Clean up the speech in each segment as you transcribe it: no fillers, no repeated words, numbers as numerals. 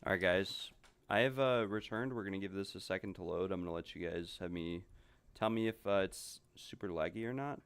Alright guys, I have returned. We're going to give this a second to load. I'm going to let you guys have me tell me if it's super laggy or not.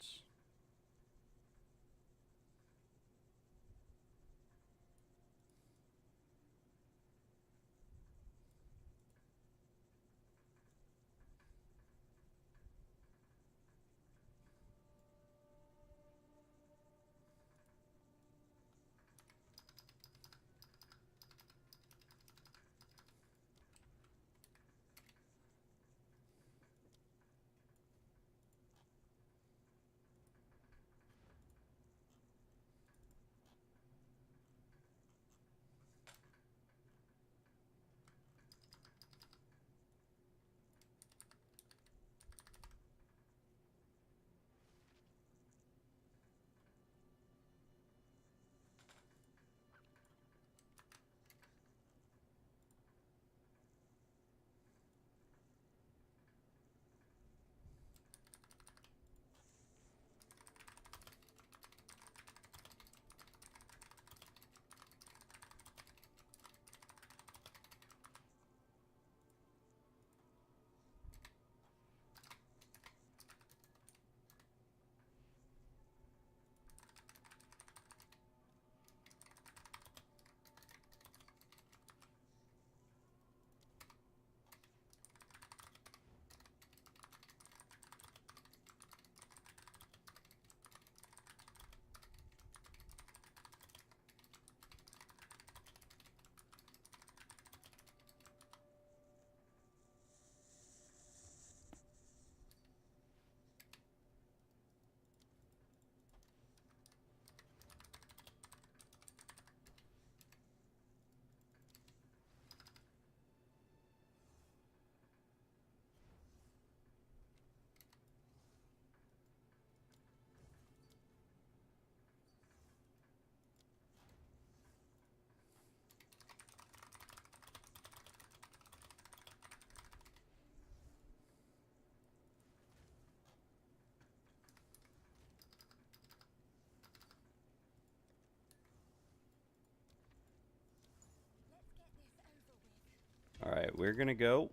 Alright, we're going to go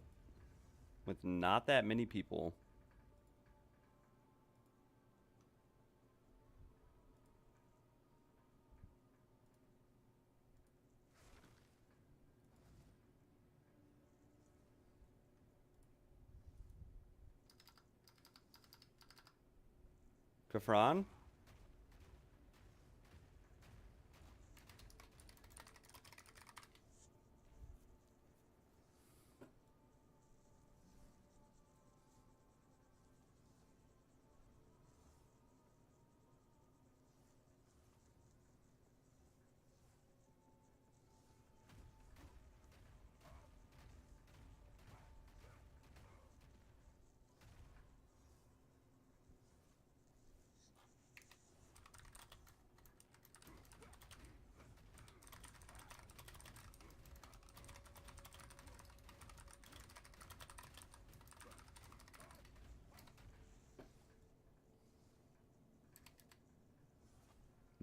with not that many people. Kafran?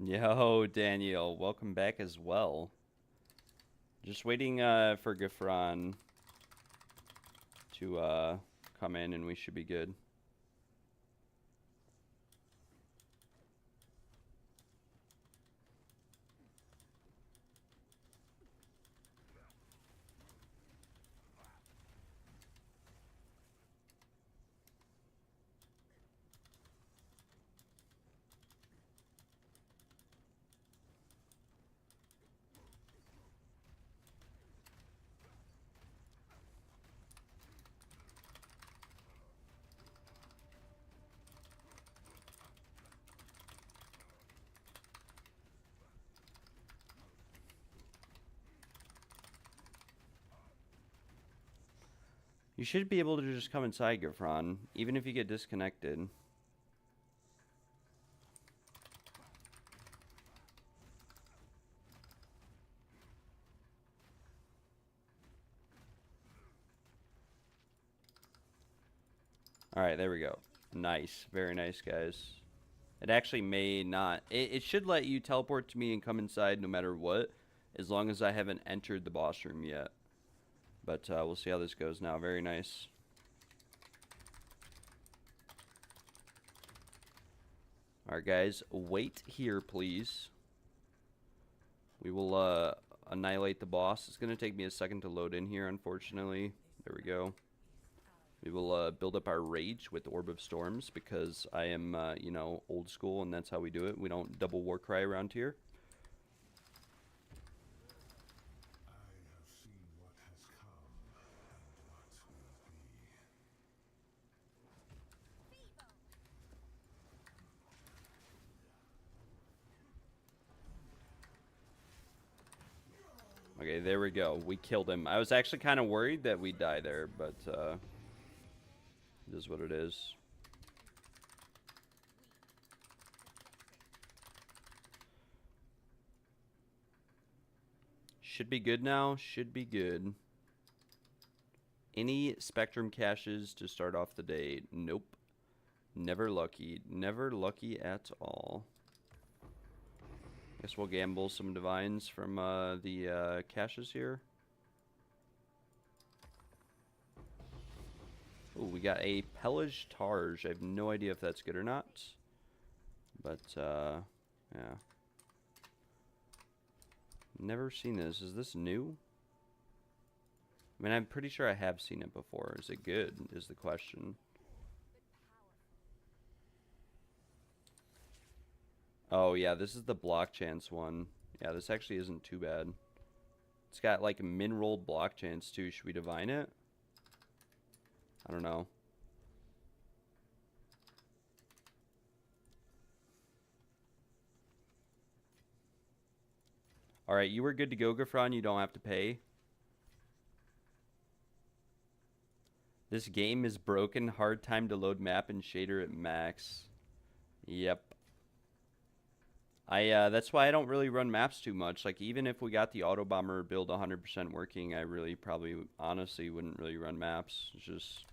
Yo, Daniel, welcome back as well. Just waiting for Gafran to come in and we should be good. You should be able to just come inside, Gafran, even if you get disconnected. Alright, there we go. Nice. Very nice, guys. It actually may not. It should let you teleport to me and come inside no matter what. as long as I haven't entered the boss room yet. But we'll see how this goes now. Very nice. Alright, guys. Wait here, please. We will annihilate the boss. It's going to take me a second to load in here, unfortunately. There we go. We will build up our rage with Orb of Storms because I am, you know, old school, and that's how we do it. We don't double Warcry around here. Okay, there we go. We killed him. I was actually kind of worried that we'd die there, but it is what it is. Should be good now. Should be good. Any Spectrum caches to start off the day? Nope. Never lucky. Never lucky at all. Guess we'll gamble some divines from the caches here. Ooh, we got a Pelage Targe. I have no idea if that's good or not. But, yeah. Never seen this. Is this new? I mean, I'm pretty sure I have seen it before. Is it good, is the question. Oh, yeah, this is the block chance one. Yeah, this actually isn't too bad. It's got, like, min-rolled block chance, too. Should we divine it? I don't know. Alright, you were good to go, Gafron. You don't have to pay. This game is broken. Hard time to load map and shader at max. Yep. That's why I don't really run maps too much. Like, even if we got the auto bomber build 100% working, I really probably, honestly, wouldn't really run maps. It's just...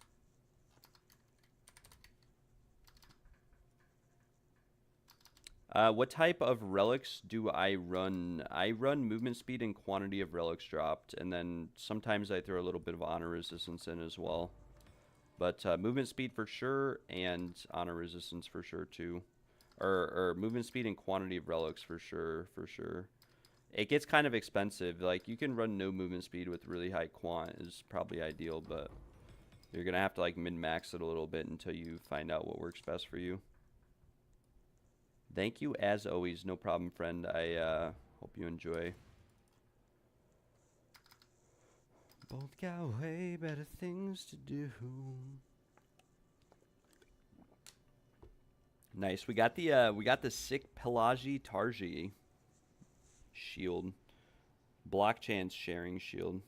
what type of relics do I run? I run movement speed and quantity of relics dropped, and then sometimes I throw a little bit of honor resistance in as well. But movement speed for sure, and honor resistance for sure too. Or movement speed and quantity of relics for sure, It gets kind of expensive. Like, you can run no movement speed with really high quant is probably ideal, but you're going to have to, like, min-max it a little bit until you find out what works best for you. Thank you, as always. No problem, friend. I hope you enjoy. Both got way better things to do. Nice. We got the sick Pelage Targe shield. Block chance sharing shield.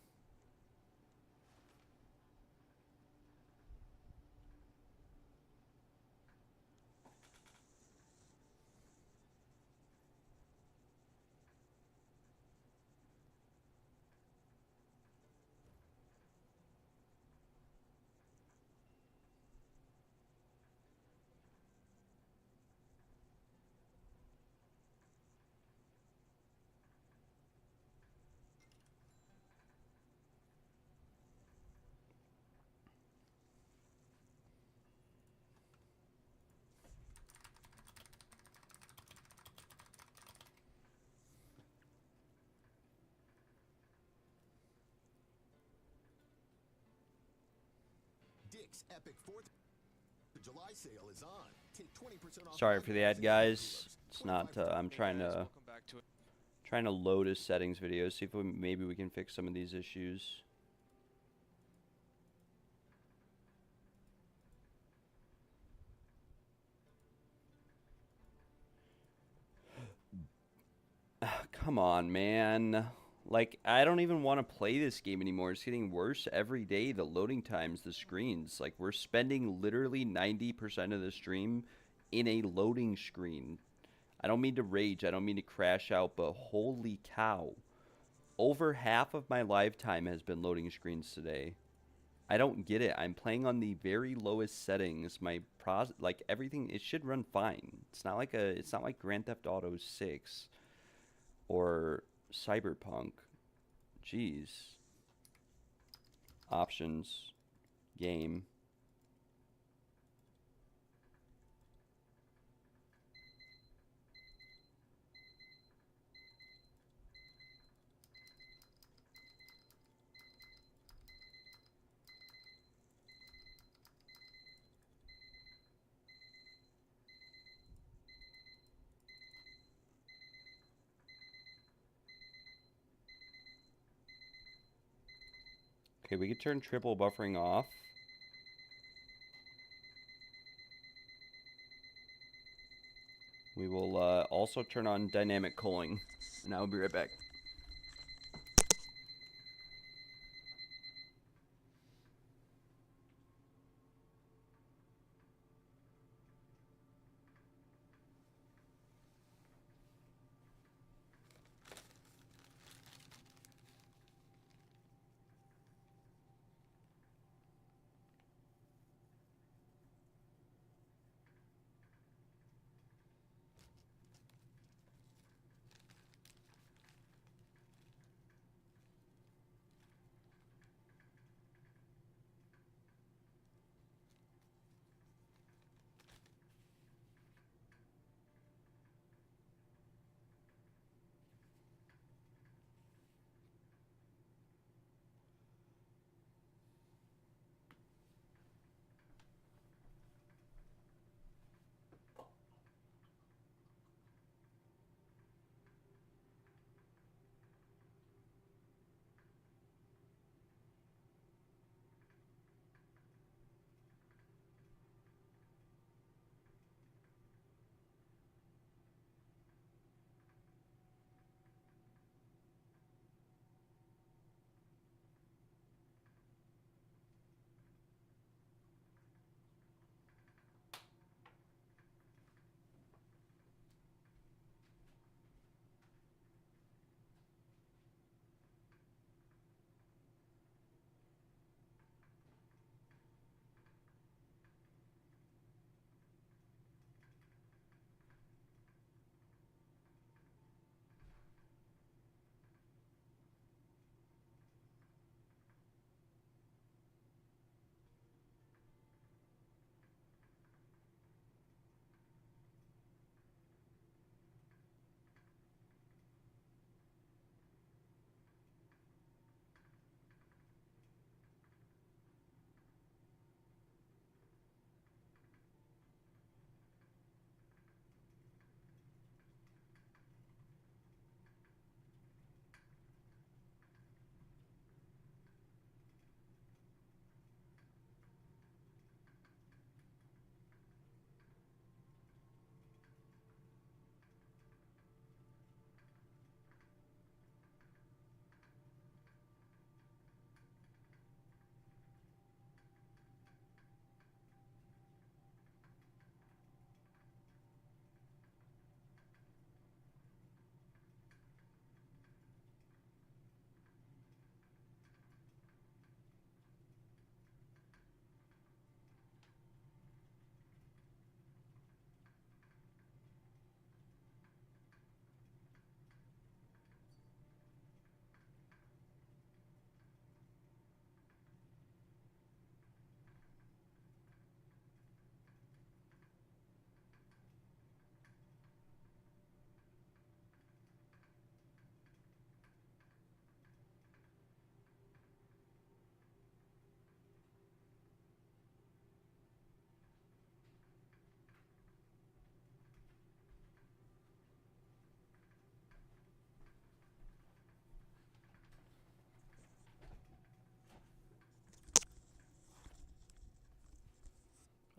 Epic 4th of July sale is on. Take 20% off. Sorry for the ad, guys. It's not. I'm trying to load his settings video. See if maybe we can fix some of these issues. Come on, man. Like, I don't even want to play this game anymore. It's getting worse every day. The loading times, the screens. Like, we're spending literally 90% of the stream in a loading screen. I don't mean to rage. I don't mean to crash out, but holy cow. Over half of my live time has been loading screens today. I don't get it. I'm playing on the very lowest settings. Like, everything, it should run fine. It's not like Grand Theft Auto 6 or Cyberpunk. Jeez. Options. Game. Okay, we could turn triple buffering off. We will also turn on dynamic culling. And I will be right back.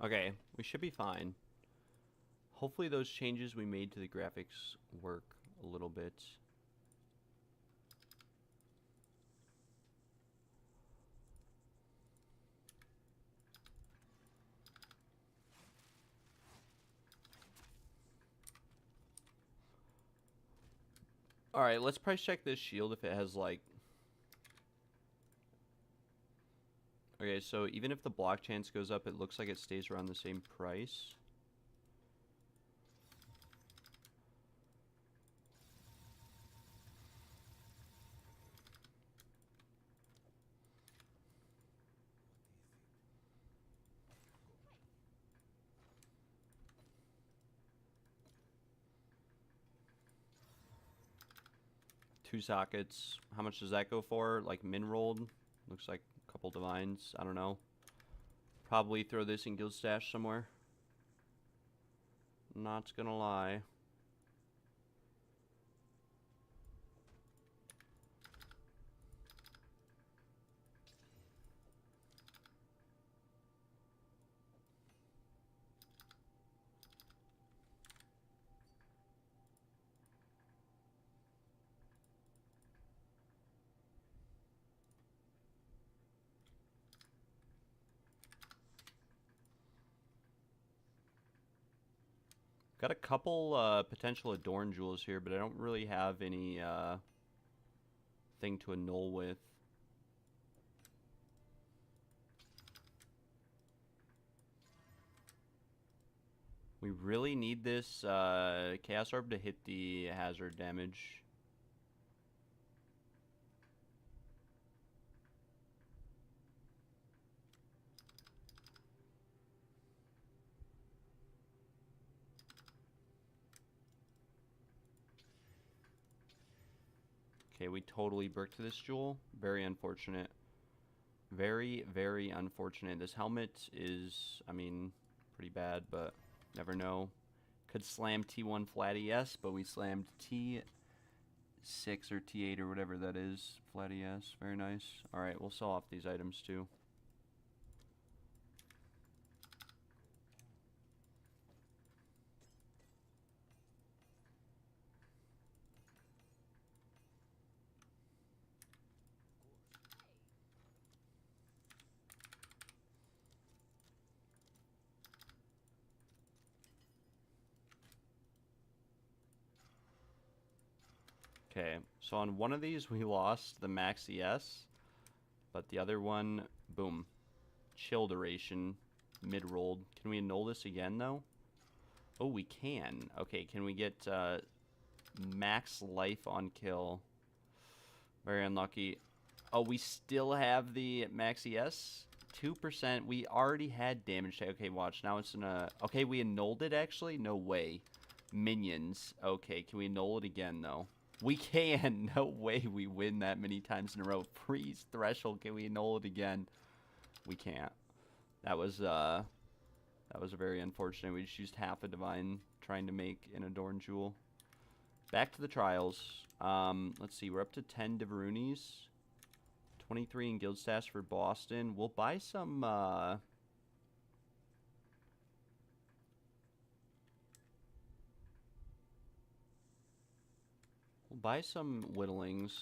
Okay, we should be fine. Hopefully those changes we made to the graphics work a little bit. Alright, let's price check this shield if it has like... Okay, so even if the block chance goes up, it looks like it stays around the same price. 2 sockets. How much does that go for? Like min rolled? Looks like a couple divines. I don't know. Probably throw this in guild stash somewhere. Not gonna lie. Got a couple potential adorn jewels here, but I don't really have any thing to annul with. We really need this Chaos Orb to hit the hazard damage. Okay, we totally bricked this jewel. Very unfortunate. Very, very unfortunate. This helmet is, I mean, pretty bad, but never know. Could slam T1 flat ES, but we slammed T6 or T8 or whatever that is. Flat ES. Very nice. Alright, we'll sell off these items too. Okay, so on one of these we lost the max ES, but the other one, boom. Chill duration, mid-rolled. Can we annul this again, though? Oh, we can. Okay, can we get max life on kill? Very unlucky. Oh, we still have the max ES? 2%. We already had damage. Okay, watch. Now it's gonna... Okay, we annulled it, actually? No way. Minions. Okay, can we annul it again, though? We can. No way we win that many times in a row. Freeze threshold. Can we annul it again? We can't. That was very unfortunate. We just used half a divine trying to make an adorn jewel. Back to the trials. Let's see. We're up to 10 Diverunis. 23 in guild stash for Boston. We'll buy some whittlings.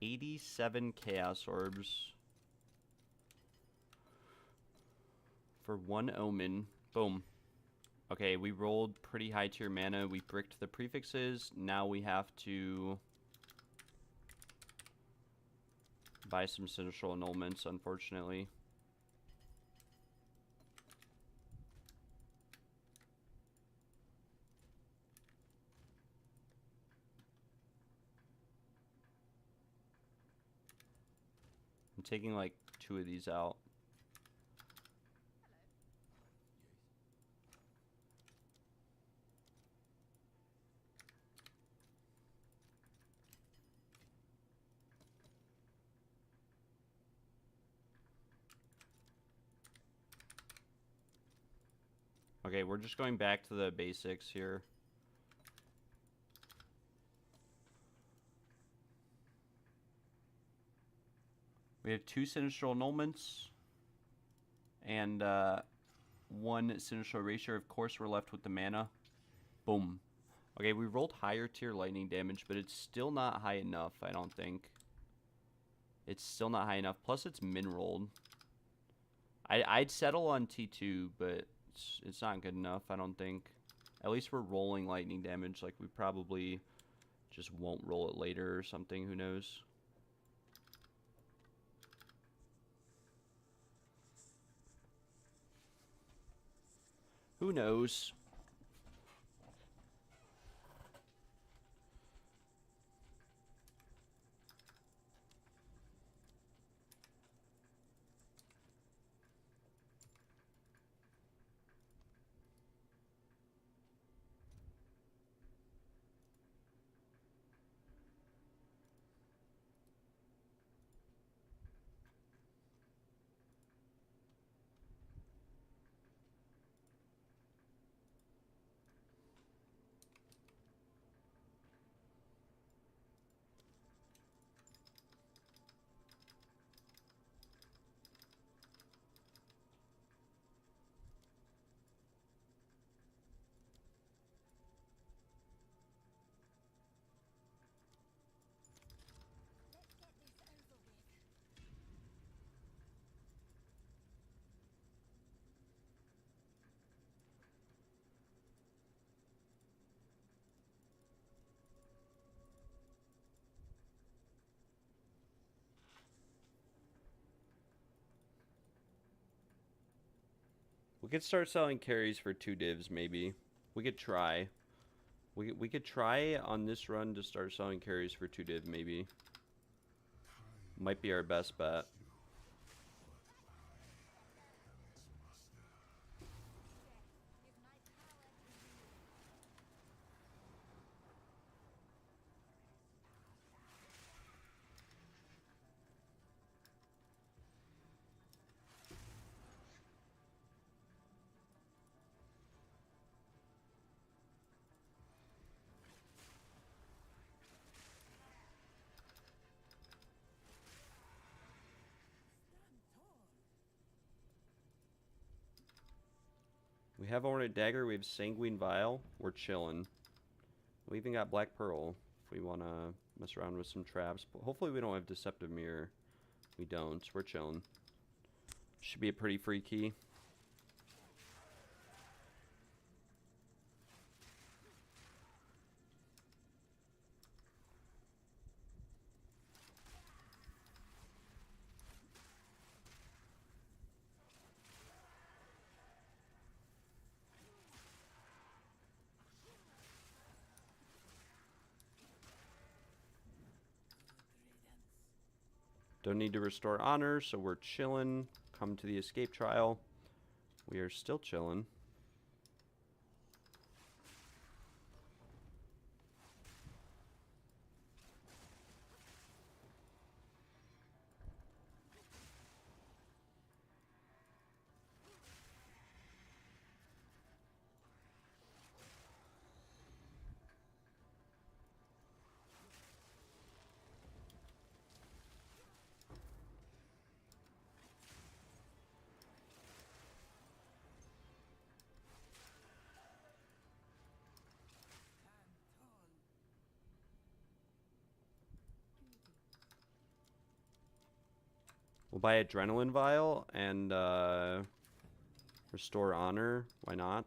$87 Chaos Orbs for 1 Omen. Boom. Okay, we rolled pretty high tier mana. We bricked the prefixes. Now we have to buy some Sinistral Annulments, unfortunately. I'm taking like 2 of these out. Okay, we're just going back to the basics here. We have 2 Sinistral Annulments and 1 Sinistral Erasure. Of course, we're left with the mana. Boom. Okay, we rolled higher tier lightning damage, but it's still not high enough, I don't think. It's still not high enough. Plus, it's min-rolled. I'd settle on T2, but it's not good enough, I don't think. At least we're rolling lightning damage. Like, we probably just won't roll it later or something. Who knows? Who knows? could start selling carries for 2 divs, maybe. We could try. We could try on this run to start selling carries for 2 div, maybe. Might be our best bet. We have Ornate Dagger, we have Sanguine Vial, we're chilling. We even got Black Pearl if we want to mess around with some traps. But hopefully we don't have Deceptive Mirror. We don't, we're chilling. Should be a pretty free key. Don't need to restore honor, so we're chilling. Come to the escape trial. We are still chilling. We'll buy Adrenaline Vial and restore honor. Why not?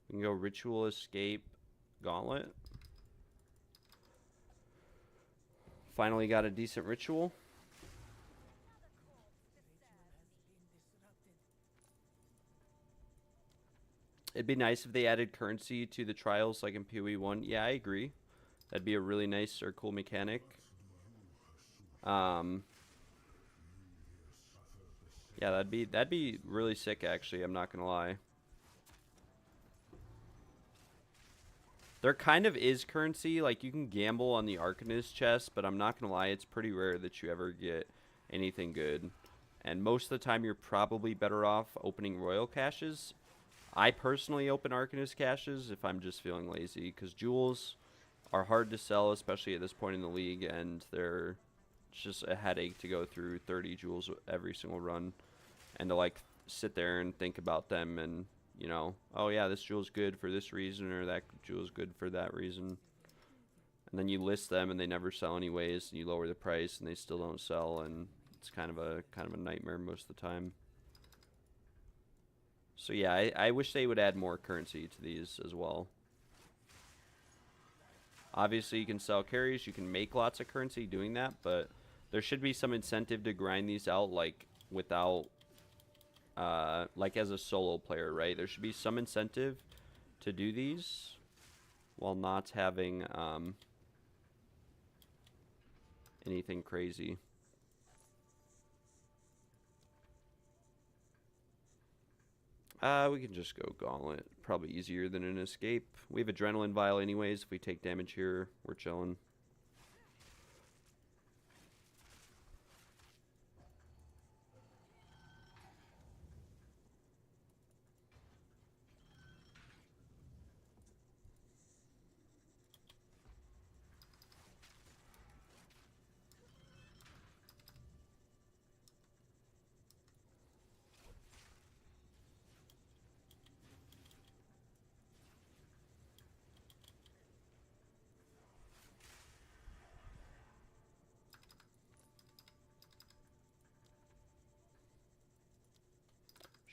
We can go Ritual Escape Gauntlet. Finally got a decent ritual. It'd be nice if they added currency to the trials like in PoE1. Yeah, I agree. That'd be a really nice or cool mechanic. Yeah, that'd be really sick actually, I'm not gonna lie. There kind of is currency, like you can gamble on the Arcanist chest, but I'm not gonna lie, it's pretty rare that you ever get anything good. And most of the time you're probably better off opening Royal caches. I personally open Arcanist caches if I'm just feeling lazy, because jewels are hard to sell, especially at this point in the league, and they're just a headache to go through 30 jewels every single run. And to like sit there and think about them and, you know, oh yeah, this jewel's good for this reason or that jewel's good for that reason. And then you list them and they never sell anyways, and you lower the price and they still don't sell, and it's kind of a nightmare most of the time. So yeah, I wish they would add more currency to these as well. Obviously you can sell carries, you can make lots of currency doing that, but there should be some incentive to grind these out like without like as a solo player, right? There should be some incentive to do these while not having anything crazy. We can just go Gauntlet. Probably easier than an escape. We have Adrenaline Vial anyways. If we take damage here, we're chilling.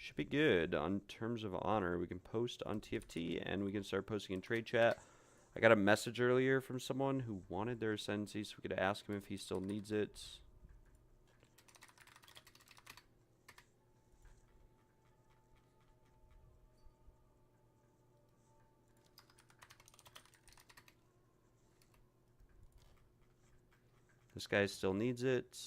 Should be good. On terms of honor, we can post on TFT and we can start posting in trade chat. I got a message earlier from someone who wanted their Ascendancy, so we could ask him if he still needs it. This guy still needs it.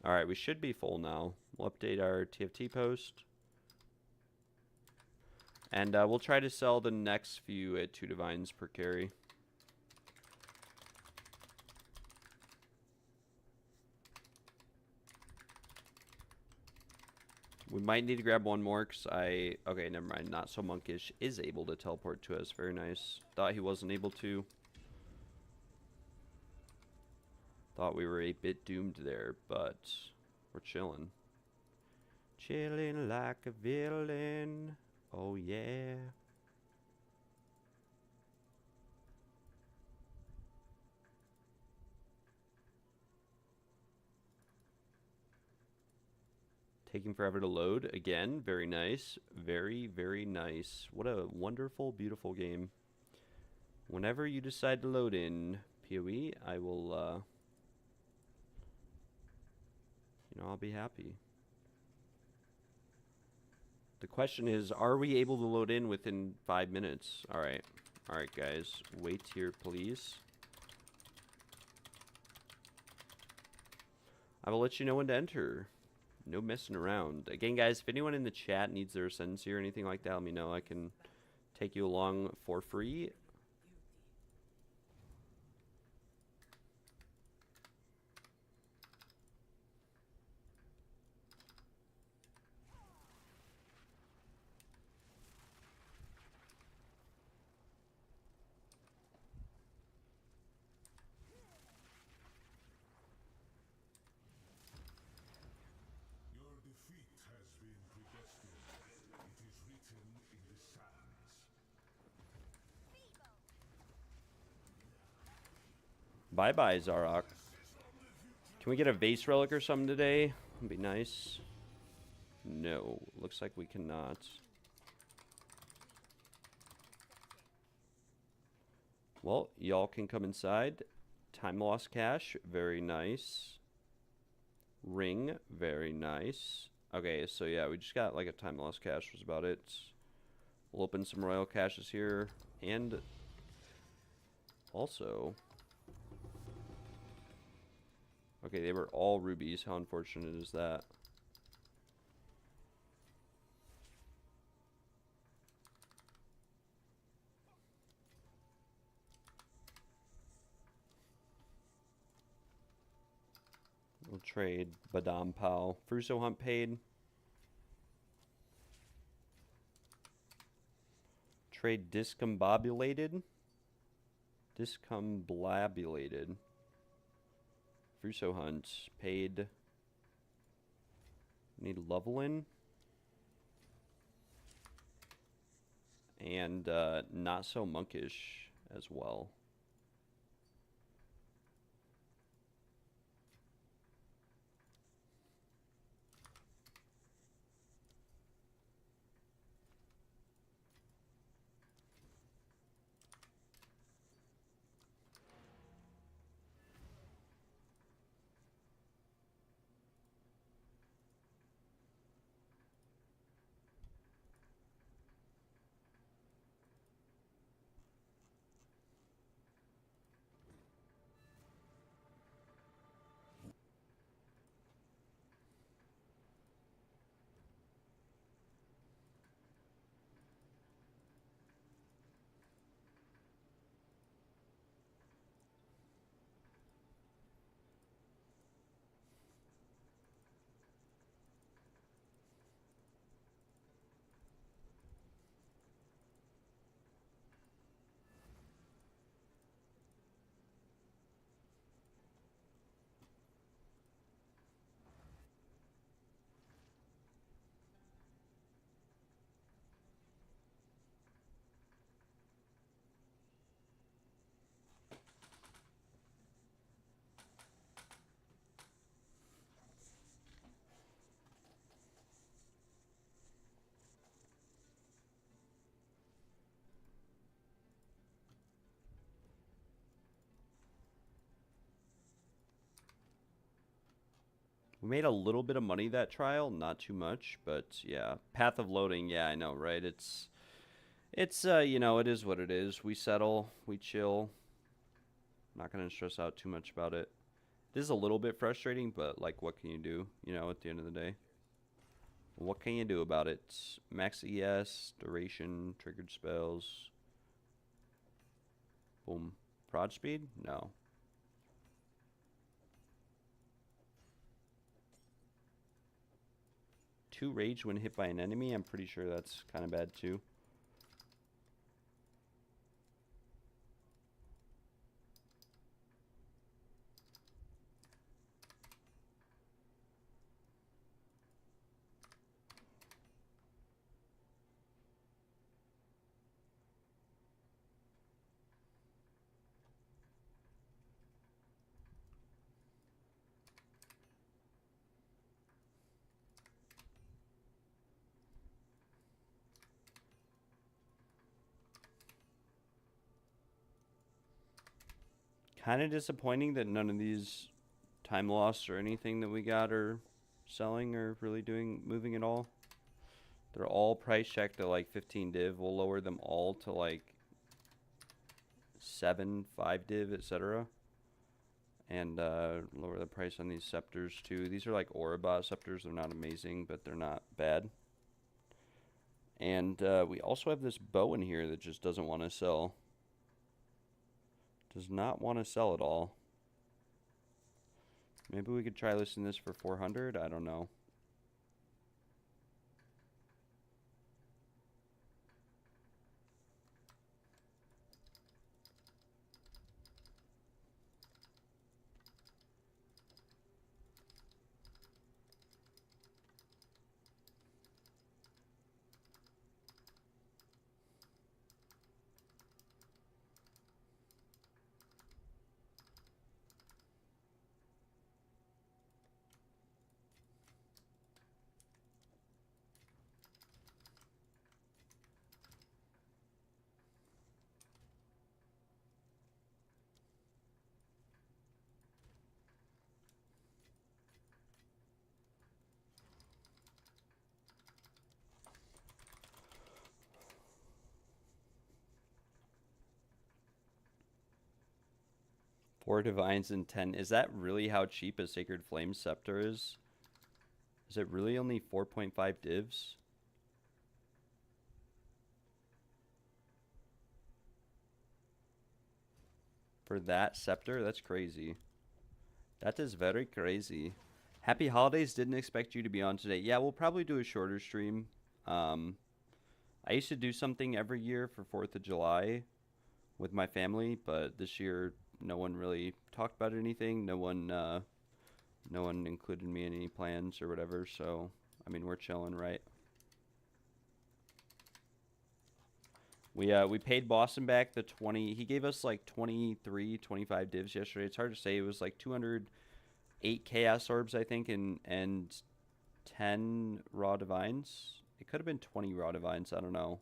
Alright, we should be full now. We'll update our TFT post. And we'll try to sell the next few at 2 divines per carry. We might need to grab one more because okay, never mind. Not So Monkish is able to teleport to us. Very nice. Thought he wasn't able to. Thought we were a bit doomed there, but we're chilling. Chilling like a villain. Oh, yeah. Taking forever to load. Again, very nice. Very, very nice. What a wonderful, beautiful game. Whenever you decide to load in PoE, I will, you know, I'll be happy. The question is, are we able to load in within 5 minutes? Alright. Alright, guys. Wait here, please. I will let you know when to enter. No messing around. Again, guys, if anyone in the chat needs their ascendancy or anything like that, let me know. I can take you along for free. Bye-bye, Zarok. Can we get a vase relic or something today? That'd be nice. No, looks like we cannot. Well, y'all can come inside. Time lost cash, very nice. Ring, very nice. Okay, so yeah, we just got like a time lost cash was about it. We'll open some royal caches here. And also... Okay, they were all rubies. How unfortunate is that? We'll trade Badam Pal. Fruso Hunt paid. Trade Discombobulated. Discombobulated. Fruso Hunt paid. Need Lovelin. And Not So Monkish as well. We made a little bit of money that trial, not too much, but yeah. Path of loading, yeah, I know, right? It's you know, it is what it is. We settle, we chill. Not gonna stress out too much about it. This is a little bit frustrating, but like, what can you do? You know, at the end of the day, what can you do about it? Max ES, duration, triggered spells. Boom. Prod speed? No. Two rage when hit by an enemy. I'm pretty sure that's kind of bad too. Kind of disappointing that none of these time loss or anything that we got are selling or really doing moving at all. They're all price checked at like 15 div. We'll lower them all to like 7, 5 div, etc. And lower the price on these scepters too. These are like Oribot scepters. They're not amazing, but they're not bad. And we also have this bow in here that just doesn't want to sell. Does not want to sell at all. Maybe we could try listing this for 400. I don't know. Four divines and 10. Is that really how cheap a Sacred Flame Scepter is? Is it really only 4.5 divs? For that scepter? That's crazy. That is very crazy. Happy holidays. Didn't expect you to be on today. Yeah, we'll probably do a shorter stream. I used to do something every year for 4th of July with my family, but this year no one really talked about anything. No one included me in any plans or whatever, so I mean, we're chilling, right? We paid Boston back the 20. He gave us like 23, 25 divs yesterday. It's hard to say. It was like 208 chaos orbs, I think, and 10 raw divines. It could have been 20 raw divines. I don't know.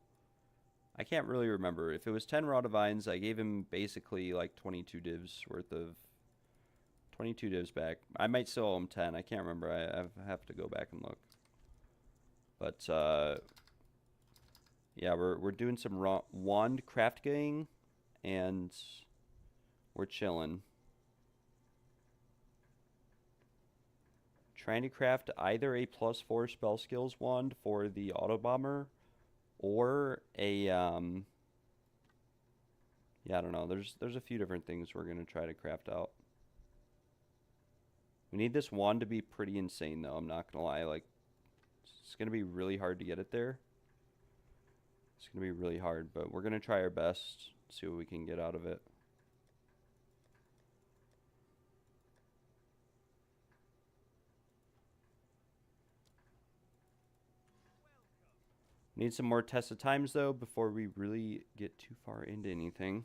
I can't really remember. If it was 10 raw divines, I gave him basically like 22 divs worth of 22 divs back. I might still owe him 10. I can't remember. I have to go back and look. But yeah, we're doing some raw wand craftging, and we're chilling. Trying to craft either a +4 spell skills wand for the auto bomber, or a yeah, I don't know. There's a few different things we're gonna try to craft out. We need this wand to be pretty insane, though. I'm not gonna lie. Like, it's gonna be really hard to get it there. It's gonna be really hard, but we're gonna try our best. See what we can get out of it. Need some more test of times, though, before we really get too far into anything.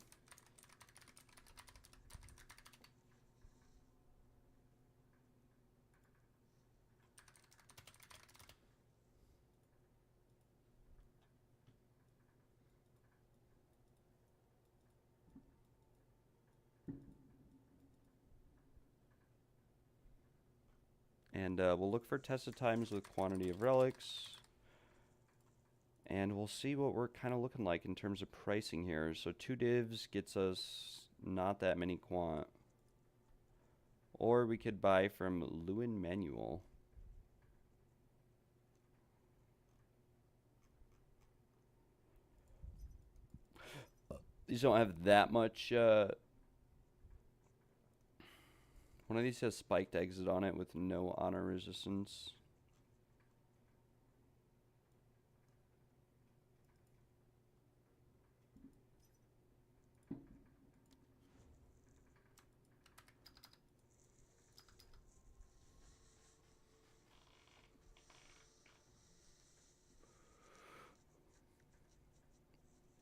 And we'll look for tested times with quantity of relics. And we'll see what we're kind of looking like in terms of pricing here. So 2 divs gets us not that many quant. Or we could buy from Lewin Manual. These don't have that much. One of these has spiked exit on it with no honor resistance.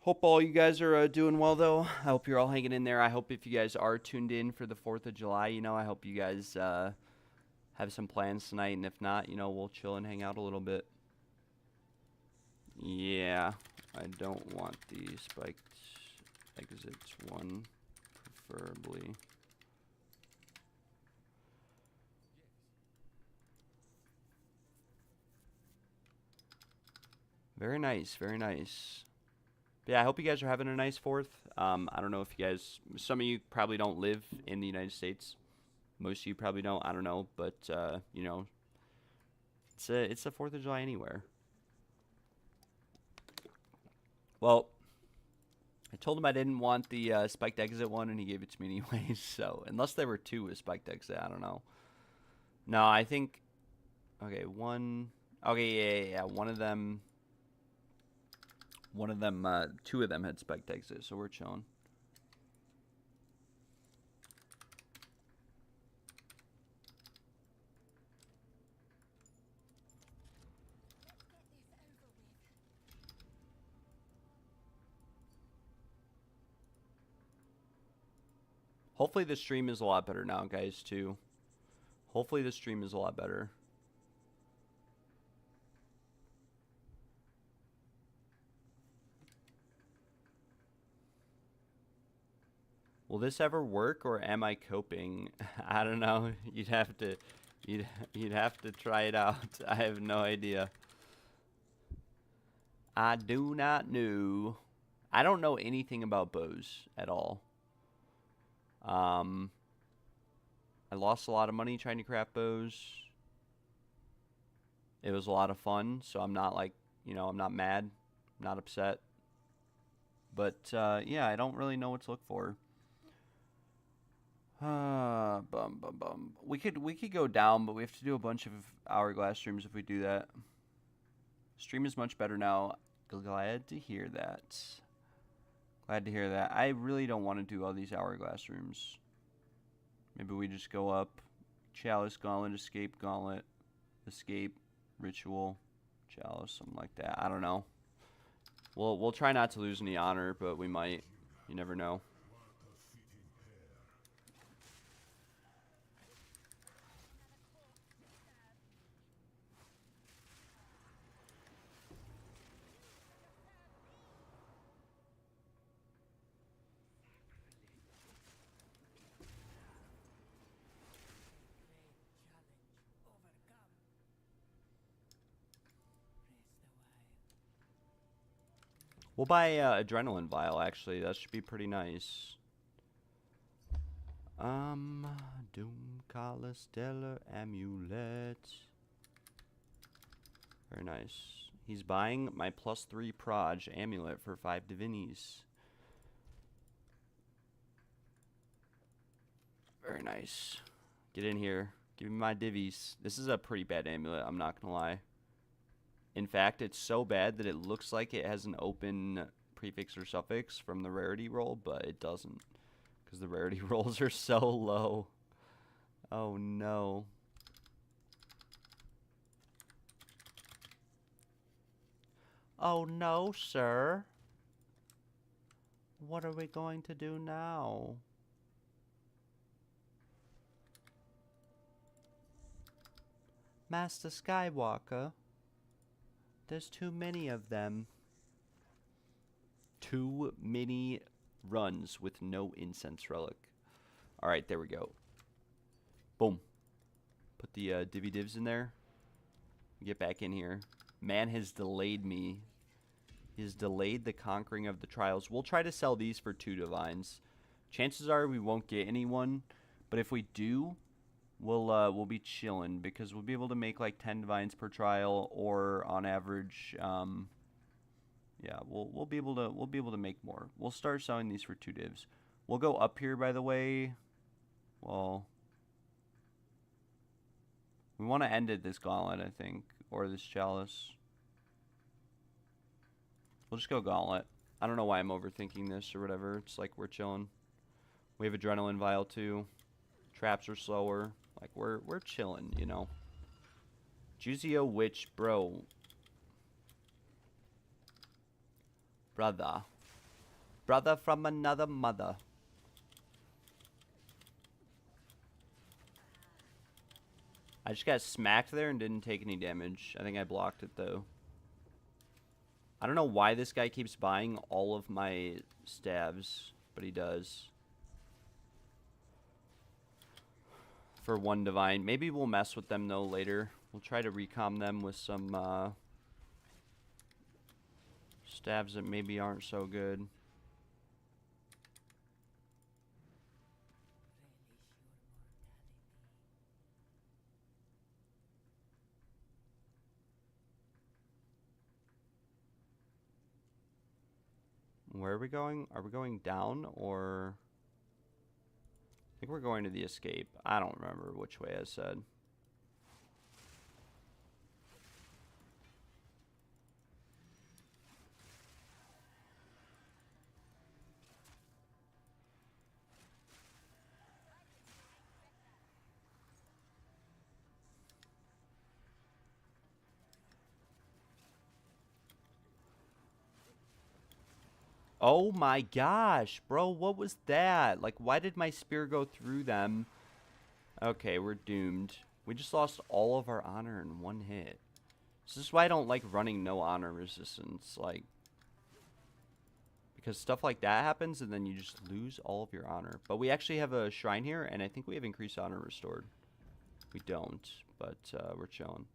Hope all you guys are doing well, though. I hope you're all hanging in there. I hope if you guys are tuned in for the 4th of July, you know, I hope you guys have some plans tonight. And if not, you know, we'll chill and hang out a little bit. Yeah, I don't want the spiked exits one, preferably. Very nice, very nice. Yeah, I hope you guys are having a nice 4th. I don't know if you guys, some of you probably don't live in the United States. Most of you probably don't. I don't know, but you know, it's the 4th of July anywhere. Well, I told him I didn't want the spiked exit one, and he gave it to me anyways. So unless there were 2 with spiked exit, I don't know. No, I think. Okay, one. Okay, yeah. One of them. 2 of them had spiked exit, so we're chilling. Hopefully the stream is a lot better now, guys, too. Hopefully the stream is a lot better. Will this ever work, or am I coping? I don't know. You'd have to try it out. I have no idea. I do not know. I don't know anything about bows at all. I lost a lot of money trying to craft bows. It was a lot of fun, so I'm not like, you know, I'm not mad, I'm not upset. But yeah, I don't really know what to look for. We could go down, but we have to do a bunch of hourglass streams if we do that. Stream is much better now. Glad to hear that. Glad to hear that. I really don't want to do all these hourglass rooms. Maybe we just go up. Chalice, Gauntlet, Escape, Ritual, Chalice, something like that. I don't know. We'll try not to lose any honor, but we might. You never know. We'll buy Adrenaline Vial, actually. That should be pretty nice. Doom Collar Stellar Amulet. Very nice. He's buying my +3 Proj Amulet for 5 Divinis. Very nice. Get in here. Give me my divvies. This is a pretty bad amulet, I'm not gonna lie. In fact, it's so bad that it looks like it has an open prefix or suffix from the rarity roll, but it doesn't. Because the rarity rolls are so low. Oh no. Oh no, sir. What are we going to do now? Master Skywalker. There's too many of them. Too many runs with no incense relic. Alright, there we go. Boom. Put the divvy divs in there. Get back in here. Man has delayed me. He has delayed the conquering of the trials. We'll try to sell these for 2 divines. Chances are we won't get anyone, but if we do, we'll be chilling because we'll be able to make like 10 divines per trial, or on average, yeah, we'll be able to make more. We'll start selling these for 2 divs. We'll go up here, by the way. Well, we want to end at this gauntlet, I think, or this chalice. We'll just go gauntlet. I don't know why I'm overthinking this or whatever. It's like we're chilling. We have adrenaline vial too. Traps are slower. Like we're chilling, you know. Juzio Witch, bro. Brother. Brother from another mother. I just got smacked there and didn't take any damage. I think I blocked it though. I don't know why this guy keeps buying all of my stabs, but he does. For 1 divine. Maybe we'll mess with them though later. We'll try to recom them with some stabs that maybe aren't so good. Where are we going? Are we going down or... I think we're going to the escape. I don't remember which way I said. Oh my gosh, bro, what was that? Like, why did my spear go through them? Okay, we're doomed. We just lost all of our honor in 1 hit. This is why I don't like running no honor resistance, like, because stuff like that happens and then you just lose all of your honor. But we actually have a shrine here, and I think we have increased honor restored. We don't, but we're chilling.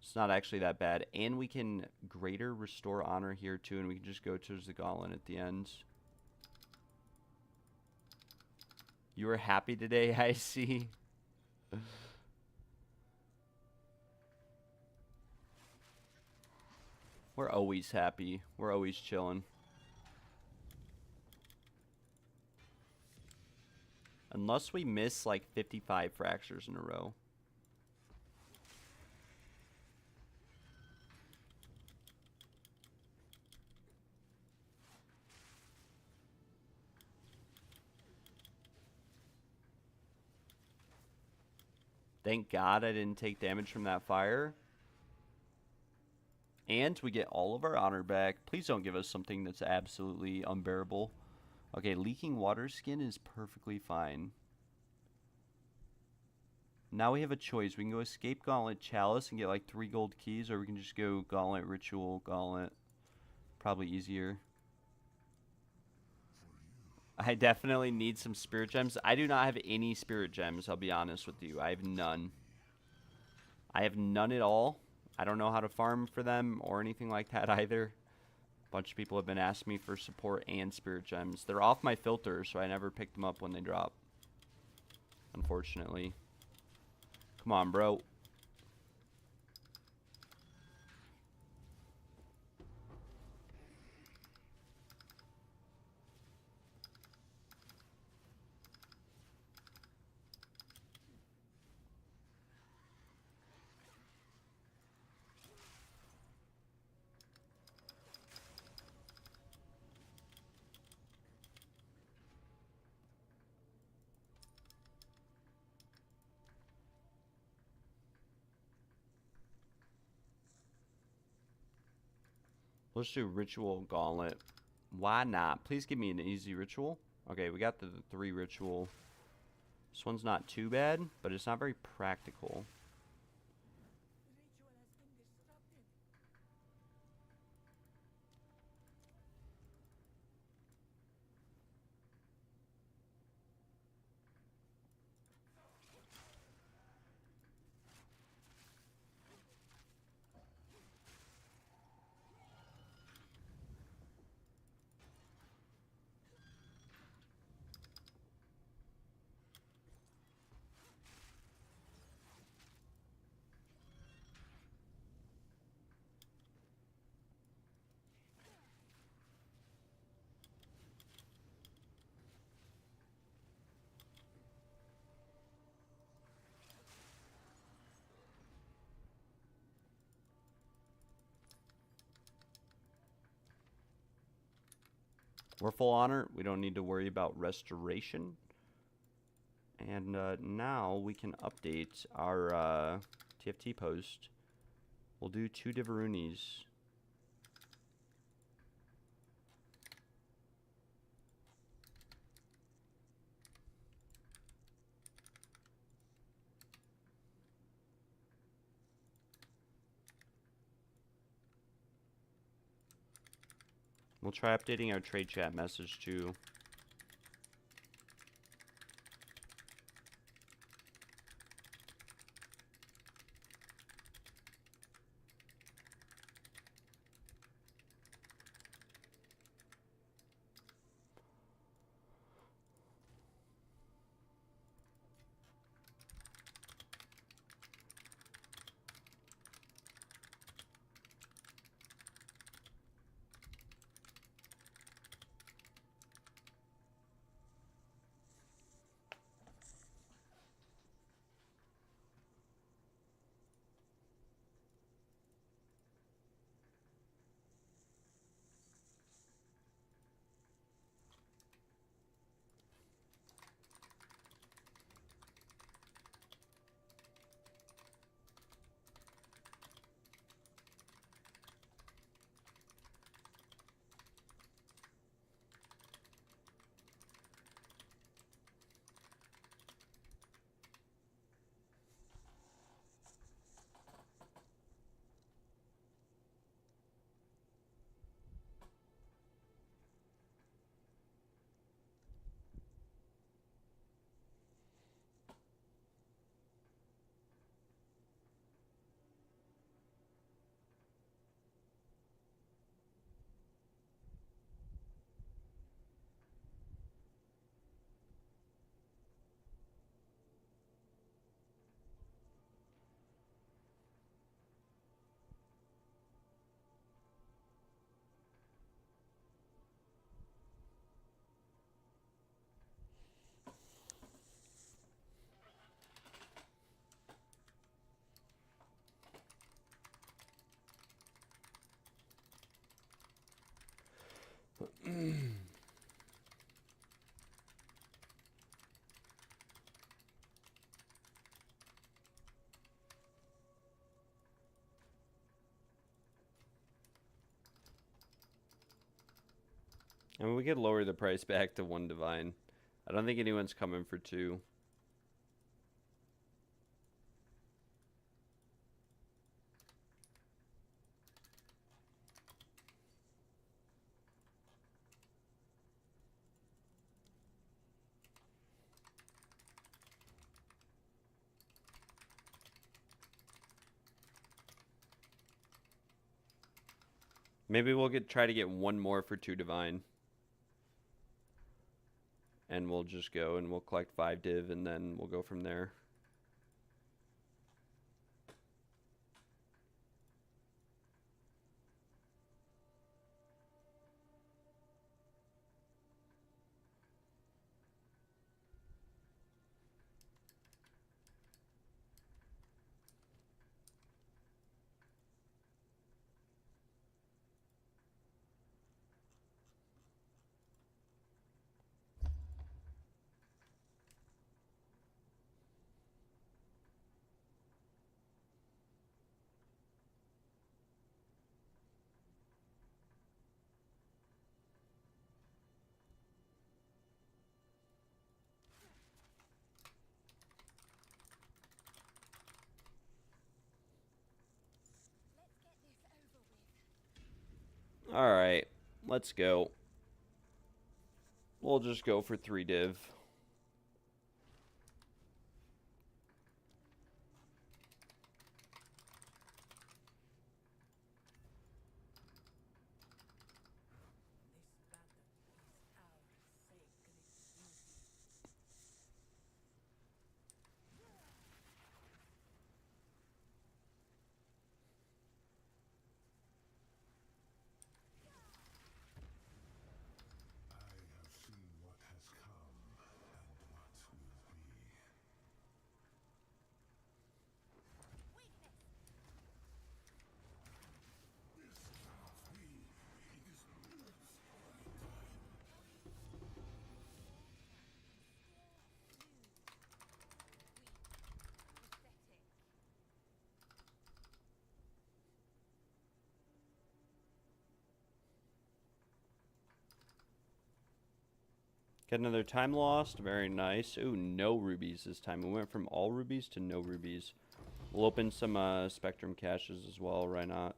It's not actually that bad. And we can greater restore honor here too, and we can just go towards the gauntlet at the end. You were happy today, I see. We're always happy. We're always chilling. Unless we miss like 55 fractures in a row. Thank God I didn't take damage from that fire. And we get all of our honor back. Please don't give us something that's absolutely unbearable. Okay, leaking water skin is perfectly fine. Now we have a choice. We can go escape gauntlet chalice and get like 3 gold keys, or we can just go gauntlet ritual gauntlet. Probably easier. I definitely need some spirit gems. I do not have any spirit gems, I'll be honest with you. I have none. I have none at all. I don't know how to farm for them or anything like that either. A bunch of people have been asking me for support and spirit gems. They're off my filter, so I never pick them up when they drop. Unfortunately. Come on, bro. Let's do ritual gauntlet. Why not? Please give me an easy ritual. Okay, we got the 3 ritual. This one's not too bad, but it's not very practical. We're full honor. We don't need to worry about restoration. And now we can update our TFT post. We'll do 2 Diverunis. We'll try updating our trade chat message too. I mean, we could lower the price back to 1 divine. I don't think anyone's coming for 2. Maybe we'll try to get 1 more for 2 divine. And we'll just go and we'll collect 5 div and then we'll go from there. Alright, let's go. We'll just go for 3 div. I have seen what has come. Get another time lost. Very nice. Ooh, no rubies this time. We went from all rubies to no rubies. We'll open some Spectrum caches as well. Why not?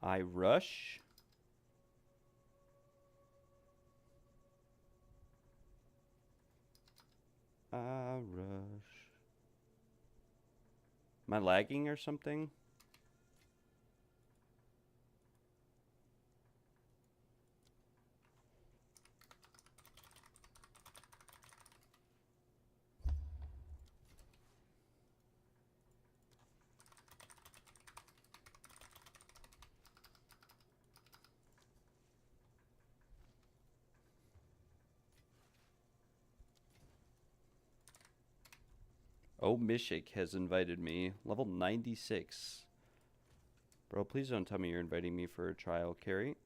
I rush. I rush. Am I lagging or something? Oh, Mishik has invited me. Level 96. Bro, please don't tell me you're inviting me for a trial carry.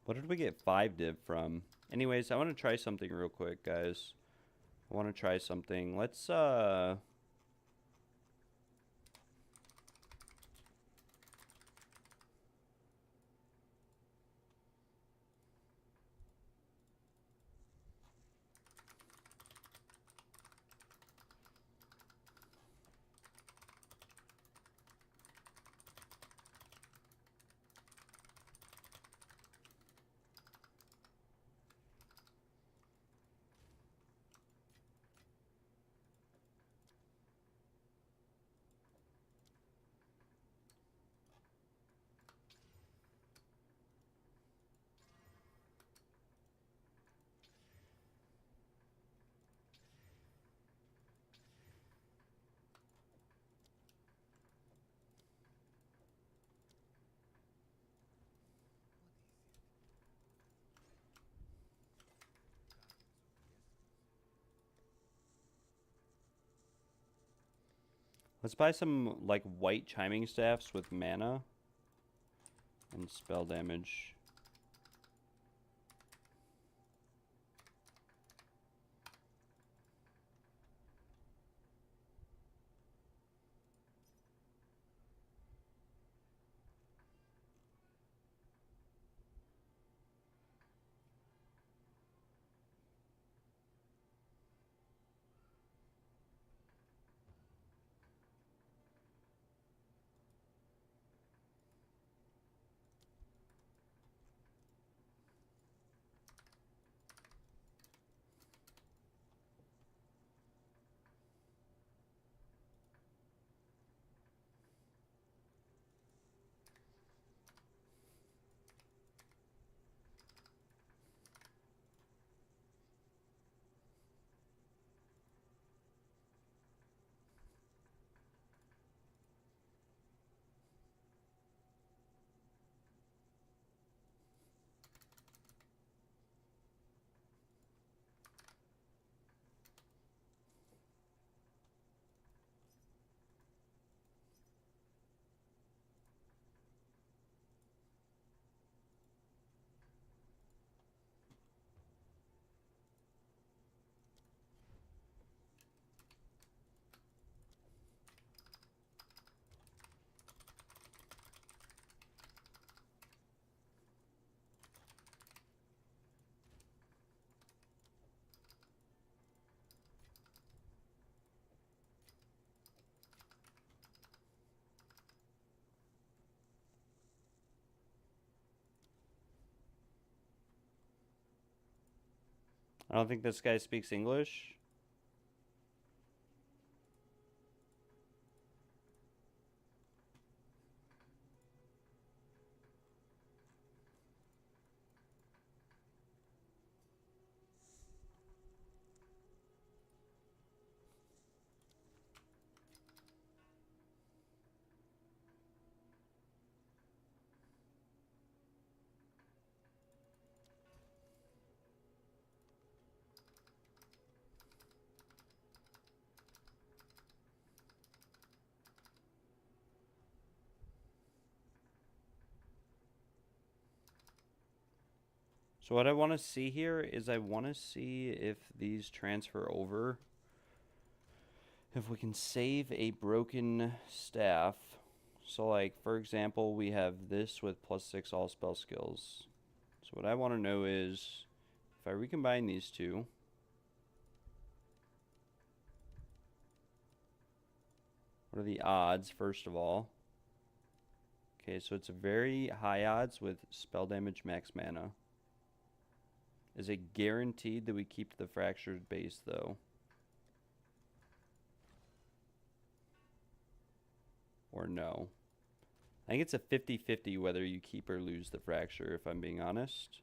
What did we get 5 div from? Anyways, I want to try something real quick, guys. I want to try something. Let's buy some like white chiming staffs with mana and spell damage. I don't think this guy speaks English. So what I want to see here is I want to see if these transfer over. If we can save a broken staff. So like, for example, we have this with +6 all spell skills. So what I want to know is if I recombine these two, what are the odds, first of all? Okay, so it's a very high odds with spell damage max mana. Is it guaranteed that we keep the fractured base, though? Or no? I think it's a 50-50 whether you keep or lose the fracture, if I'm being honest.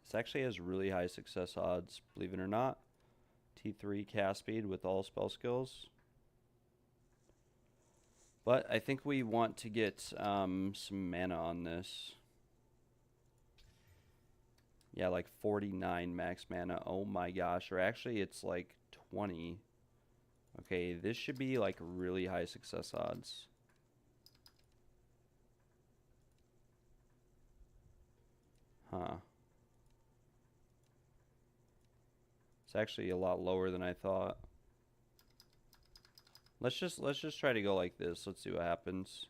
This actually has really high success odds, believe it or not. T3 cast speed with all spell skills. But I think we want to get some mana on this. Yeah, like 49 max mana. Oh my gosh. Or actually, it's like 20. Okay, this should be like really high success odds. Huh. It's actually a lot lower than I thought. Let's just try to go like this. Let's see what happens.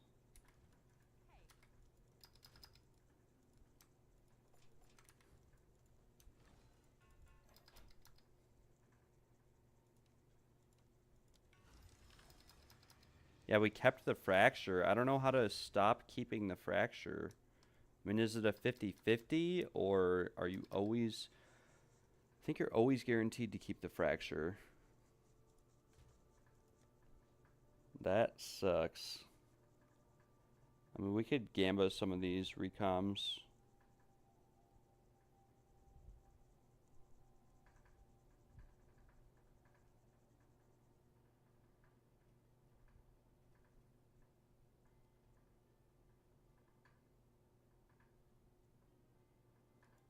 Yeah, we kept the fracture. I don't know how to stop keeping the fracture. I mean, is it a 50-50 or are you always... I think you're always guaranteed to keep the fracture. That sucks. I mean, we could gamba some of these recoms.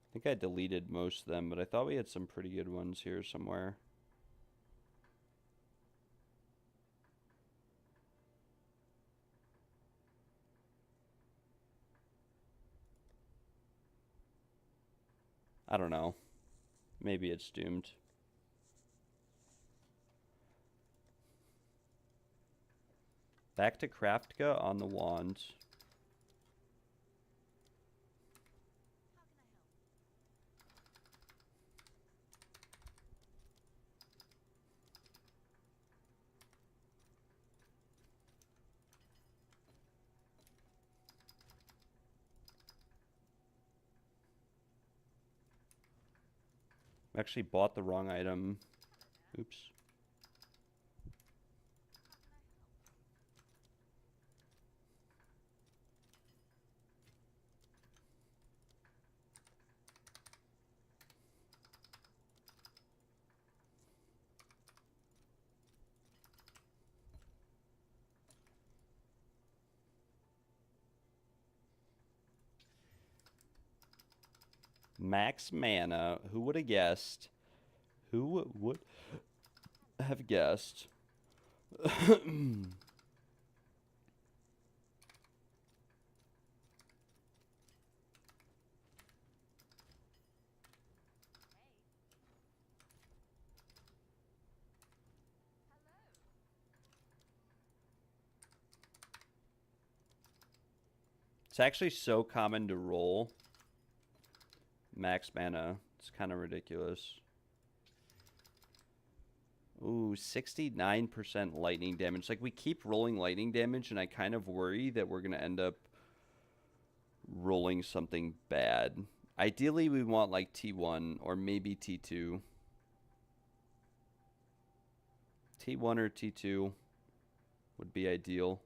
I think I deleted most of them, but I thought we had some pretty good ones here somewhere. I don't know. Maybe it's doomed. Back to Craftge on the wand. I actually bought the wrong item. Oops. Max mana. Who would have guessed? Who would have guessed? It's actually so common to roll max mana. It's kind of ridiculous. Ooh, 69% lightning damage. Like, we keep rolling lightning damage, and I kind of worry that we're going to end up rolling something bad. Ideally, we want, like, T1 or maybe T2. T1 or T2 would be ideal.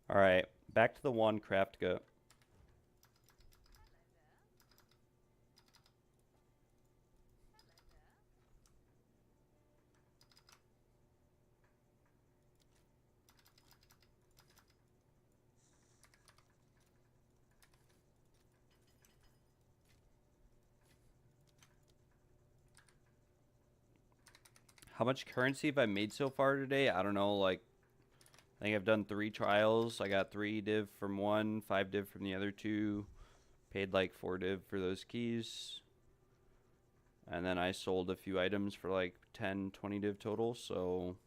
All right, back to the one Craftge. How much currency have I made so far today? I don't know, like, I think I've done 3 trials. I got 3 div from one, 5 div from the other 2. Paid like 4 div for those keys. And then I sold a few items for like 10, 20 div total, so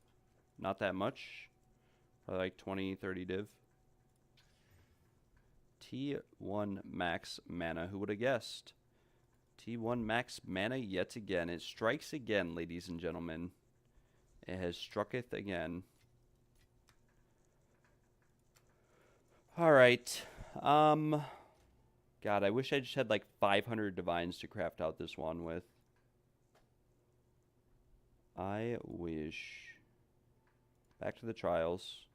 not that much. Probably like 20, 30 div. T1 max mana. Who would have guessed? T1 max mana yet again. It strikes again, ladies and gentlemen. It has strucketh again. All right. God, I wish I just had like 500 divines to craft out this one with. I wish. Back to the trials.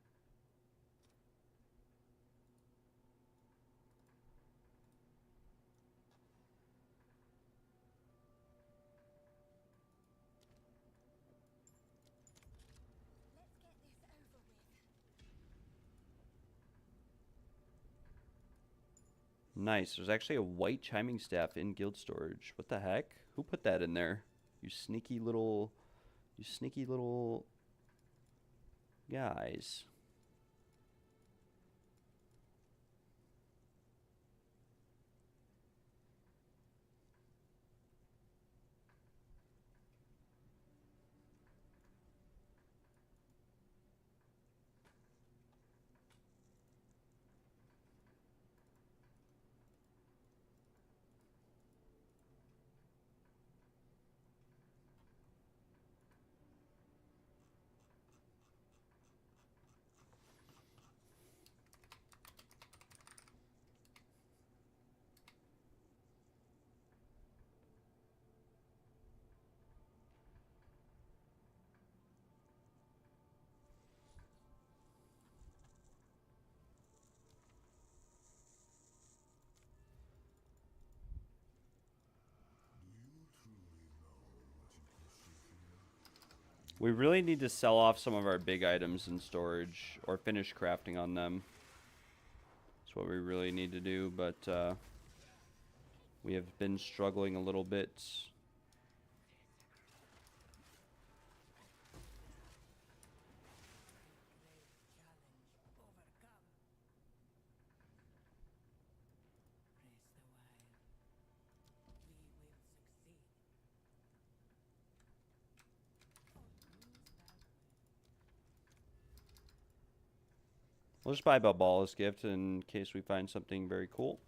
Nice. There's actually a white chiming staff in guild storage. What the heck? Who put that in there? You sneaky little guys. We really need to sell off some of our big items in storage or finish crafting on them. That's what we really need to do, but we have been struggling a little bit. We'll just buy Balbala's gift in case we find something very cool.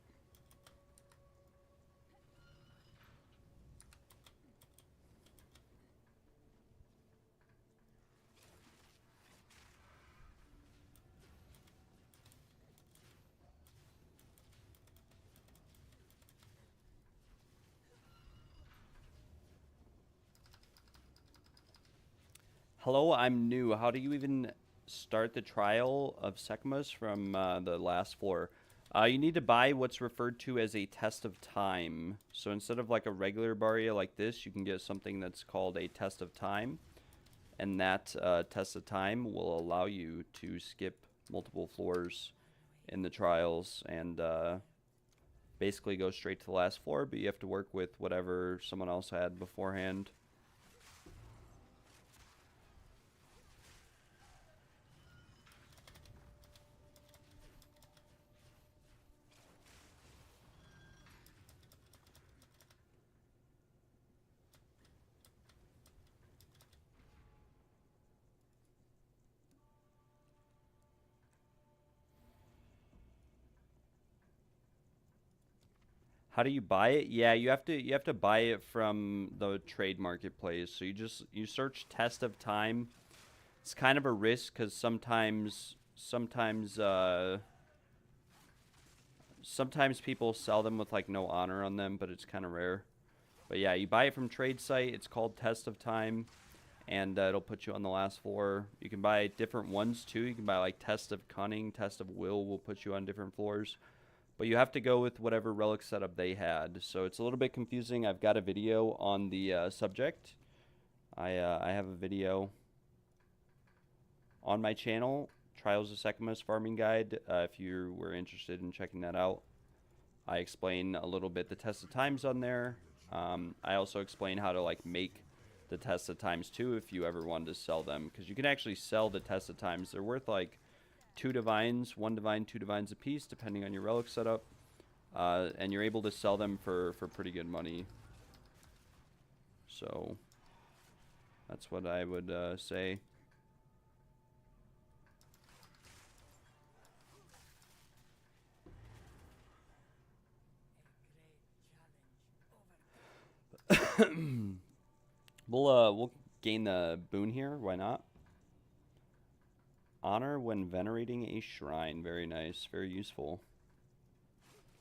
Hello, I'm new. How do you even start the trial of Sekhmas from the last floor? You need to buy what's referred to as a test of time. So instead of like a regular barrier like this, you can get something that's called a test of time. And that test of time will allow you to skip multiple floors in the trials and basically go straight to the last floor, but you have to work with whatever someone else had beforehand. How do you buy it? Yeah, you have to buy it from the trade marketplace. So you search test of time. It's kind of a risk because sometimes people sell them with like no honor on them, but it's kind of rare. But yeah, you buy it from trade site. It's called test of time, and it'll put you on the last floor. You can buy different ones too. You can buy like test of cunning, test of will put you on different floors. But you have to go with whatever relic setup they had. So it's a little bit confusing. I've got a video on the subject. I have a video on my channel, Trials of Sekhmas Farming Guide, if you were interested in checking that out. I explain a little bit the test of times on there. I also explain how to like make the test of times too if you ever wanted to sell them. Because you can actually sell the test of times. They're worth like 2 divines, 1 divine, 2 divines a piece, depending on your relic setup. And you're able to sell them for pretty good money. So that's what I would say. We'll gain the boon here. Why not? Honor when venerating a shrine. Very nice. Very useful.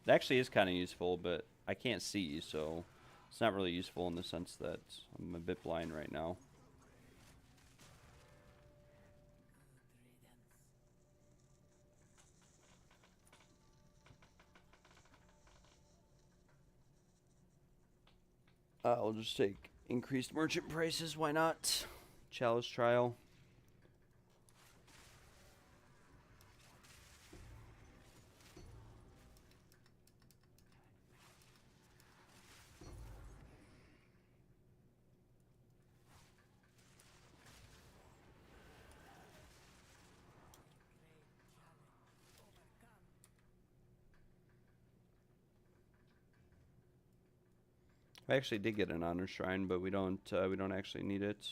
It actually is kind of useful, but I can't see, so it's not really useful in the sense that I'm a bit blind right now. I'll just take increased merchant prices. Why not? Chalice trial. I actually did get an honor shrine, but we don't actually need it.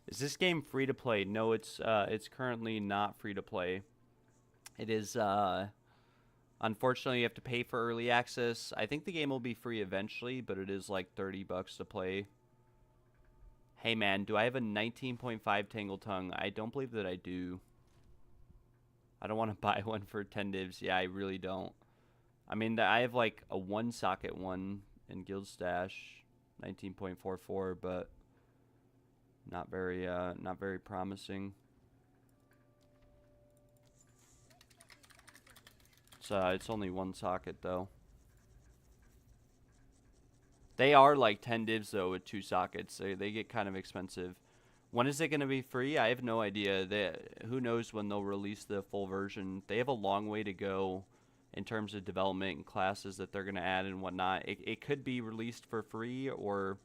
Is this game free to play? No, it's currently not free to play. It is unfortunately you have to pay for early access. I think the game will be free eventually, but it is like $30 to play. Hey man, do I have a 19.5 Tangle Tongue? I don't believe that I do. I don't want to buy one for 10 divs. Yeah, I really don't. I mean, I have like a 1 socket one in Guild Stash, 19.44, but not very promising. It's only 1 socket though. They are like 10 divs though with 2 sockets. They get kind of expensive. When is it going to be free? I have no idea. Who knows when they'll release the full version. They have a long way to go in terms of development and classes that they're going to add and whatnot. It could be released for free or,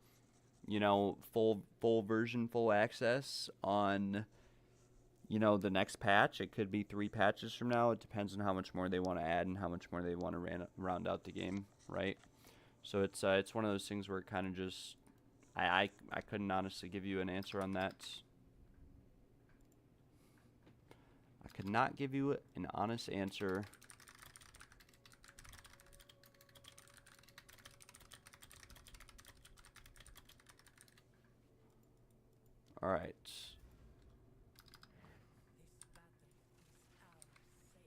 you know, full version, full access on, you know, the next patch. It could be 3 patches from now. It depends on how much more they want to add and how much more they want to round out the game, right? So it's one of those things where it kind of just I couldn't honestly give you an answer on that. I could not give you an honest answer. All right.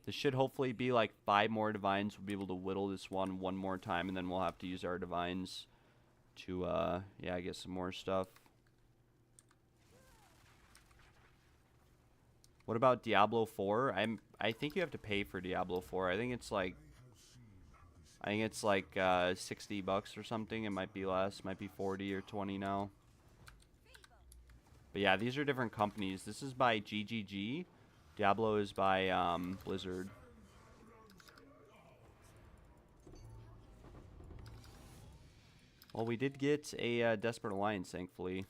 This should hopefully be like 5 more divines. We'll be able to whittle this one more time, and then we'll have to use our divines to, yeah, get some more stuff. What about Diablo 4? I think you have to pay for Diablo 4. I think it's like $60 or something. It might be less, might be 40 or 20 now. But yeah, these are different companies. This is by GGG. Diablo is by Blizzard. Well, we did get a Desperate Alliance, thankfully.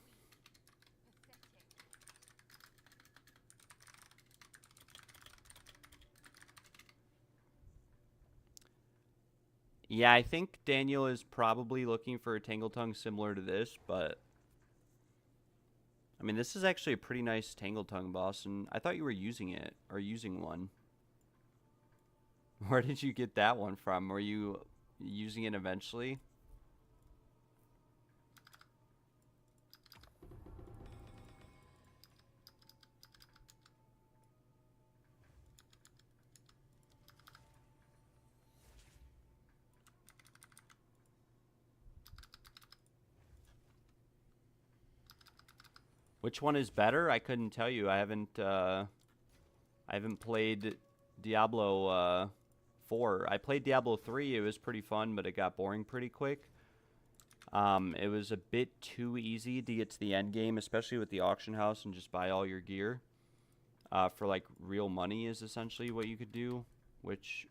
Yeah, I think Daniel is probably looking for a Tangle Tongue similar to this, but I mean, this is actually a pretty nice Tangle Tongue boss, and I thought you were using it, or using one. Where did you get that one from? Were you using it eventually? Which one is better? I couldn't tell you. I haven't played Diablo 4. I played Diablo 3. It was pretty fun, but it got boring pretty quick. It was a bit too easy to get to the end game, especially with the auction house and just buy all your gear. For like real money is essentially what you could do, which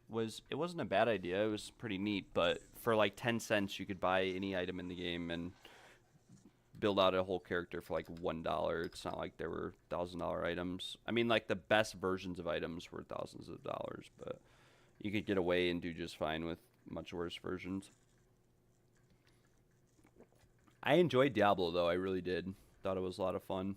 it wasn't a bad idea. It was pretty neat, but for like 10 cents you could buy any item in the game and build out a whole character for like $1. It's not like there were $1,000 items. I mean, like the best versions of items were thousands of dollars, but you could get away and do just fine with much worse versions. I enjoyed Diablo though, I really did. Thought it was a lot of fun.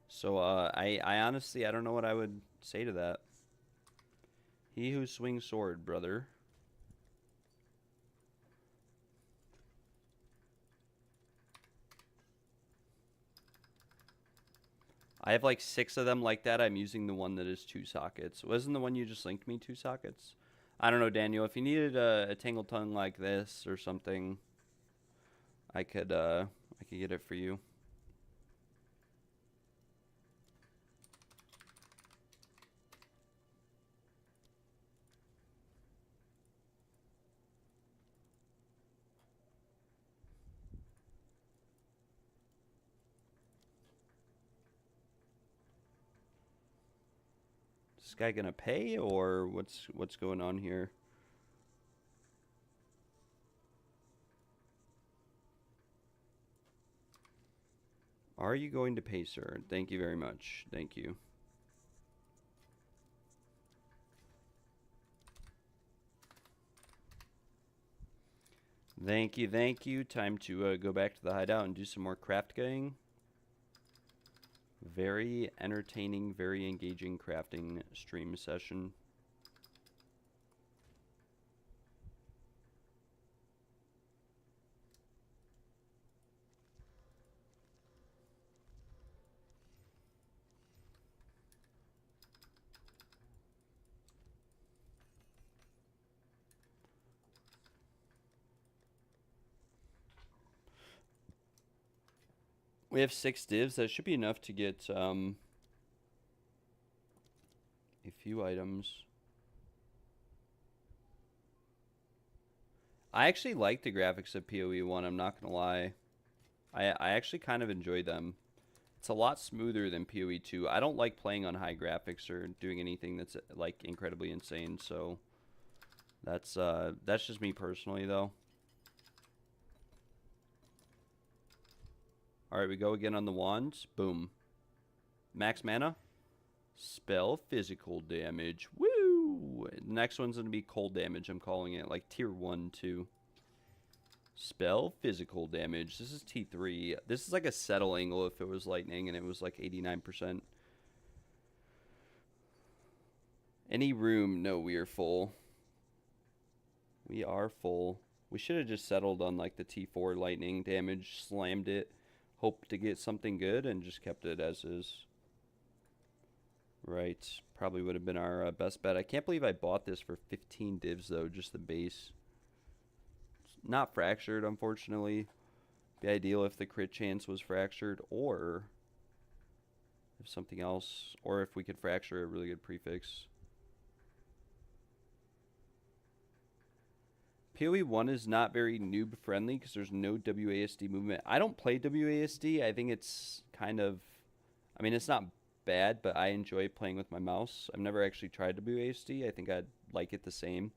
So I honestly, I don't know what I would say to that. He who swings sword, brother. I have like 6 of them like that. I'm using the one that is 2 sockets. Wasn't the one you just linked me 2 sockets? I don't know, Daniel. If you needed a Tangle Tongue like this or something, I could get it for you. Is this guy gonna pay, or what's going on here? Are you going to pay, sir? Thank you very much. Thank you. Thank you, thank you. Time to go back to the hideout and do some more Craftgeing. Very entertaining, very engaging crafting stream session. We have 6 divs. That should be enough to get a few items. I actually like the graphics of PoE1, I'm not going to lie. I actually kind of enjoy them. It's a lot smoother than PoE2. I don't like playing on high graphics or doing anything that's like incredibly insane, so that's just me personally though. Alright, we go again on the wands. Boom. Max mana. Spell physical damage. Woo! The next one's going to be cold damage, I'm calling it. Like tier 1, 2. Spell physical damage. This is T3. This is like a settle angle if it was lightning and it was like 89%. Any room? No, we are full. We are full. We should have just settled on like the T4 lightning damage, slammed it, hoped to get something good, and just kept it as is. Right. Probably would have been our best bet. I can't believe I bought this for 15 divs though, just the base. It's not fractured, unfortunately. Be ideal if the crit chance was fractured, or if something else, or if we could fracture a really good prefix. PoE1 is not very noob friendly because there's no WASD movement. I don't play WASD. I think it's kind of, I mean, it's not bad, but I enjoy playing with my mouse. I've never actually tried WASD. I think I'd like it the same.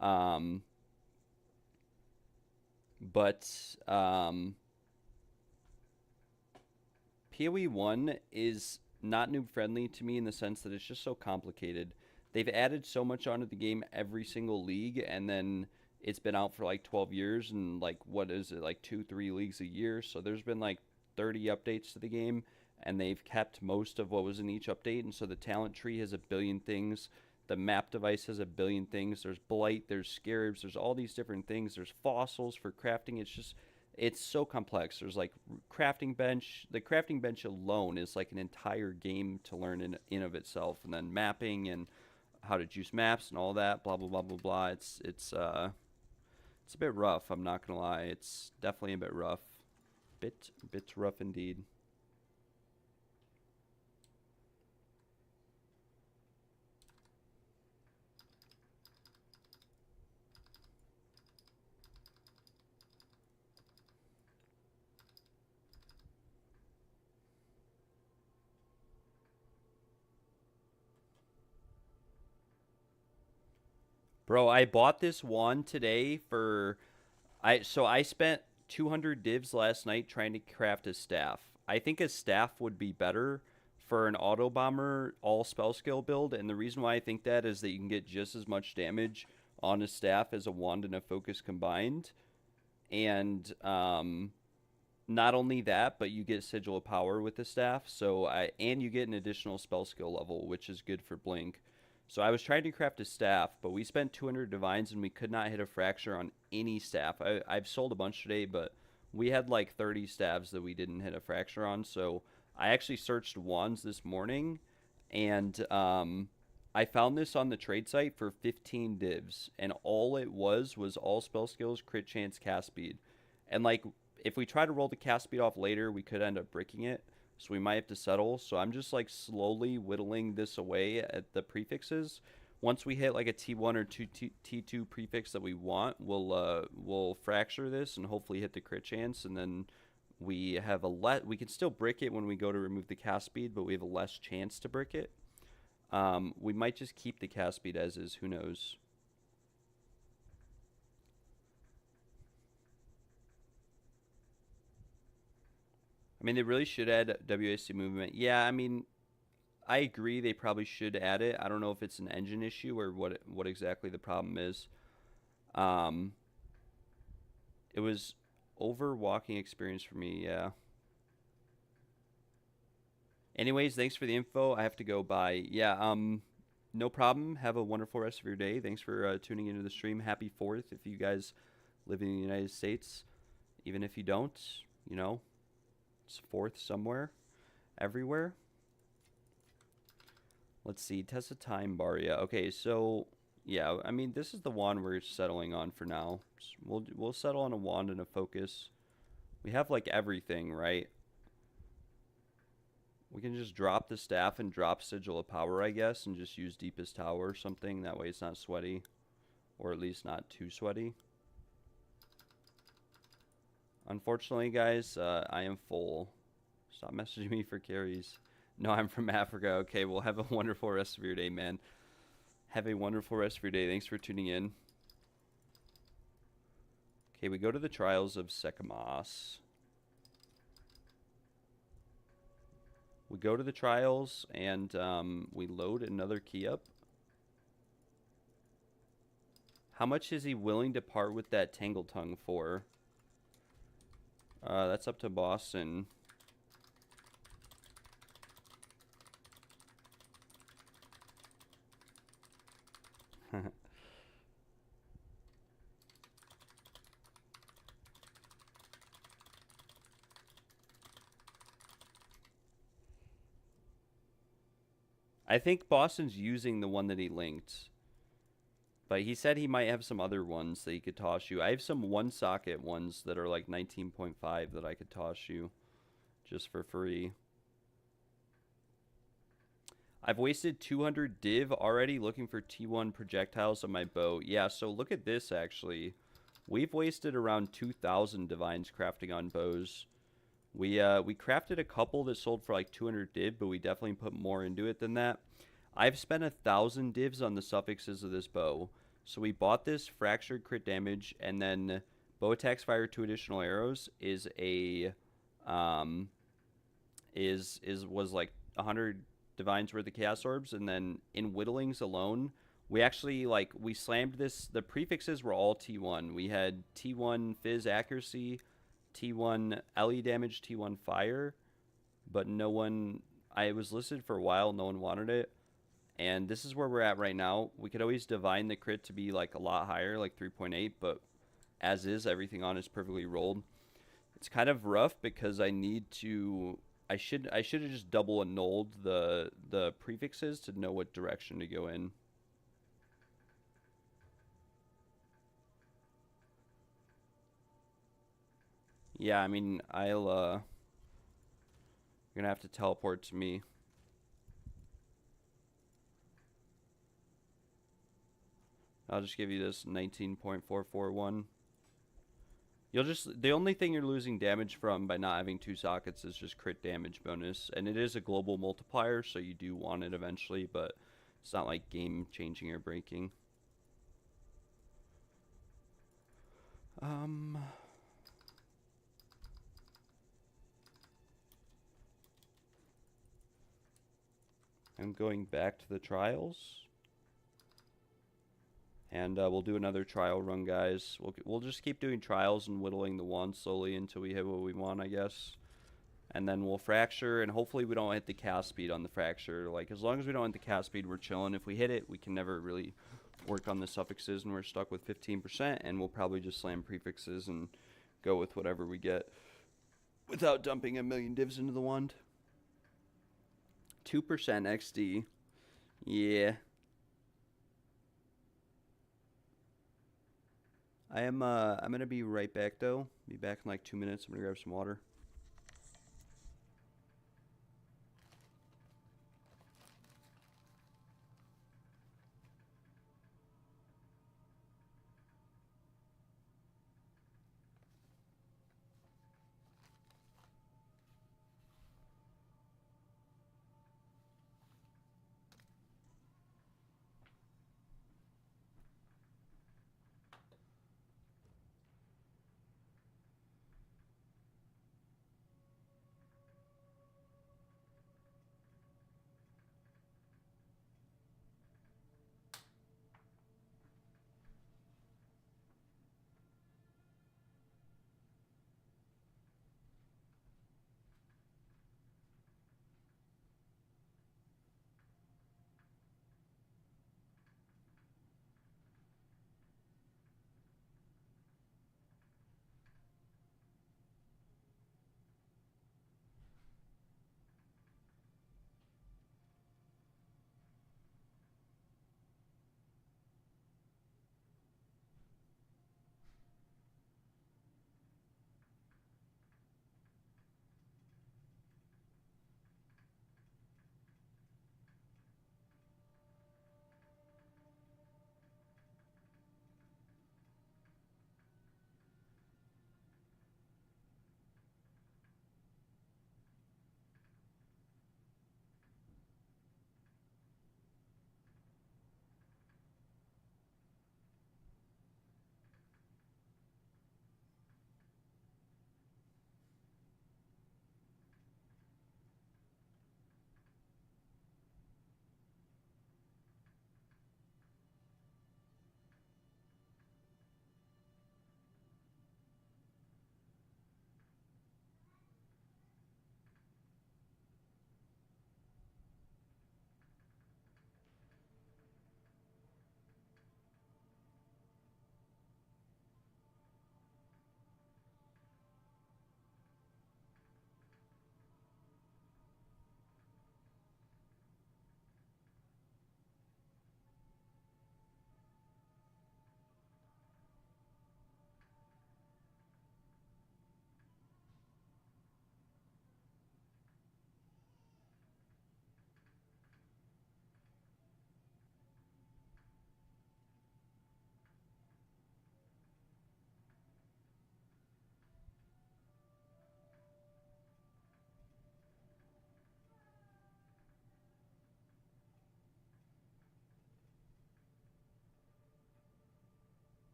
PoE1 is not noob friendly to me in the sense that it's just so complicated. they've added so much onto the game every single league, and then it's been out for like 12 years, and like what is it, like 2-3 leagues a year, so there's been like 30 updates to the game, and they've kept most of what was in each update, and so the talent tree has a billion things, the map device has a billion things, there's blight, there's scarabs, there's all these different things, there's fossils for crafting. It's just, it's so complex. There's like crafting bench, the crafting bench alone is like an entire game to learn in of itself, and then mapping and how to juice maps and all that, blah blah blah blah blah. It's a bit rough, I'm not gonna lie. It's definitely a bit rough. Bit rough indeed. Bro, I bought this wand today for I spent 200 divs last night trying to craft a staff. I think a staff would be better for an auto bomber all spell skill build, and the reason why I think that is that you can get just as much damage on a staff as a wand and a focus combined. And not only that, but you get sigil of power with the staff. And you get an additional spell skill level, which is good for blink. So I was trying to craft a staff, but we spent 200 divines and we could not hit a fracture on any staff. I've sold a bunch today, but we had like 30 staves that we didn't hit a fracture on. So I actually searched wands this morning, and I found this on the trade site for 15 divs, and all it was all spell skills, crit chance, cast speed. And like, if we try to roll the cast speed off later, we could end up bricking it. So we might have to settle. So I'm just like slowly whittling this away at the prefixes. Once we hit like a T1 or T2 prefix that we want, we'll fracture this and hopefully hit the crit chance, and then we have we can still brick it when we go to remove the cast speed, but we have a less chance to brick it. We might just keep the cast speed as is, who knows. I mean, they really should add WAC movement. Yeah, I mean, I agree they probably should add it. I don't know if it's an engine issue or what exactly the problem is. It was over walking experience for me, yeah. Anyways, thanks for the info. I have to go bye. Yeah, no problem. Have a wonderful rest of your day. Thanks for tuning into the stream. Happy 4th if you guys live in the United States. Even if you don't, you know, it's 4th somewhere, everywhere. Let's see, test the time bar. Yeah, okay, so yeah, I mean, this is the wand we're settling on for now. We'll settle on a wand and a focus. We have like everything, right? We can just drop the staff and drop Sigil of Power, I guess, and just use Deepest Tower or something. That way it's not sweaty, or at least not too sweaty. Unfortunately, guys, I am full. Stop messaging me for carries. No, I'm from Africa. Okay, well, have a wonderful rest of your day, man. Have a wonderful rest of your day. Thanks for tuning in. Okay, we go to the Trials of Sekamos. We go to the Trials, and we load another key up. How much is he willing to part with that Tangle Tongue for? That's up to Boston. I think Boston's using the one that he linked. But he said he might have some other ones that he could toss you. I have some one socket ones that are like 19.5 that I could toss you just for free. I've wasted 200 div already looking for T1 projectiles on my bow. Yeah, so look at this actually. We've wasted around 2,000 divines crafting on bows. We crafted a couple that sold for like 200 div, but we definitely put more into it than that. I've spent 1,000 divs on the suffixes of this bow. So we bought this fractured crit damage, and then bow attacks fire 2 additional arrows is a was like 100 divines worth of chaos orbs, and then in whittlings alone, we actually we slammed this. The prefixes were all T1. We had T1 fizz accuracy, T1 LE damage, T1 fire, but no one. I was listed for a while. No one wanted it, and this is where we're at right now. We could always divine the crit to be like a lot higher, like 3.8, but as is, everything on is perfectly rolled. It's kind of rough because I need to. I should have just double annulled the prefixes to know what direction to go in. Yeah, I mean, you're gonna have to teleport to me. I'll just give you this 19.441. The only thing you're losing damage from by not having 2 sockets is just crit damage bonus, and it is a global multiplier, so you do want it eventually, but it's not like game changing or breaking. I'm going back to the trials. And we'll do another trial run, guys. We'll just keep doing trials and whittling the wand slowly until we hit what we want, I guess. And then we'll fracture, and hopefully we don't hit the cast speed on the fracture. Like, as long as we don't hit the cast speed, we're chilling. If we hit it, we can never really work on the suffixes, and we're stuck with 15%, and we'll probably just slam prefixes and go with whatever we get without dumping a million divs into the wand. 2% XD. Yeah. I'm gonna be right back though. Be back in like 2 minutes. I'm gonna grab some water.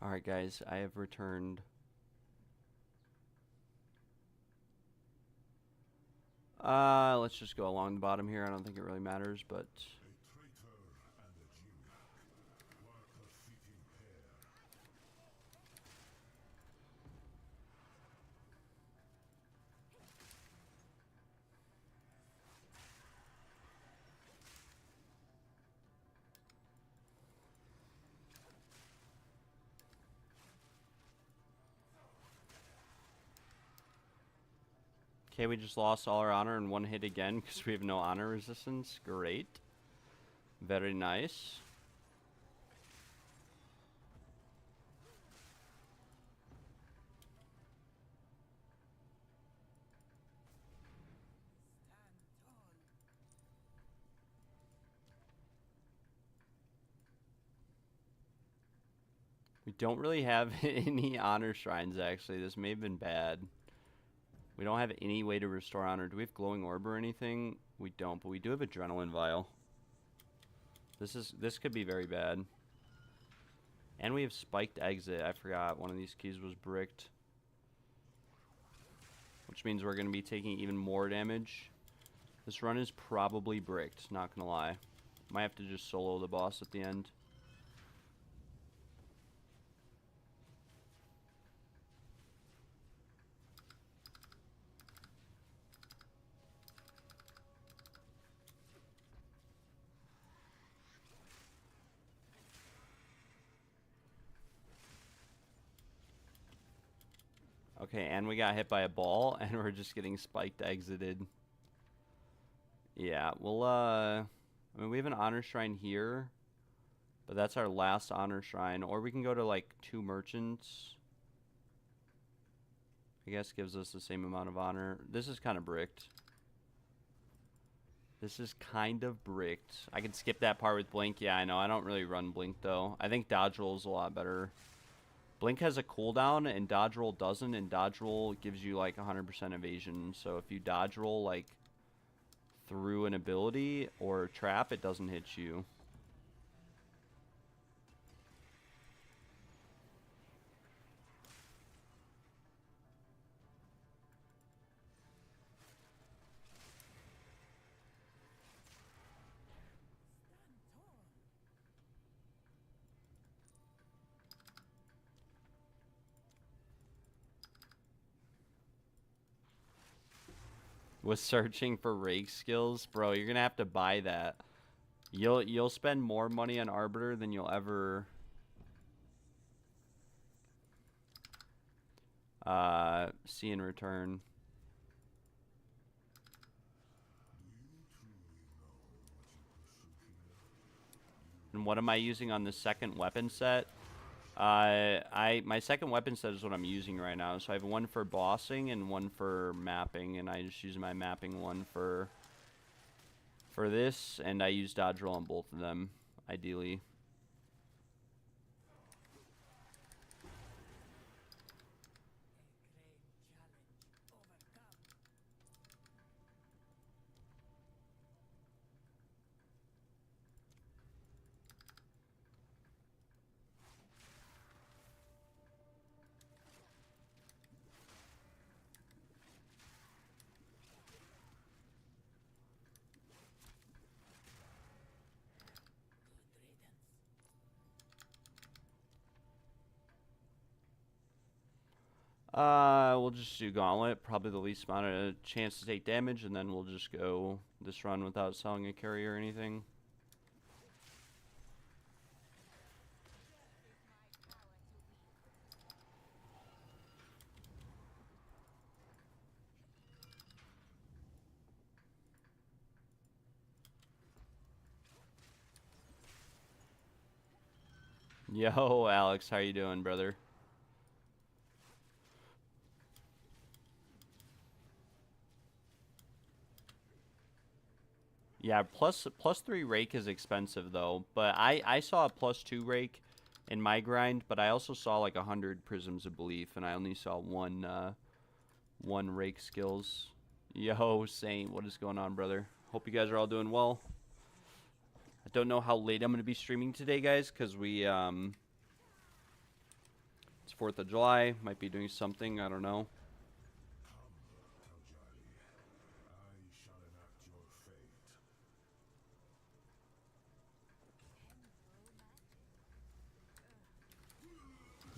Alright, guys, I have returned. Let's just go along the bottom here. I don't think it really matters, but... Okay, we just lost all our honor in one hit again because we have no honor resistance. Great. Very nice. We don't really have any honor shrines, actually. This may have been bad. We don't have any way to restore honor. Do we have glowing orb or anything? We don't, but we do have adrenaline vial. This could be very bad. And we have spiked exit. I forgot one of these keys was bricked. Which means we're going to be taking even more damage. This run is probably bricked, not going to lie. Might have to just solo the boss at the end. Okay, and we got hit by a ball, and we're just getting spiked exited. Yeah, well, I mean, we have an honor shrine here, but that's our last honor shrine. Or we can go to, like, 2 merchants. I guess gives us the same amount of honor. This is kind of bricked. This is kind of bricked. I could skip that part with Blink. Yeah, I know. I don't really run Blink, though. I think Dodge Roll is a lot better. Blink has a cooldown, and Dodge Roll doesn't, and Dodge Roll gives you, like, 100% evasion. So if you Dodge Roll, like, through an ability or trap, it doesn't hit you. Was searching for rake skills, bro. You're gonna have to buy that. You'll spend more money on Arbiter than you'll ever see in return. And what am I using on the second weapon set? My second weapon set is what I'm using right now. So I have one for bossing and one for mapping, and I just use my mapping one for this, and I use dodge roll on both of them, ideally. We'll just do gauntlet, probably the least amount of chance to take damage, and then we'll just go this run without selling a carry or anything. Yo, Alex, how you doing, brother? Yeah, plus 3 rake is expensive though, but I saw a +2 rake in my grind, but I also saw like 100 prisms of belief, and I only saw one rake skills. Yo, Saint, what is going on, brother? Hope you guys are all doing well. I don't know how late I'm gonna be streaming today, guys, because we It's 4th of July. Might be doing something. I don't know.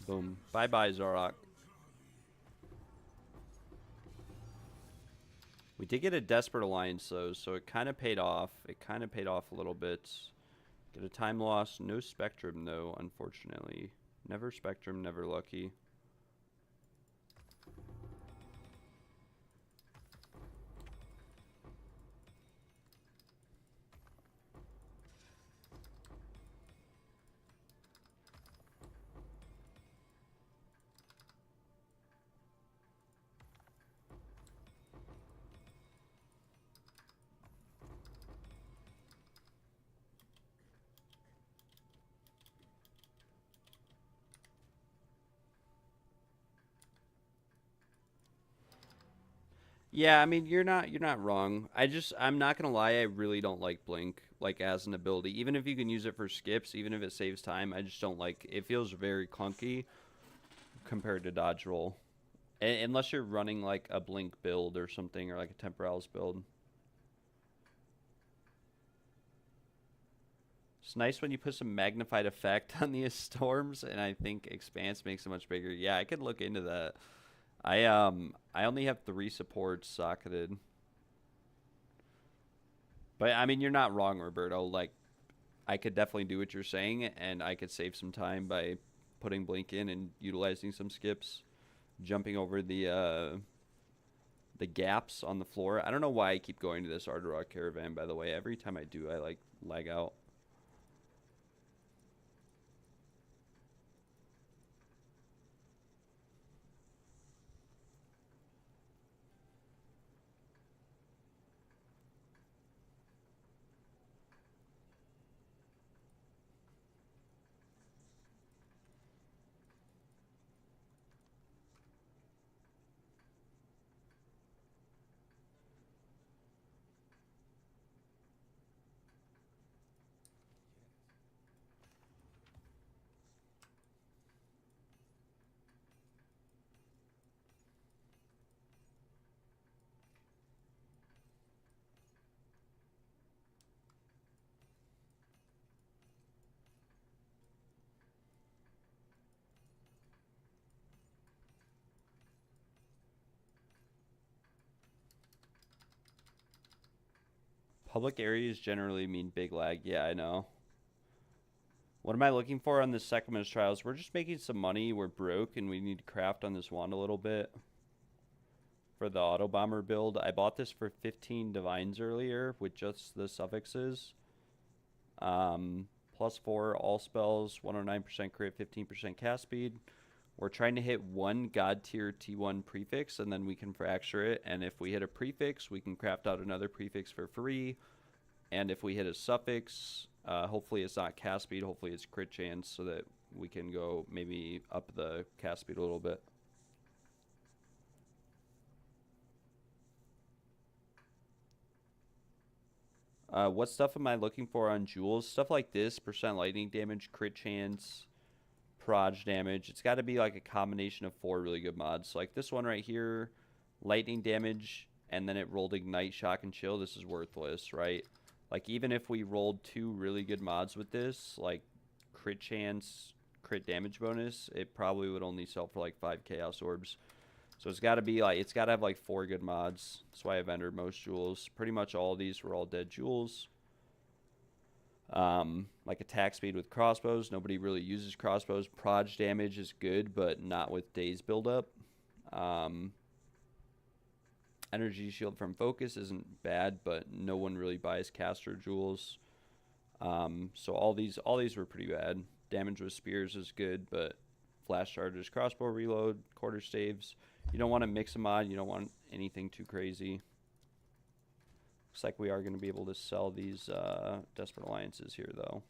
Boom. Bye-bye, Zarok. We did get a Desperate Alliance, though, so it kind of paid off. It kind of paid off a little bit. Get a time loss. No Spectrum, though, unfortunately. Never Spectrum, never Lucky. Yeah, I mean you're not wrong. I'm not gonna lie, I really don't like Blink like as an ability. Even if you can use it for skips, even if it saves time, I just don't like it. Feels very clunky compared to dodge roll. Unless you're running like a Blink build or something, or like a Temporalis build. It's nice when you put some magnified effect on these storms, and I think Expanse makes it much bigger. Yeah, I could look into that. I only have 3 supports socketed. But I mean you're not wrong, Roberto. Like I could definitely do what you're saying, and I could save some time by putting Blink in and utilizing some skips, jumping over the gaps on the floor. I don't know why I keep going to this Ardarok Caravan, by the way. Every time I do, I like lag out. Public areas generally mean big lag. Yeah, I know. What am I looking for on this Sekhmet Trials? We're just making some money. We're broke, and we need to craft on this wand a little bit for the Auto Bomber build. I bought this for 15 divines earlier with just the suffixes. +4 all spells, 109% crit, 15% cast speed. We're trying to hit 1 God tier T1 prefix, and then we can fracture it. And if we hit a prefix, we can craft out another prefix for free. And if we hit a suffix, hopefully it's not cast speed, hopefully it's crit chance, so that we can go maybe up the cast speed a little bit. What stuff am I looking for on jewels? Stuff like this, percent lightning damage, crit chance, proj damage. It's got to be like a combination of 4 really good mods. So like this one right here, lightning damage, and then it rolled ignite, shock, and chill. This is worthless, right? Like even if we rolled 2 really good mods with this, like crit chance, crit damage bonus, it probably would only sell for like 5 chaos orbs. So it's got to be like, it's got to have like 4 good mods. That's why I've entered most jewels. Pretty much all of these were all dead jewels. Like attack speed with crossbows. Nobody really uses crossbows. Proj damage is good, but not with days buildup. Energy shield from focus isn't bad, but no one really buys caster jewels. So all these were pretty bad. Damage with spears is good, but flash charges, crossbow reload, quarter staves. You don't want to mix a mod. You don't want anything too crazy. Looks like we are going to be able to sell these Desperate Alliances here, though.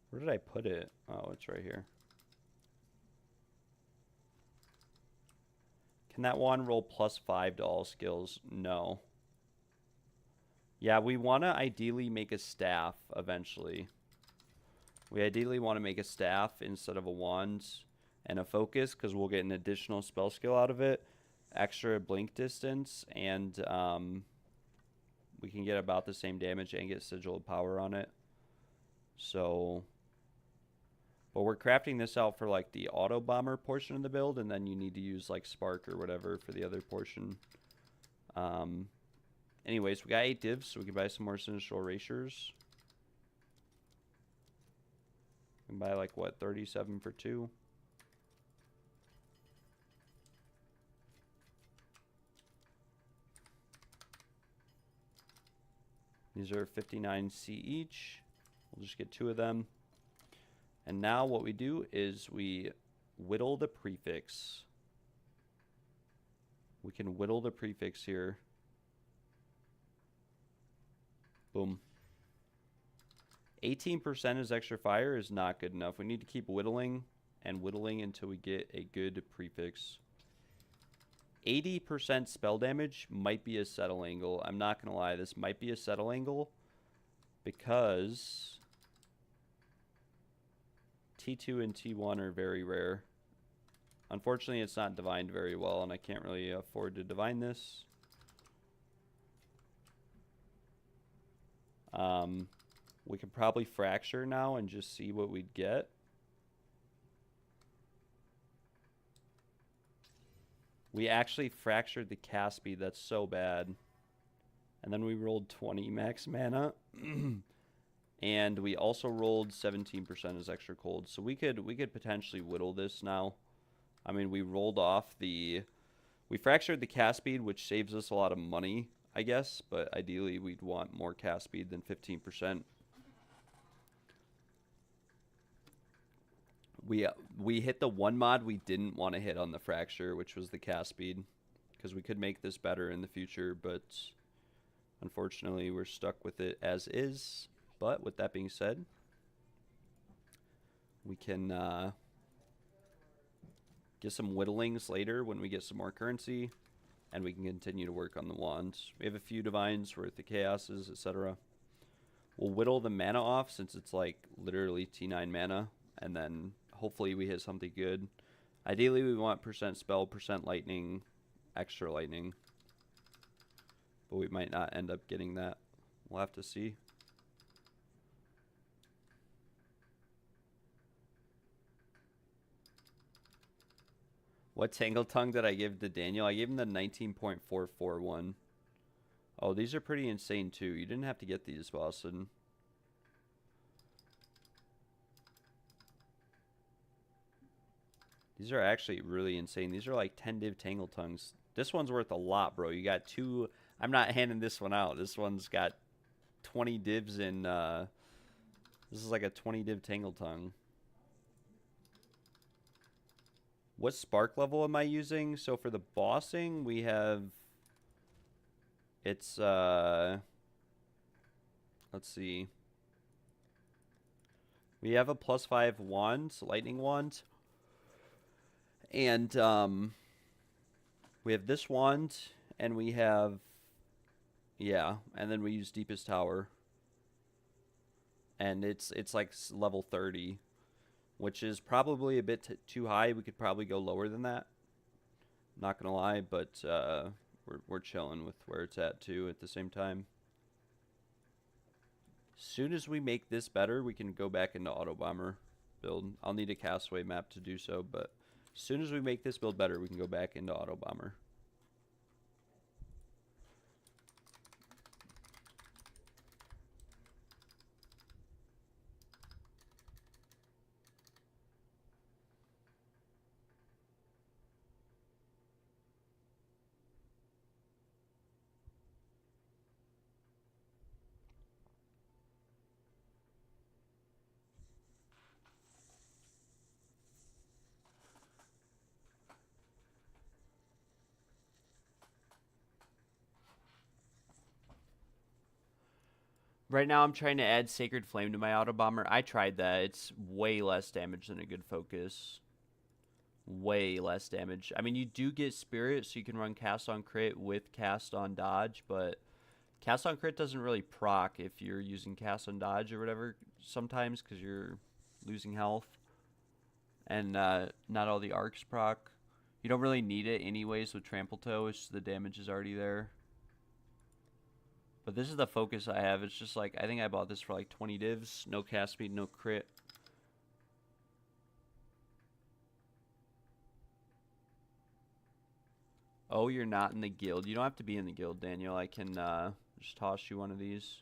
Where did I put it? Oh, it's right here. Can that one roll +5 to all skills? No. Yeah, we want to ideally make a staff eventually. We ideally want to make a staff instead of a wand and a focus, because we'll get an additional spell skill out of it, extra blink distance, and we can get about the same damage and get sigil of power on it. So, but we're crafting this out for like the auto bomber portion of the build, and then you need to use like spark or whatever for the other portion. Anyways, we got 8 divs, so we can buy some more sinistral erasures. We can buy like what, 37 for 2. These are 59C each. We'll just get 2 of them. And now what we do is we whittle the prefix. We can whittle the prefix here. Boom. 18% as extra fire is not good enough. We need to keep whittling and whittling until we get a good prefix. 80% spell damage might be a settle angle. I'm not going to lie. This might be a settle angle because T2 and T1 are very rare. Unfortunately, it's not divined very well, and I can't really afford to divine this. We could probably fracture now and just see what we'd get. We actually fractured the cast speed. That's so bad. And then we rolled 20 max mana. And we also rolled 17% as extra cold. So we could potentially whittle this now. I mean, we rolled off the... We fractured the cast speed, which saves us a lot of money, I guess. But ideally, we'd want more cast speed than 15%. We hit the one mod we didn't want to hit on the fracture, which was the cast speed, because we could make this better in the future, but unfortunately we're stuck with it as is. But with that being said, we can get some whittlings later when we get some more currency, and we can continue to work on the wands. We have a few divines worth the chaoses, etc. We'll whittle the mana off since it's like literally T9 mana, and then hopefully we hit something good. Ideally, we want percent spell, percent lightning, extra lightning. But we might not end up getting that. We'll have to see. What Tangle Tongue did I give to Daniel? I gave him the 19.441. Oh, these are pretty insane too. You didn't have to get these, Boston. These are actually really insane. These are like 10 div Tangle Tongues. This one's worth a lot, bro. You got 2. I'm not handing this one out. This one's got 20 divs in. This is like a 20 div Tangle Tongue. What spark level am I using? So for the bossing, we have... It's, let's see. We have a +5 wand, lightning wand. And we have this wand, and we have, yeah, and then we use Deepest Tower. And it's like level 30, which is probably a bit too high. We could probably go lower than that. Not gonna lie, but we're chilling with where it's at too at the same time. As soon as we make this better, we can go back into Auto Bomber build. I'll need a Castaway map to do so, but as soon as we make this build better, we can go back into Auto Bomber. Right now, I'm trying to add Sacred Flame to my Auto Bomber. I tried that. It's way less damage than a good focus. Way less damage. I mean, you do get Spirit, so you can run Cast on Crit with Cast on Dodge, but Cast on crit doesn't really proc if you're using cast on dodge or whatever sometimes because you're losing health. And not all the arcs proc. You don't really need it anyways with Trample Toe. It's just the damage is already there. But this is the focus I have. It's just like, I think I bought this for like 20 divs. No cast speed, no crit. Oh, you're not in the guild. You don't have to be in the guild, Daniel. I can just toss you one of these.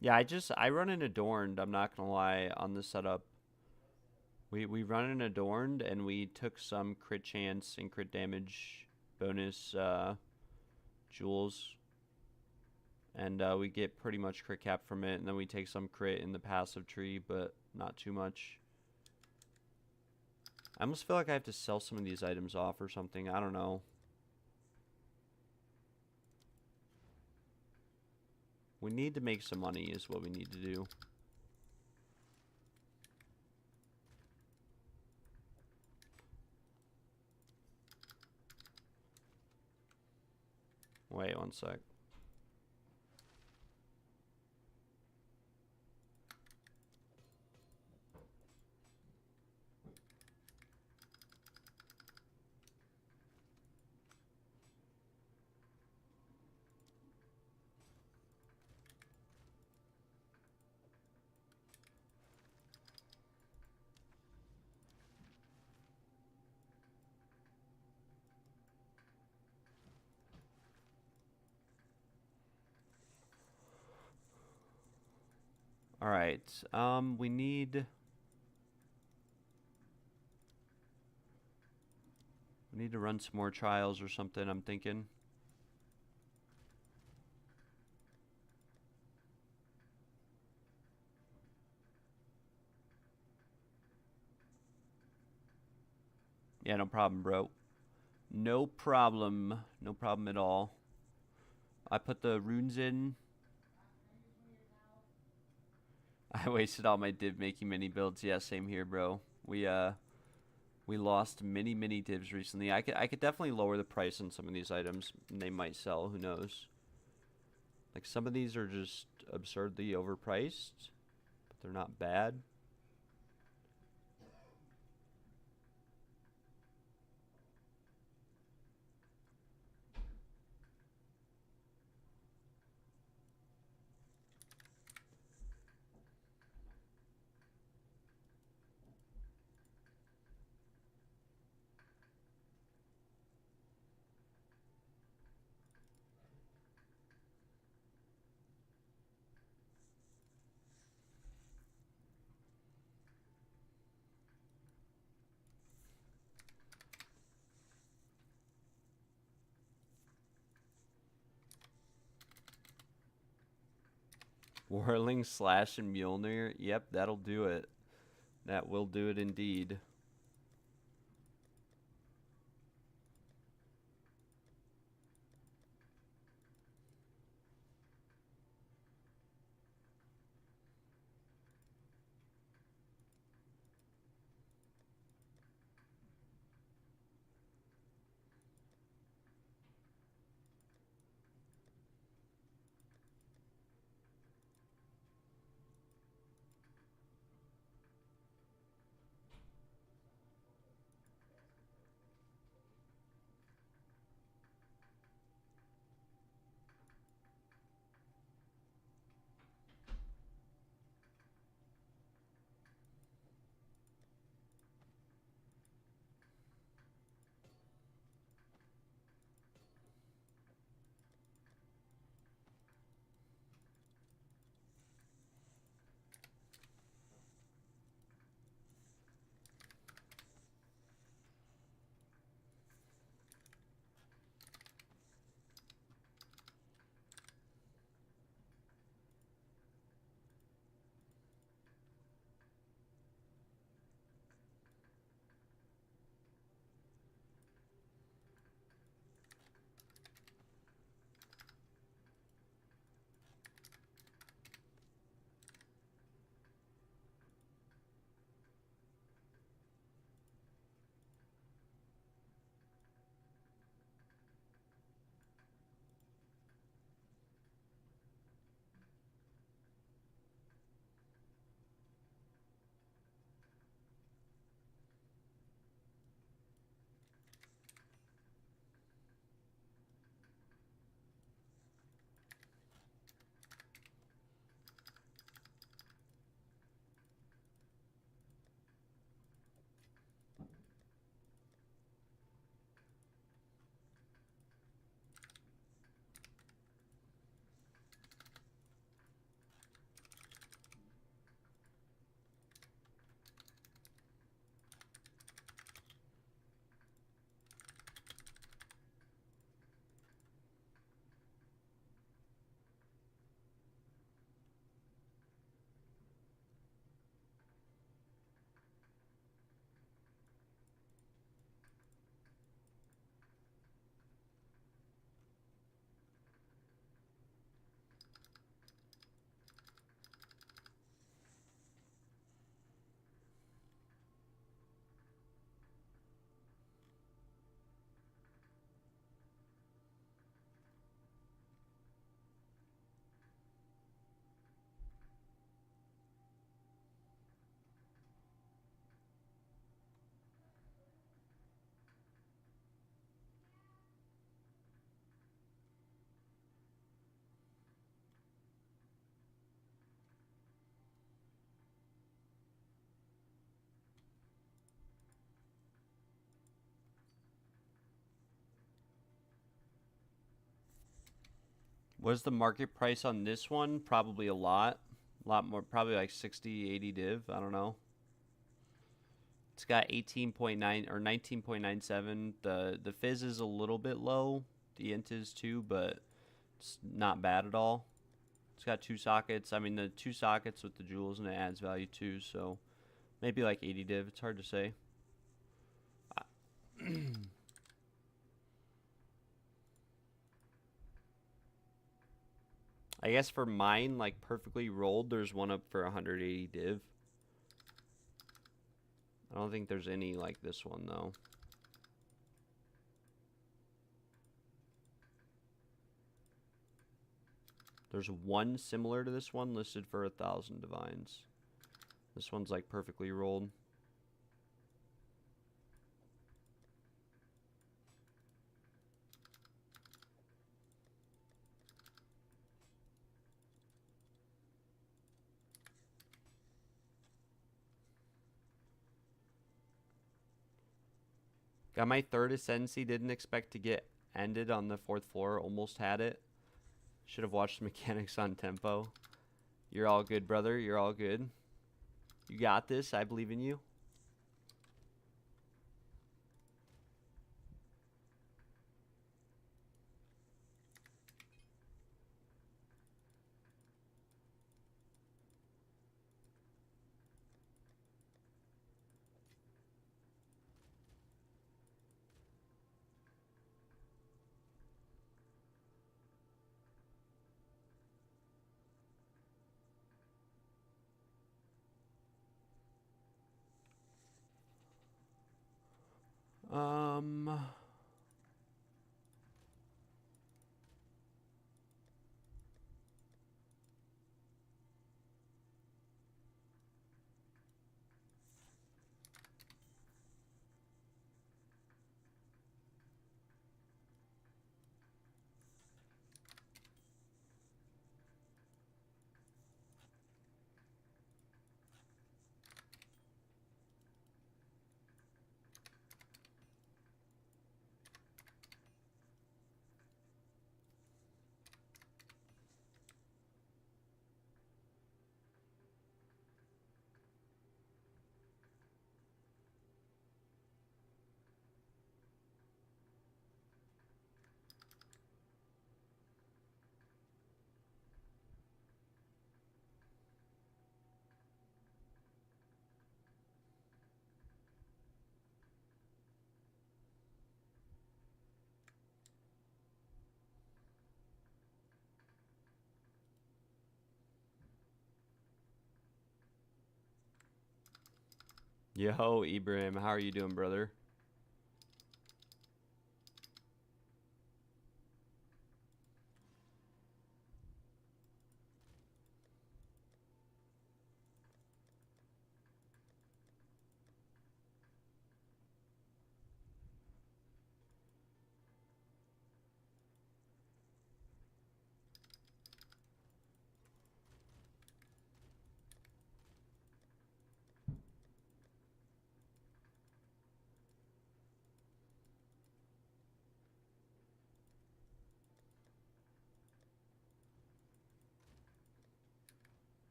Yeah, I run an Adorned, I'm not gonna lie, on this setup. We run an Adorned and we took some crit chance and crit damage bonus jewels. And we get pretty much crit cap from it, and then we take some crit in the passive tree, but not too much. I almost feel like I have to sell some of these items off or something, I don't know. We need to make some money is what we need to do. Wait one sec. All right. We need to run some more trials or something, I'm thinking. Yeah, no problem, bro. No problem. No problem at all. I put the runes in. I wasted all my div making mini builds. Yeah, same here, bro. We lost many divs recently. I could definitely lower the price on some of these items. And they might sell, who knows. Like some of these are just absurdly overpriced, but they're not bad. Whirling Slash and Mjolnir. Yep, that'll do it. That will do it indeed. What's the market price on this one? Probably a lot more, probably like 60, 80 div. I don't know. It's got 18.9 or 19.97. The fizz is a little bit low. The int is too, but it's not bad at all. It's got 2 sockets. I mean, the 2 sockets with the jewels, and it adds value too. So maybe like 80 div. It's hard to say. I guess for mine, like perfectly rolled, there's one up for 180 div. I don't think there's any like this one though. There's one similar to this one listed for 1,000 divines. This one's like perfectly rolled. Got my 3rd ascendancy. Didn't expect to get ended on the 4th floor. Almost had it. Should have watched the mechanics on tempo. You're all good, brother. You're all good. You got this. I believe in you. Um... Yo, Ibrahim, how are you doing, brother?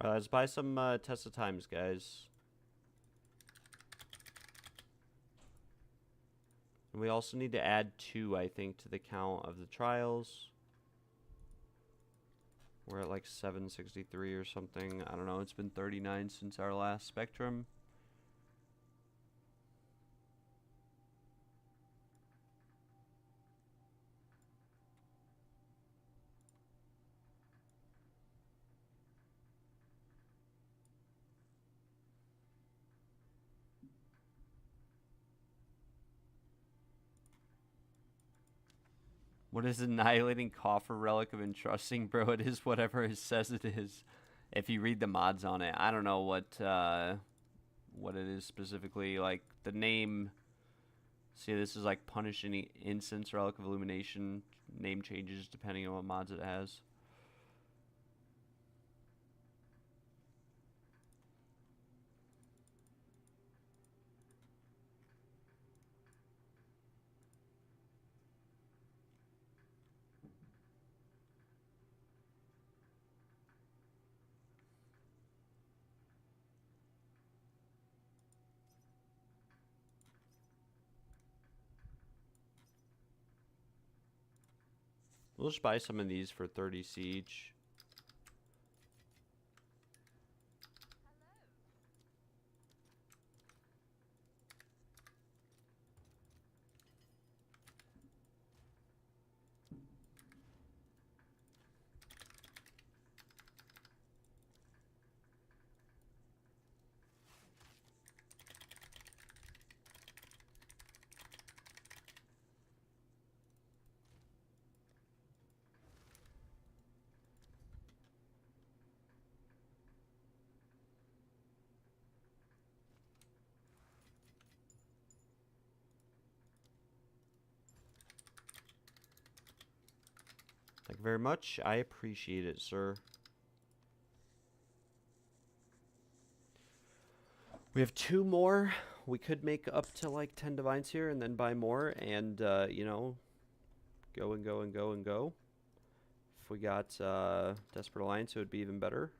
Alright, let's buy some Tesla Times, guys. And we also need to add 2, I think, to the count of the trials. We're at like 763 or something. I don't know. It's been 39 since our last Spectrum. What is Annihilating Coffer Relic of Entrusting? Bro, it is whatever it says it is. If you read the mods on it. I don't know what it is specifically. Like, the name... See, this is like Punishing Incense, Relic of Illumination. Name changes depending on what mods it has. We'll just buy some of these for 30 siege. Thank you very much. I appreciate it, sir. We have 2 more. We could make up to like 10 divines here and then buy more and, you know, go and go and go and go. If we got Desperate Alliance, it would be even better.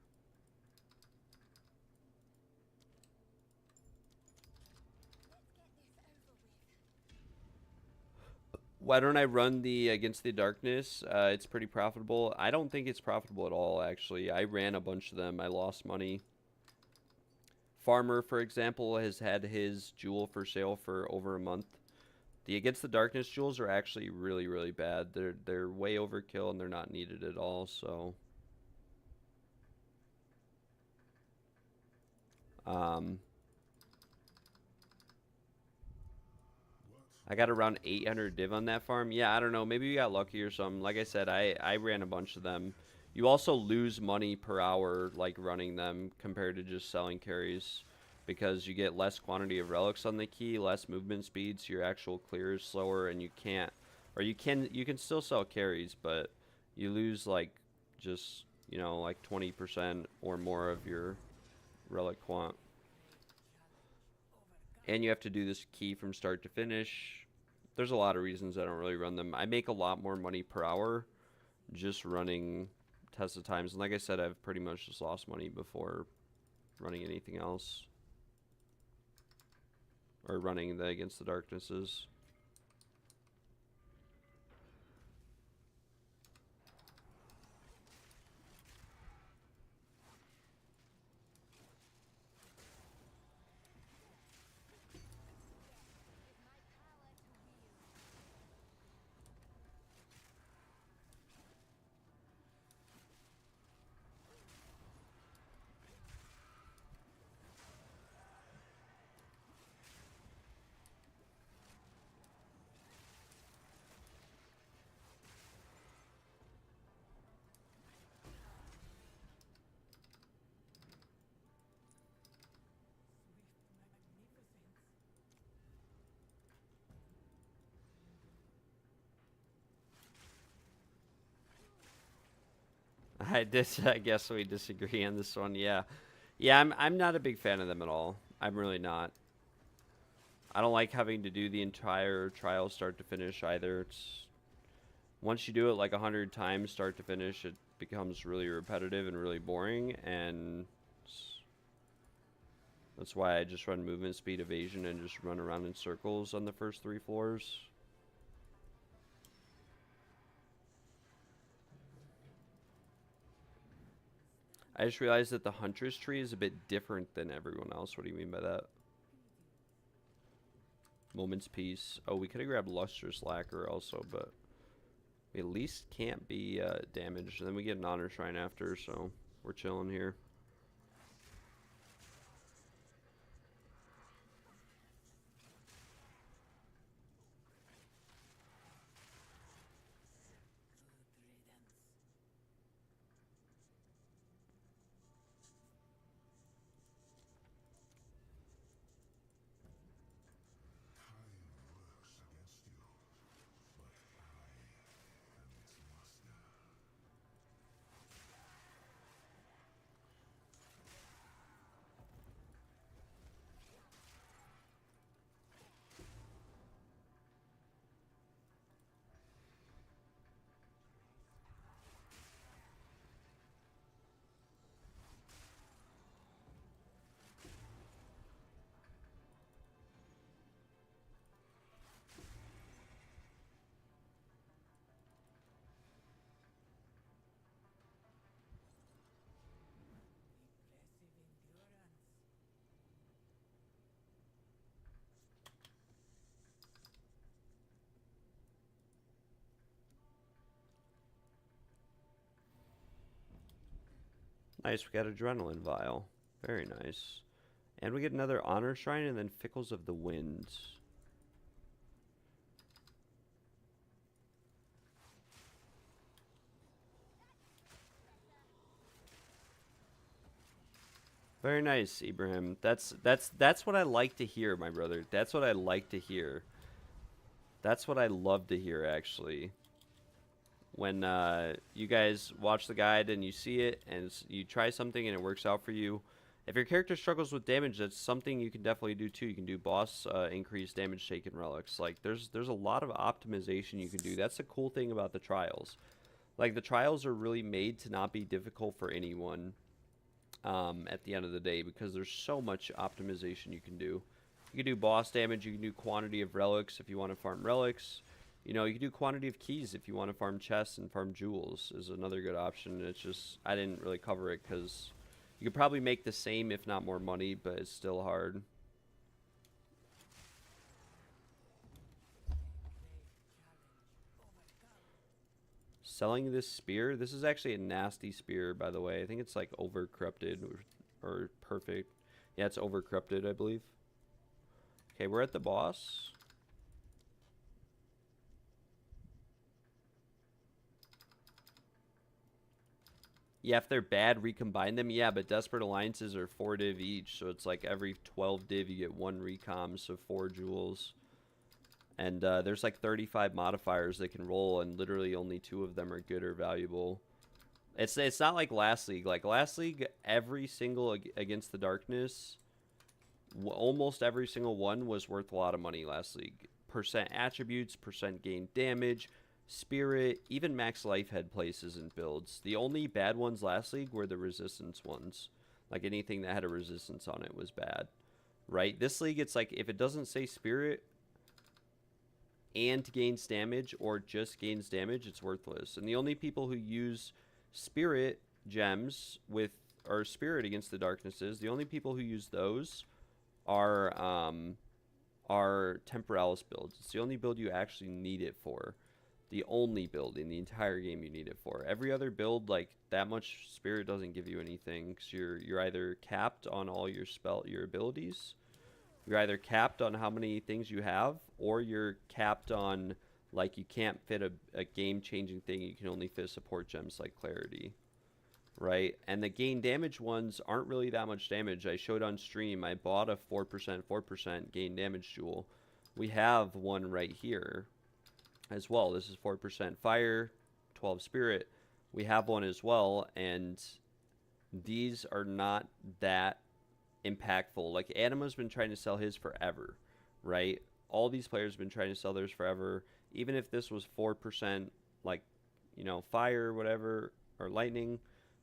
Why don't I run the Against the Darkness? It's pretty profitable. I don't think it's profitable at all, actually. I ran a bunch of them. I lost money. Farmer, for example, has had his jewel for sale for over a month. The Against the Darkness jewels are actually really, really bad. They're way overkill and they're not needed at all, so... I got around 800 div on that farm. Yeah, I don't know. Maybe we got lucky or something. Like I said, I ran a bunch of them. You also lose money per hour, like, running them compared to just selling carries. Because you get less quantity of relics on the key, less movement speed, so your actual clear is slower, and you can't... Or you can still sell carries, but you lose, like, just, you know, like 20% or more of your relic quant. And you have to do this key from start to finish. There's a lot of reasons I don't really run them. I make a lot more money per hour just running Tesla times. And like I said, I've pretty much just lost money before running anything else. Or running the Against the Darknesses. I guess we disagree on this one. Yeah, I'm not a big fan of them at all. I'm really not. I don't like having to do the entire trial start to finish either. It's once you do it like 100 times start to finish, it becomes really repetitive and really boring. And that's why I just run movement speed, evasion, and just run around in circles on the first 3 floors. I just realized that the Huntress tree is a bit different than everyone else. What do you mean by that? Moment's Peace. Oh, we could have grabbed Lustrous Lacquer also, but we at least can't be damaged. And then we get an Honor Shrine after, so we're chilling here. Nice, we got Adrenaline Vial. Very nice. And we get another Honor Shrine and then Fickles of the Winds. Very nice, Ibrahim. That's what I like to hear, my brother. That's what I like to hear. That's what I love to hear, actually. When you guys watch the guide and you see it and you try something and it works out for you. If your character struggles with damage, that's something you can definitely do too. You can do boss increased damage taken relics. Like there's a lot of optimization you can do. That's the cool thing about the trials. Like the trials are really made to not be difficult for anyone. At the end of the day, because there's so much optimization you can do. You can do boss damage, you can do quantity of relics if you want to farm relics. You know, you can do quantity of keys if you want to farm chests and farm jewels is another good option. It's just, I didn't really cover it because you could probably make the same if not more money, but it's still hard. Selling this spear. This is actually a nasty spear, by the way. I think it's like over corrupted or perfect. Yeah, it's over corrupted, I believe. Okay, we're at the boss. Yeah, if they're bad, recombine them. Yeah, but Desperate Alliances are 4 div each, so it's like every 12 div you get 1 recom, so 4 jewels. And there's like 35 modifiers they can roll, and literally only 2 of them are good or valuable. It's not like Last League. Like Last League, every single Against the Darkness, almost every single one was worth a lot of money last League. Percent attributes, percent gain damage, spirit, even max life had places and builds. The only bad ones last League were the resistance ones. Like anything that had a resistance on it was bad. Right? This league, it's like if it doesn't say spirit and gains damage or just gains damage, it's worthless. And the only people who use spirit gems with or spirit against the darknesses, the only people who use those are Temporalis builds. It's the only build you actually need it for. The only build in the entire game you need it for. Every other build, like that much spirit doesn't give you anything, because you're either capped on all your abilities. You're either capped on how many things you have, or you're capped on, like, you can't fit a game-changing thing. You can only fit support gems like Clarity, right? And the gain damage ones aren't really that much damage. I showed on stream, I bought a 4% gain damage jewel. We have one right here as well. This is 4% fire, 12 spirit. We have one as well, and these are not that impactful. Like Anima's been trying to sell his forever, right? All these players have been trying to sell theirs forever. Even if this was 4%, like, you know, fire or whatever, or lightning,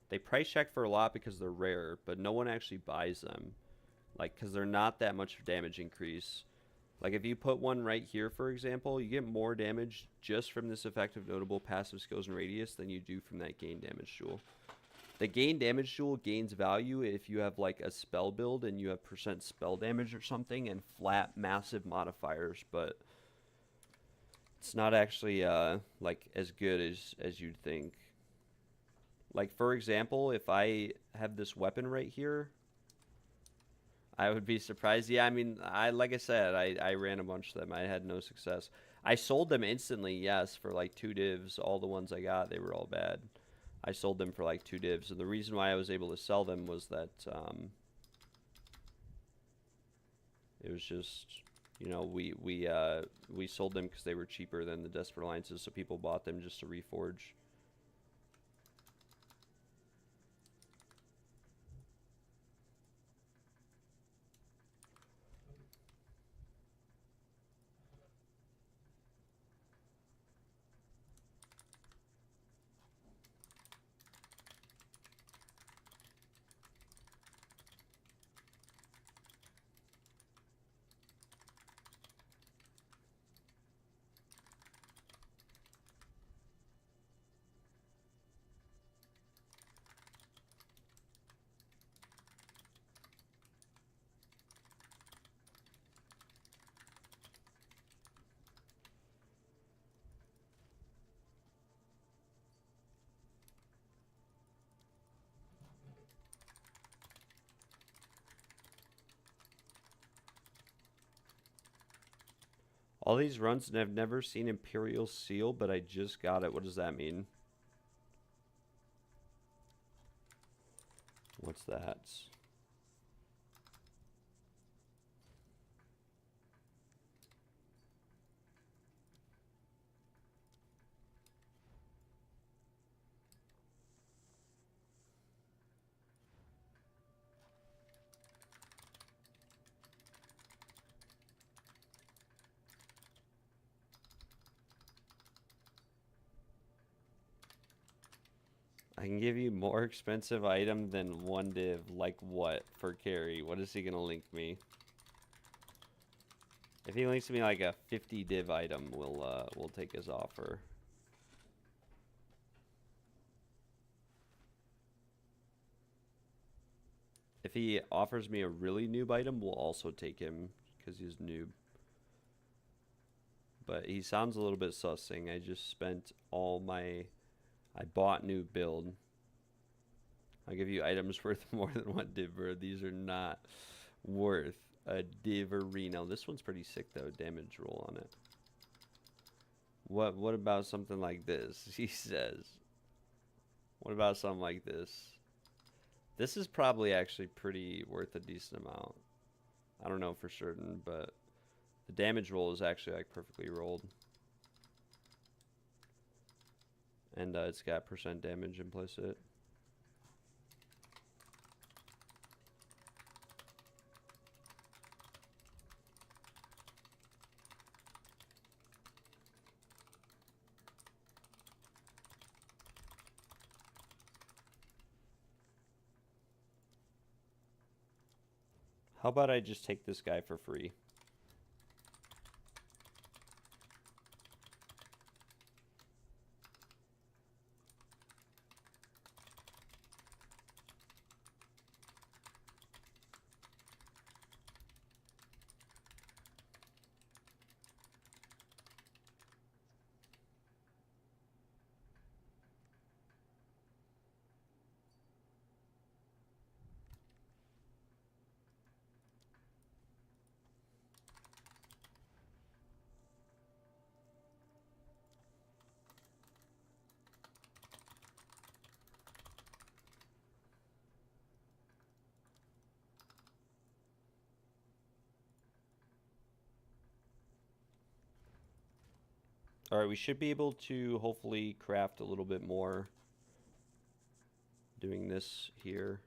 they price check for a lot because they're rare, but no one actually buys them, like, because they're not that much damage increase. Like if you put one right here, for example, you get more damage just from this effective notable passive skills and radius than you do from that gain damage jewel. The gain damage jewel gains value if you have like a spell build and you have percent spell damage or something and flat massive modifiers, but it's not actually like as good as you'd think. Like for example, if I have this weapon right here, I would be surprised. Yeah, I mean, like I said, I ran a bunch of them. I had no success. I sold them instantly, yes, for like 2 divs. All the ones I got, they were all bad. I sold them for like 2 divs, and the reason why I was able to sell them was that it was just, you know, we sold them because they were cheaper than the Desperate Alliances, so people bought them just to reforge. All these runs and I've never seen Imperial Seal, but I just got it. What does that mean? What's that? I can give you more expensive item than 1 div. Like what for carry? What is he gonna link me? If he links me like a 50 div item, we'll take his offer. If he offers me a really noob item, we'll also take him because he's noob. But he sounds a little bit sussing. I just spent all my... I bought new build. I'll give you items worth more than 1 div, bro. These are not worth a div arena. This one's pretty sick though. Damage roll on it. What about something like this? He says. What about something like this? This is probably actually pretty worth a decent amount. I don't know for certain, but the damage roll is actually like perfectly rolled. And it's got % damage implicit. How about I just take this guy for free? Alright, we should be able to hopefully craft a little bit more doing this here.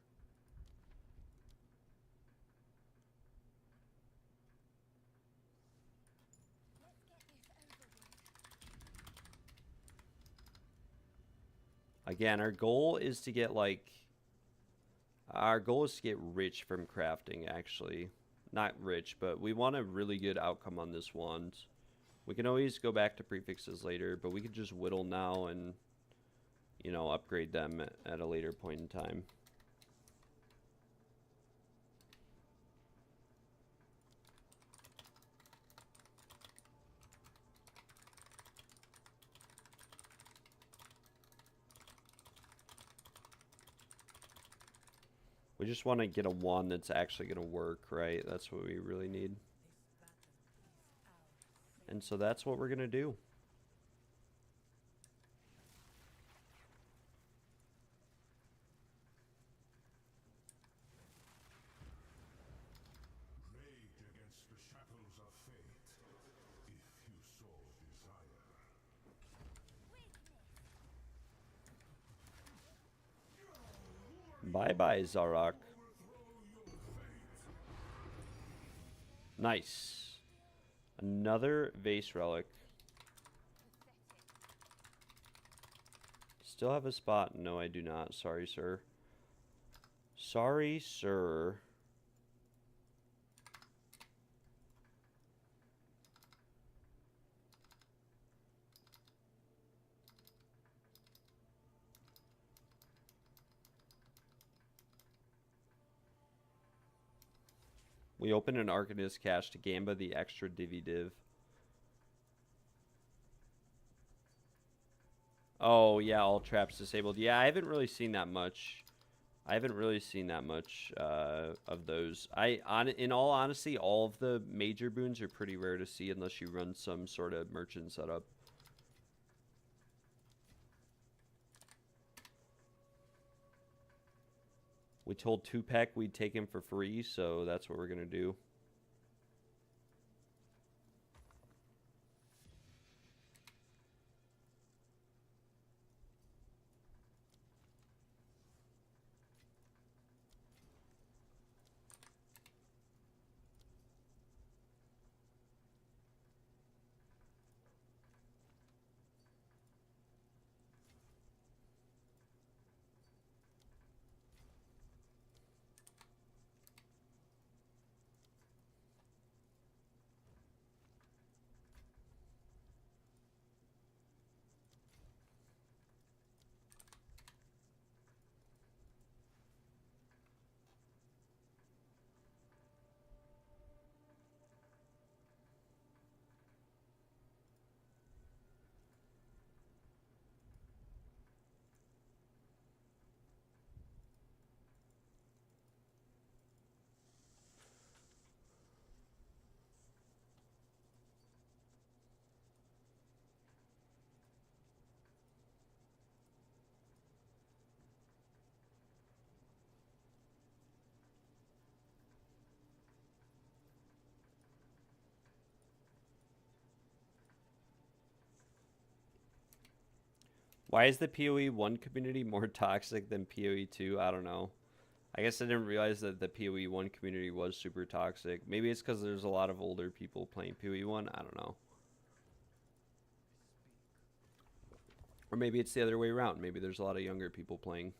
Again, our goal is to get rich from crafting, actually. Not rich, but we want a really good outcome on this wand. We can always go back to prefixes later, but we could just whittle now and, you know, upgrade them at a later point in time. We just want to get a wand that's actually going to work, right? That's what we really need. And so that's what we're going to do. Rage against the shackles of fate, if you so desire. Bye-bye, Zarok. Nice. Another vase relic. Still have a spot? No, I do not. Sorry, sir. Sorry, sir. We open an Arcanist cache to gamba the extra divvy div. Oh, yeah, all traps disabled. Yeah, I haven't really seen that much I haven't really seen that much of those. In all honesty, all of the major boons are pretty rare to see unless you run some sort of merchant setup. We told Tupac we'd take him for free, so that's what we're gonna do. Why is the PoE1 community more toxic than PoE2? I don't know. I guess I didn't realize that the PoE1 community was super toxic. Maybe it's because there's a lot of older people playing PoE1. I don't know. Or maybe it's the other way around. Maybe there's a lot of younger people playing.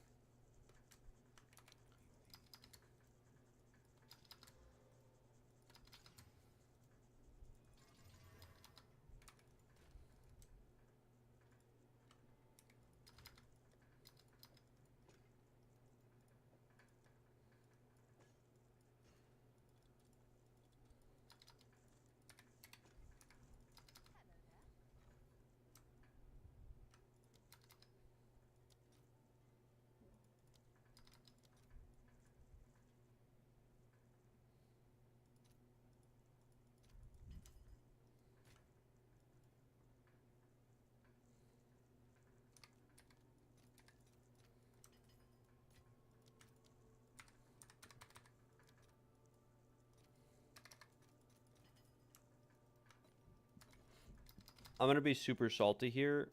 I'm going to be super salty here.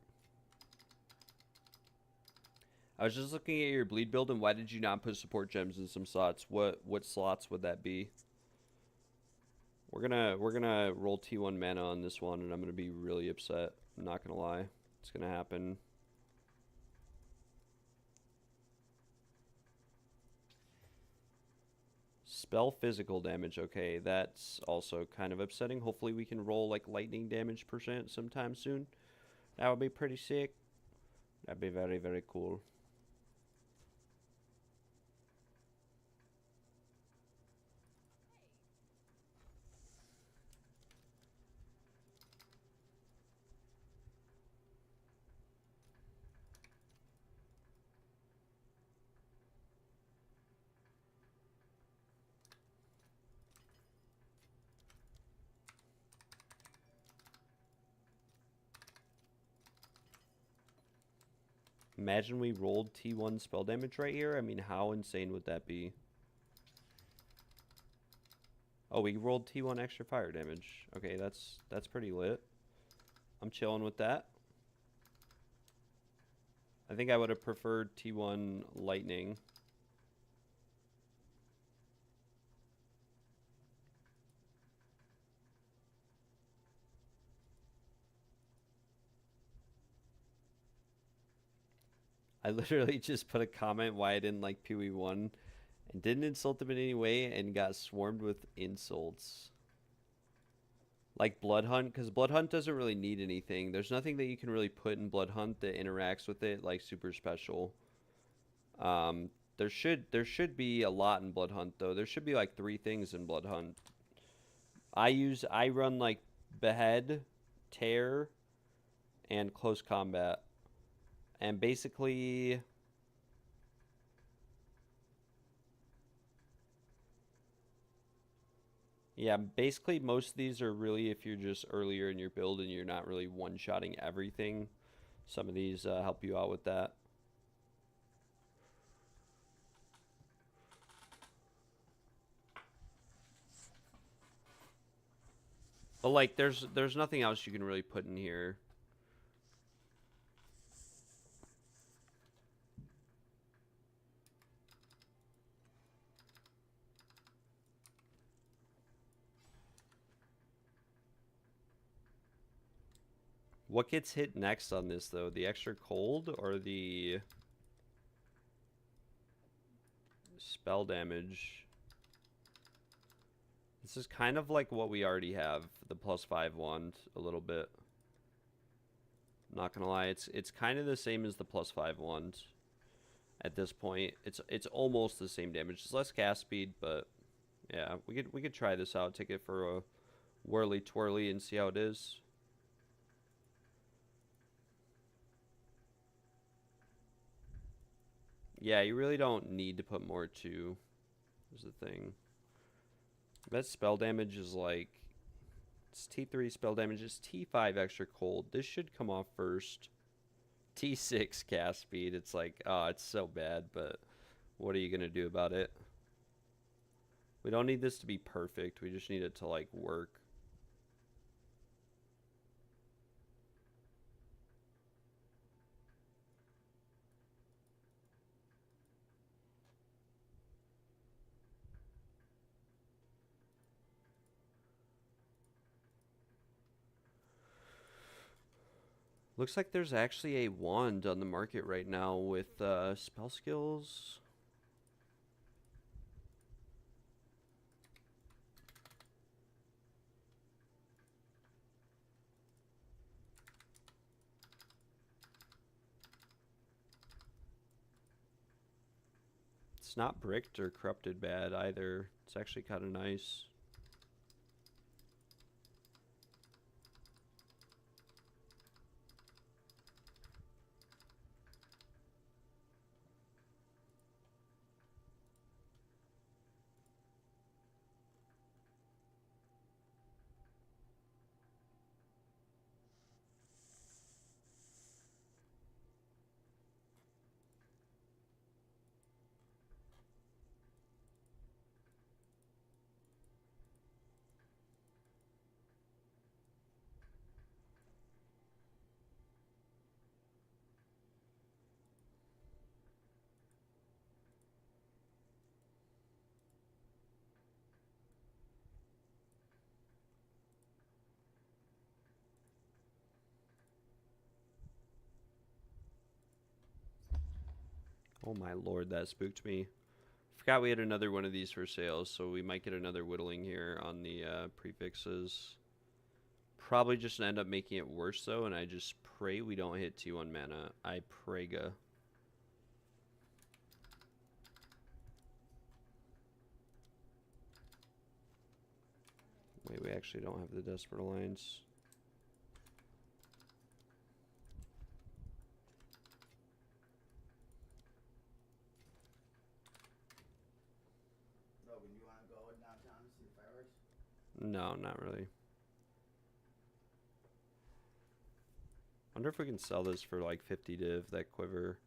I was just looking at your bleed build, and why did you not put support gems in some slots? What slots would that be? We're gonna roll T1 mana on this one, and I'm gonna be really upset. I'm not gonna lie. It's gonna happen. Spell physical damage. Okay, that's also kind of upsetting. Hopefully we can roll like lightning damage % sometime soon. That would be pretty sick. That'd be very, very cool. Imagine we rolled T1 spell damage right here. I mean, how insane would that be? Oh, we rolled T1 extra fire damage. Okay, that's pretty lit. I'm chilling with that. I think I would have preferred T1 lightning. I literally just put a comment why I didn't like PoE1 and didn't insult him in any way and got swarmed with insults. Like Blood Hunt, because Blood Hunt doesn't really need anything. There's nothing that you can really put in Blood Hunt that interacts with it like super special. There should be a lot in Blood Hunt though. There should be like 3 things in Blood Hunt. I run like Behead, Tear, and Close Combat. And basically Yeah, basically most of these are really if you're just earlier in your build and you're not really one-shotting everything. Some of these help you out with that. But like there's nothing else you can really put in here. What gets hit next on this though? The extra cold or the spell damage? This is kind of like what we already have, the +5 wand a little bit. Not gonna lie, it's kind of the same as the +5 wand at this point. It's almost the same damage. It's less cast speed, but yeah, we could try this out, take it for a whirly twirly and see how it is. Yeah, you really don't need to put more too, is the thing. That spell damage is like, it's T3 spell damage, it's T5 extra cold. This should come off first. T6 cast speed, it's like, oh, it's so bad, but what are you going to do about it? We don't need this to be perfect, we just need it to like work. Looks like there's actually a wand on the market right now with spell skills. It's not bricked or corrupted bad either. It's actually kind of nice. Oh my lord, that spooked me. Forgot we had another one of these for sale, so we might get another whittling here on the prefixes. Probably just end up making it worse though, and I just pray we don't hit T1 mana. I prayga. Wait, we actually don't have the Desperate Alliance. Logan, you want to go downtown to see the fireworks? No, not really. Wonder if we can sell this for like 50 div, that quiver.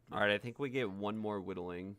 Alright, I think we get one more whittling.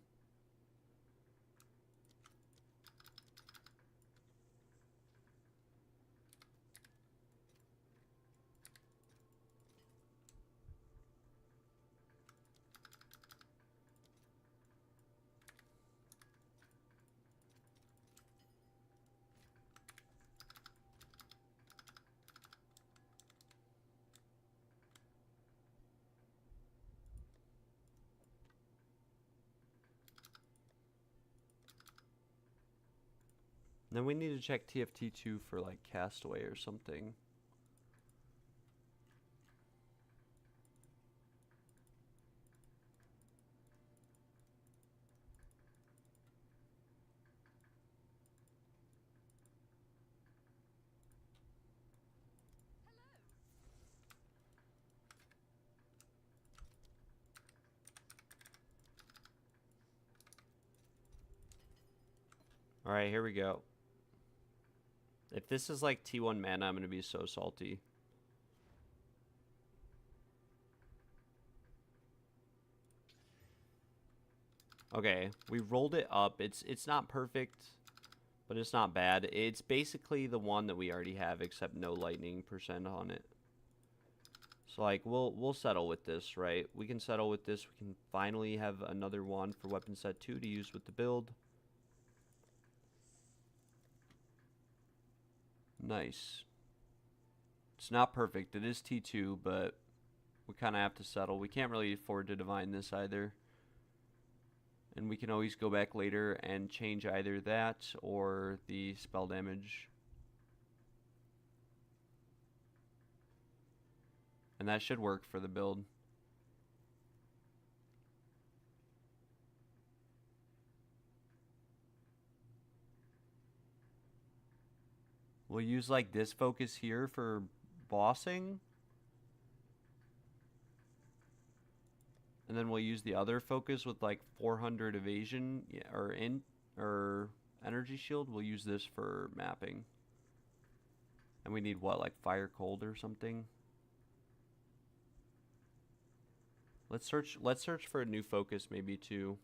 Then we need to check TFT2 for like Castaway or something. Alright, here we go. If this is like T1 mana, I'm going to be so salty. Okay, we rolled it up. It's not perfect, but it's not bad. It's basically the one that we already have, except no lightning % on it. So like we'll settle with this, right? We can settle with this. We can finally have another one for weapon set 2 to use with the build. Nice. It's not perfect. It is T2, but we kind of have to settle. We can't really afford to divine this either. And we can always go back later and change either that or the spell damage. And that should work for the build. We'll use like this focus here for bossing. And then we'll use the other focus with like 400 evasion or energy shield. We'll use this for mapping. And we need what, like fire cold or something? Let's search for a new focus maybe too.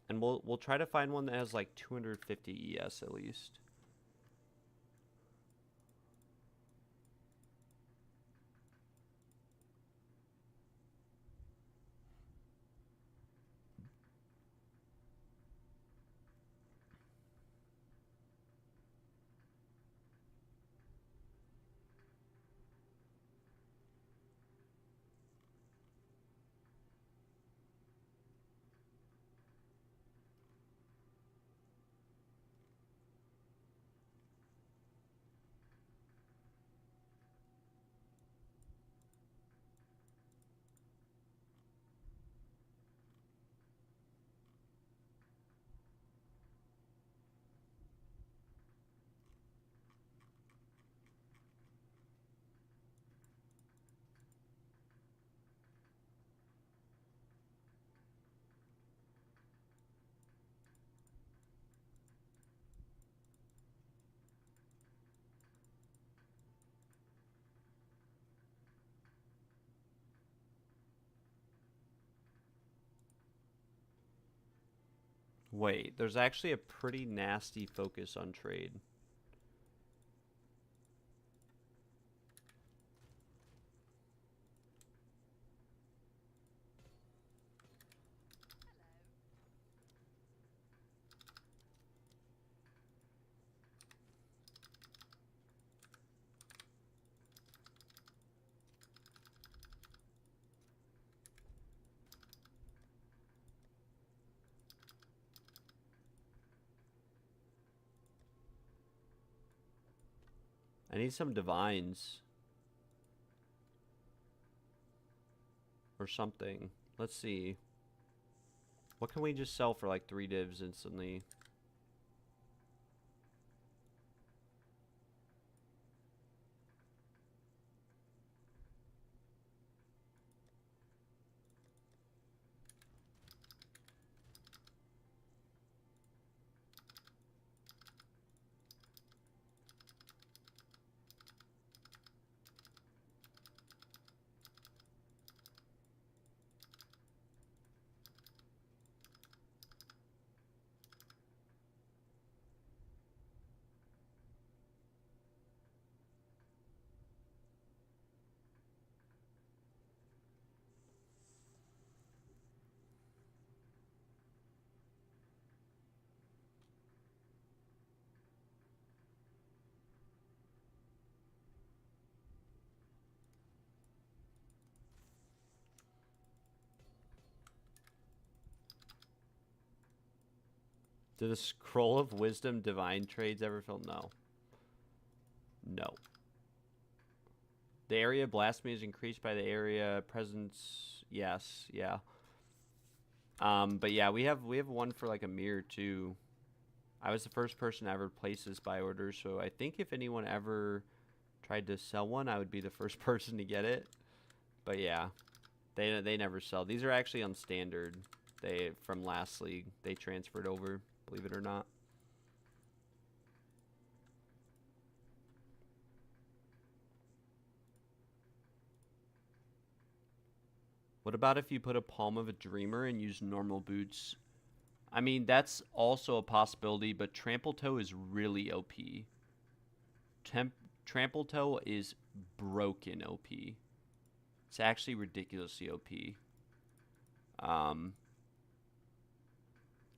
And we'll try to find one that has like 250 ES at least. Wait, there's actually a pretty nasty focus on trade. I need some divines. Or something. Let's see. What can we just sell for like 3 divs instantly? Did the Scroll of Wisdom Divine trades ever fill? No. No. The area of blasphemy is increased by the area presence. Yes, yeah. But yeah, we have one for like a mirror too. I was the first person to ever place this by order, so I think if anyone ever tried to sell one, I would be the first person to get it. But yeah, they never sell. These are actually on standard. They from last league. They transferred over, believe it or not. What about if you put a Palm of a Dreamer and use normal boots? I mean, that's also a possibility, but Trample Toe is really OP. Trample Toe is broken OP. It's actually ridiculously OP.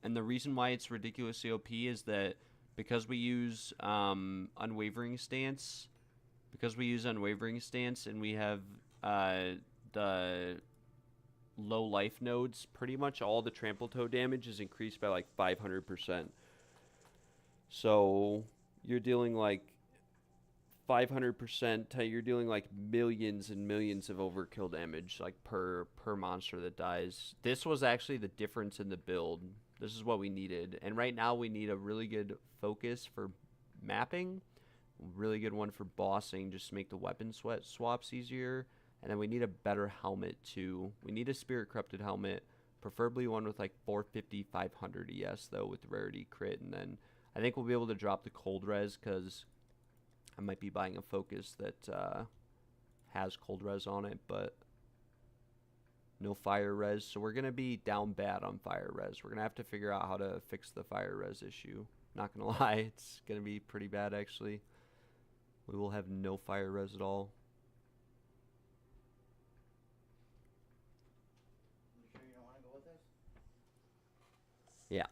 And the reason why it's ridiculously OP is that because we use Unwavering Stance, and we have the low life nodes, pretty much all the Trample Toe damage is increased by like 500%. So you're dealing like 500%, you're dealing like millions and millions of overkill damage like per monster that dies. This was actually the difference in the build. This is what we needed. And right now we need a really good focus for mapping, really good one for bossing, just to make the weapon swaps easier. And then we need a better helmet too. We need a Spirit Corrupted helmet, preferably one with like 450, 500 ES though, with rarity crit. And then I think we'll be able to drop the cold res because I might be buying a focus that has cold res on it, but no fire res. So we're going to be down bad on fire res. We're going to have to figure out how to fix the fire res issue. Not going to lie, it's going to be pretty bad actually. We will have no fire res at all. You sure you don't want to go with this? Yeah.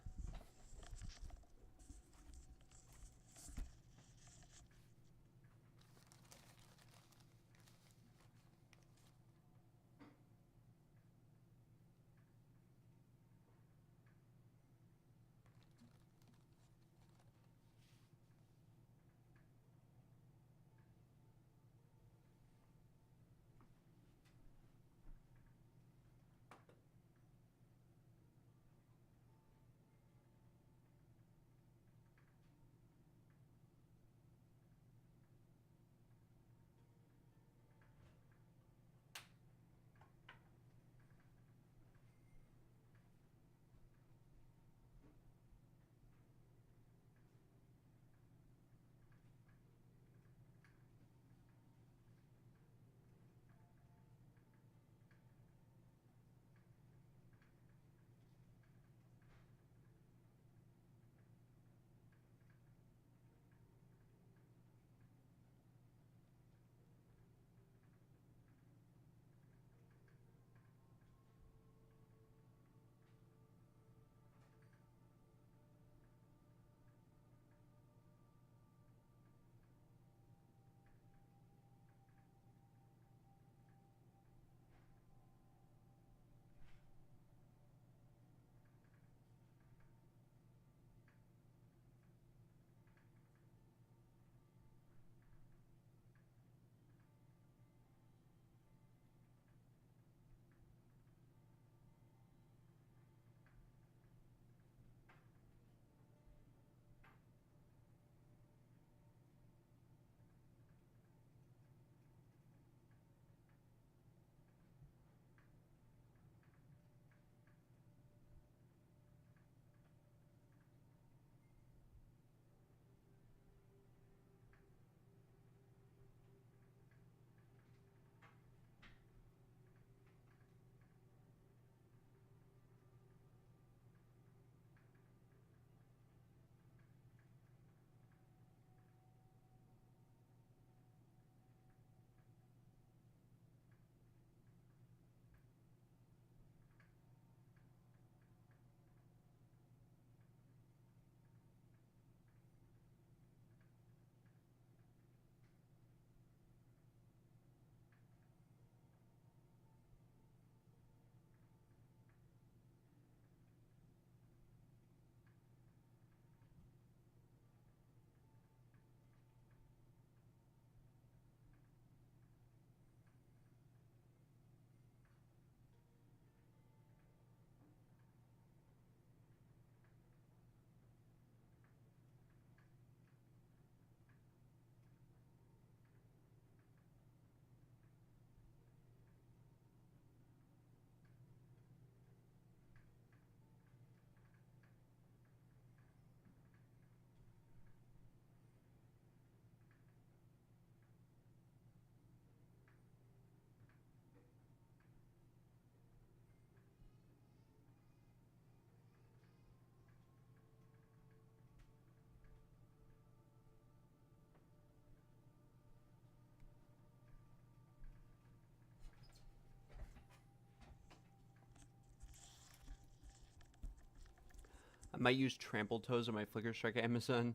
I might use Trample Toes on my Flicker Strike Amazon.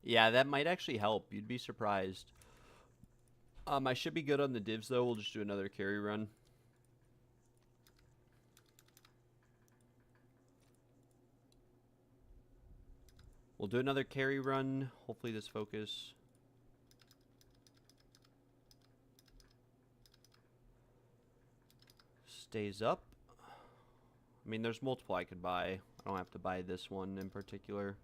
Yeah, that might actually help. You'd be surprised. I should be good on the divs, though. We'll just do another carry run. We'll do another carry run. Hopefully this focus. Stays up. I mean, there's multiple I could buy. I don't have to buy this one in particular.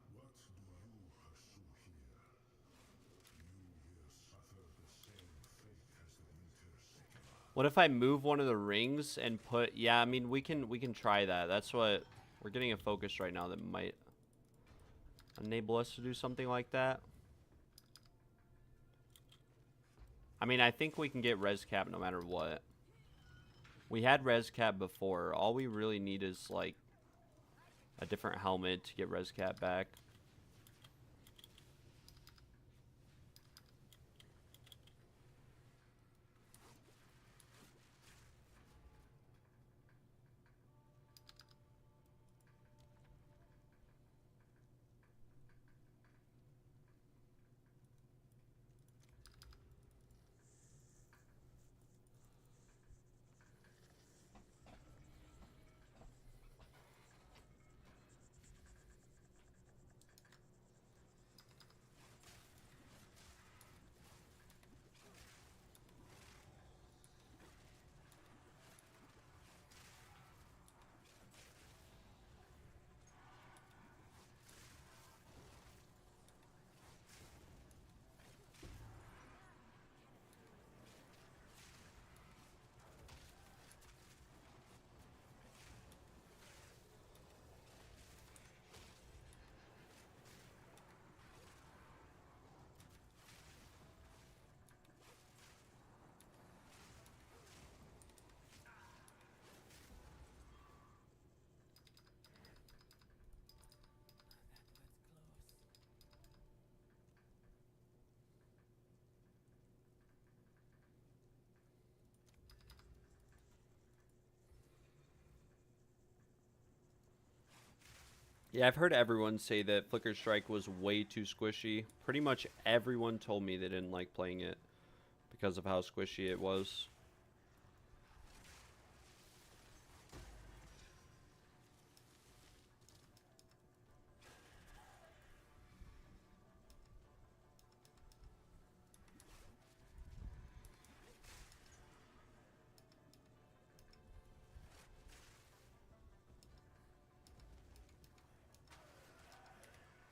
What do you pursue here? You will suffer the same fate as the winter Sekima. What if I move one of the rings and put... Yeah, I mean, we can try that. That's what... We're getting a focus right now that might enable us to do something like that. I mean, I think we can get res cap no matter what. We had res cap before. All we really need is, like, a different helmet to get res cap back. Yeah, I've heard everyone say that Flicker Strike was way too squishy. Pretty much everyone told me they didn't like playing it because of how squishy it was.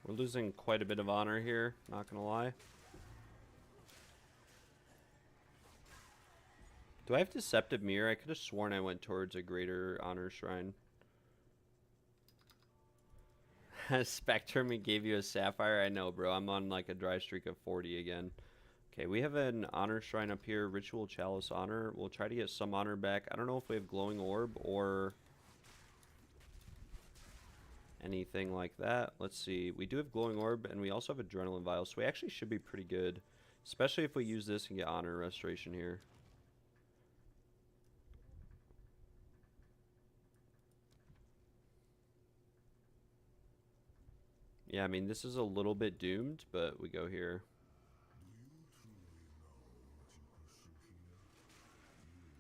We're losing quite a bit of honor here, not gonna lie. Do I have Deceptive Mirror? I could have sworn I went towards a greater honor shrine. Spectrum gave you a sapphire? I know, bro. I'm on like a dry streak of 40 again. Okay, we have an honor shrine up here. Ritual Chalice honor. We'll try to get some honor back. I don't know if we have Glowing Orb or anything like that. Let's see. We do have Glowing Orb, and we also have Adrenaline Vial, so we actually should be pretty good. Especially if we use this and get honor restoration here. Yeah, I mean, this is a little bit doomed, but we go here. Do you truly know what you pursue here?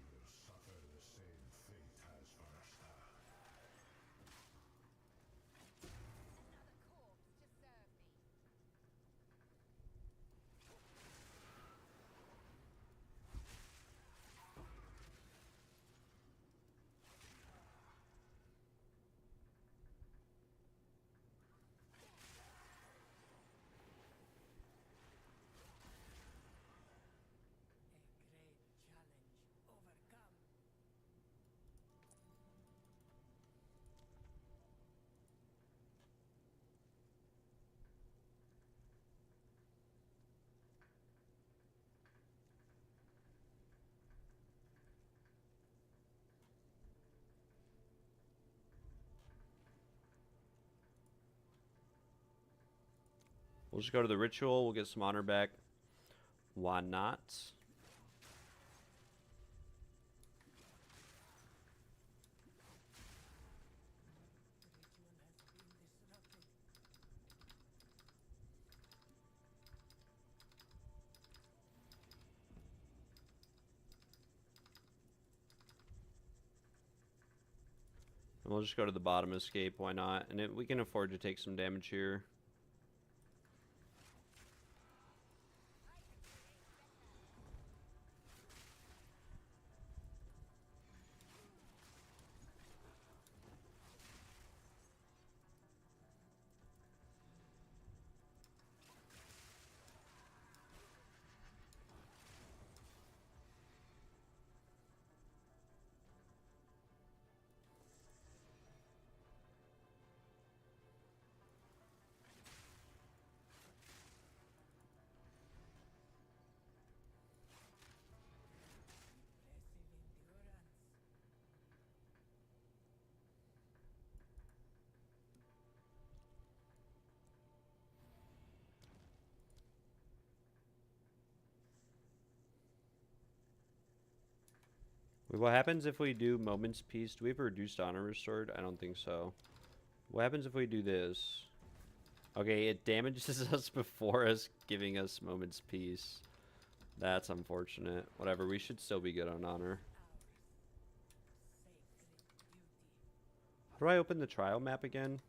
You will suffer the same fate as Varsta. We'll just go to the ritual. We'll get some honor back. Why not? And we'll just go to the bottom escape. Why not? And we can afford to take some damage here. What happens if we do Moment's Peace? Do we have a reduced honor restored? I don't think so. What happens if we do this? Okay, it damages us before us giving us Moment's Peace. That's unfortunate. Whatever, we should still be good on honor. How do I open the trial map again?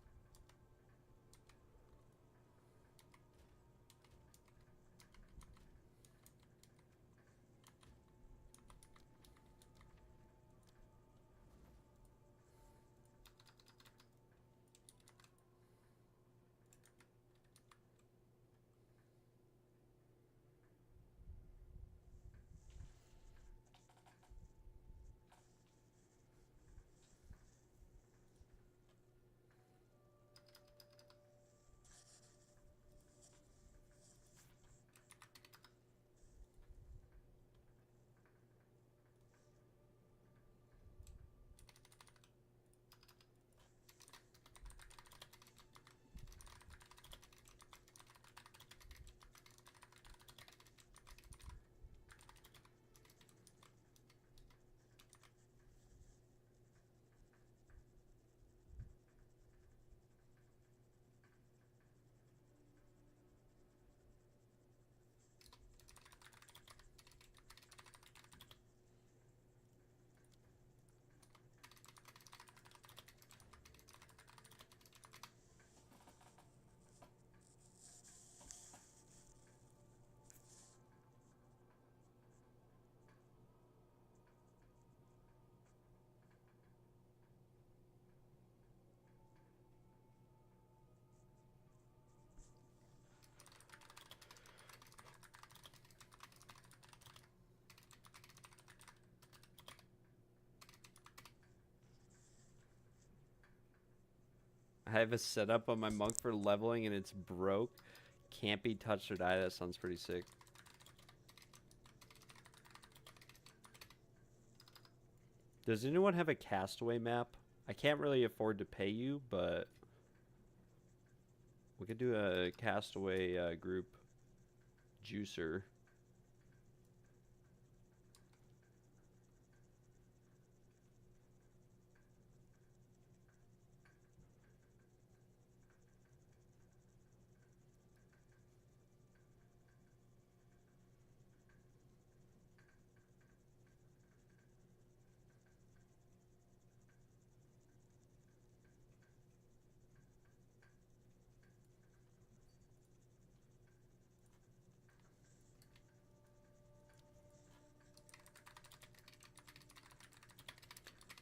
I have a setup on my monk for leveling and it's broke. Can't be touched or die. That sounds pretty sick. Does anyone have a castaway map? I can't really afford to pay you, but we could do a castaway group juicer.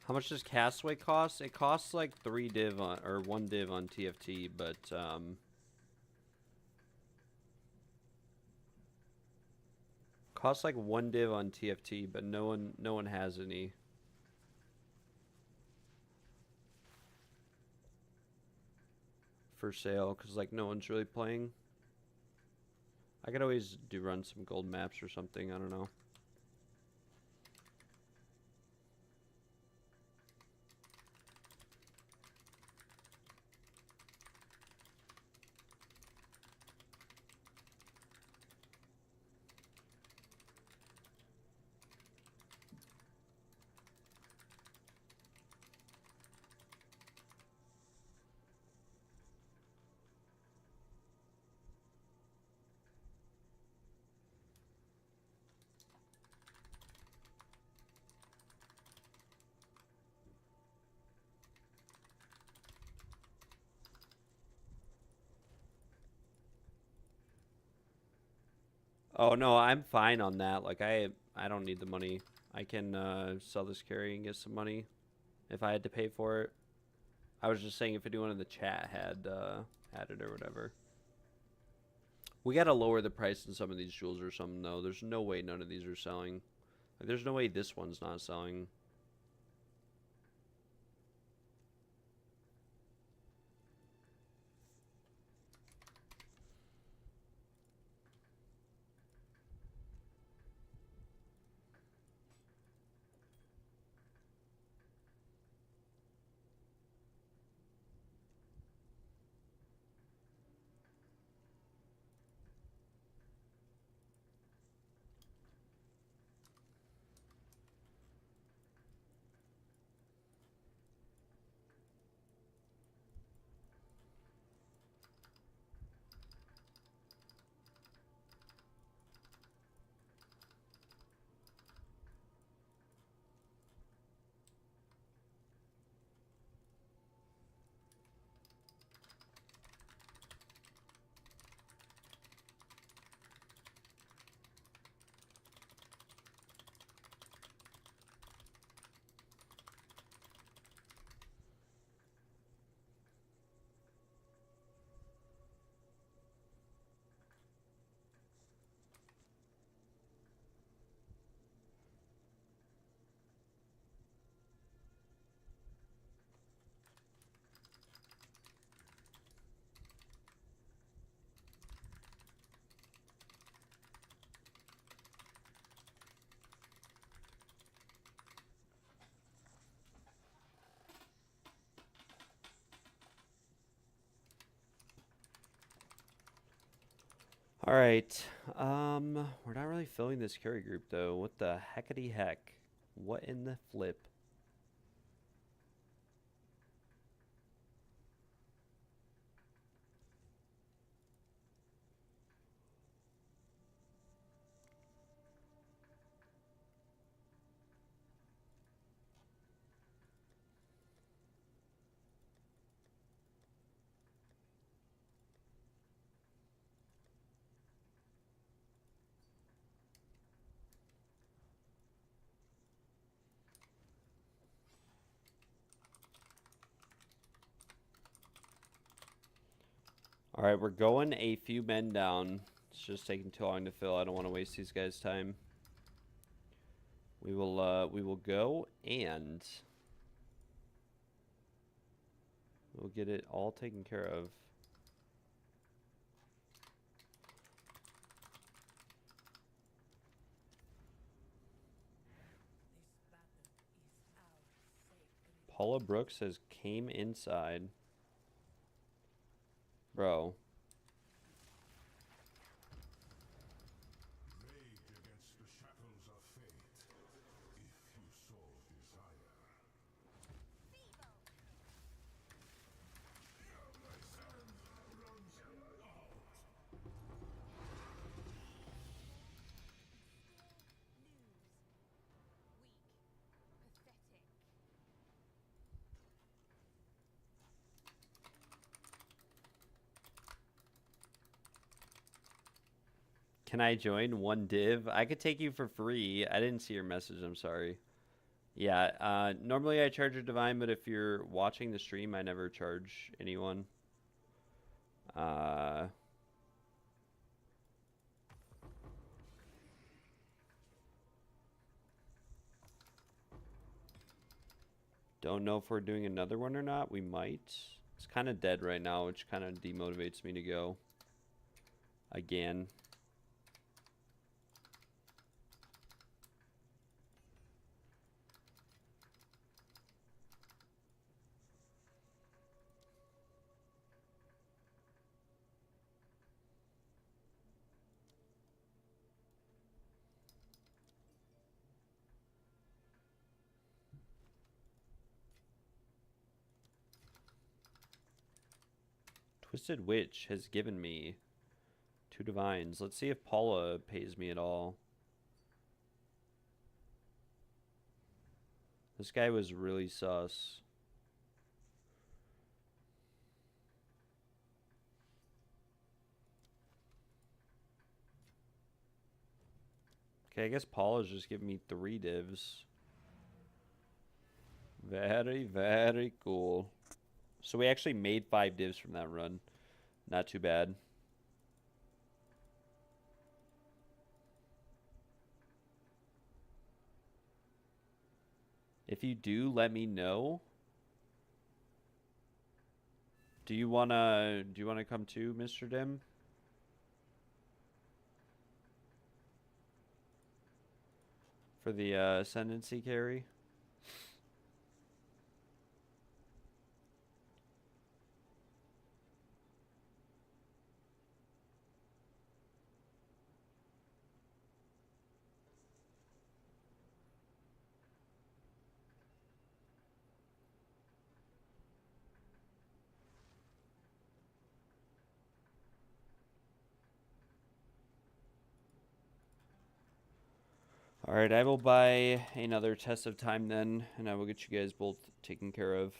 How much does Castaway cost? It costs like 3 div on, or 1 div on TFT, but costs like 1 div on TFT, but no one has any. For sale, because like no one's really playing. I could always run some gold maps or something, I don't know. Oh no, I'm fine on that. Like I don't need the money. I can sell this carry and get some money if I had to pay for it. I was just saying if anyone in the chat had it or whatever. We gotta lower the price in some of these jewels or something though. There's no way none of these are selling. Like, there's no way this one's not selling. All right. We're not really filling this carry group though. What the heckity heck? What in the flip? All right, we're going a few men down. It's just taking too long to fill. I don't want to waste these guys' time. We will go and we'll get it all taken care of. Paula Brooks has came inside. Bro. Rage against the shackles of fate, if you so desire. Can I join one div? I could take you for free. I didn't see your message. I'm sorry. Yeah, normally I charge a divine, but if you're watching the stream, I never charge anyone. Don't know if we're doing another one or not. We might. It's kind of dead right now, which kind of demotivates me to go again. Twisted Witch has given me 2 divines. Let's see if Paula pays me at all. This guy was really sus. Okay, I guess Paul is just giving me 3 divs. Very, very cool. So we actually made 5 divs from that run. Not too bad. If you do, let me know. Do you wanna come too, Mr. Dim? For the ascendancy carry? Alright, I will buy another test of time then, and I will get you guys both taken care of.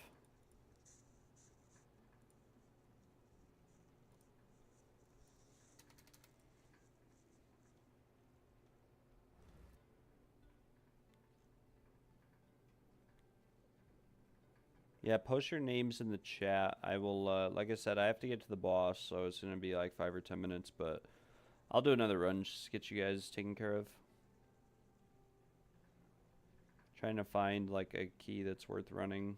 Yeah, post your names in the chat. I will, like I said, I have to get to the boss, so it's going to be like 5 or 10 minutes, but I'll do another run just to get you guys taken care of. Trying to find like a key that's worth running.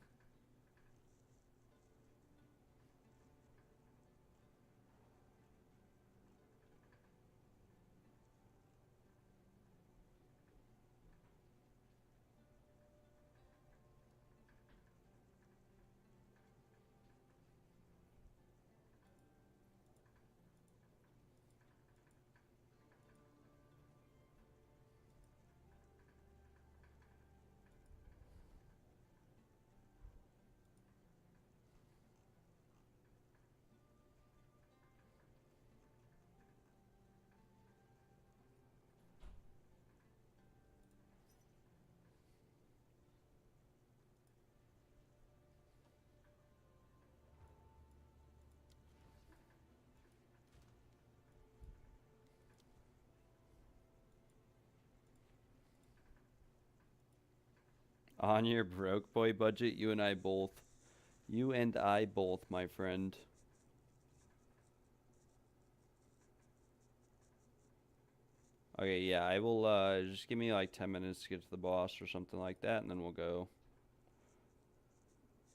On your broke boy budget, you and I both. You and I both, my friend. Okay, yeah, I will, just give me like 10 minutes to get to the boss or something like that, and then we'll go.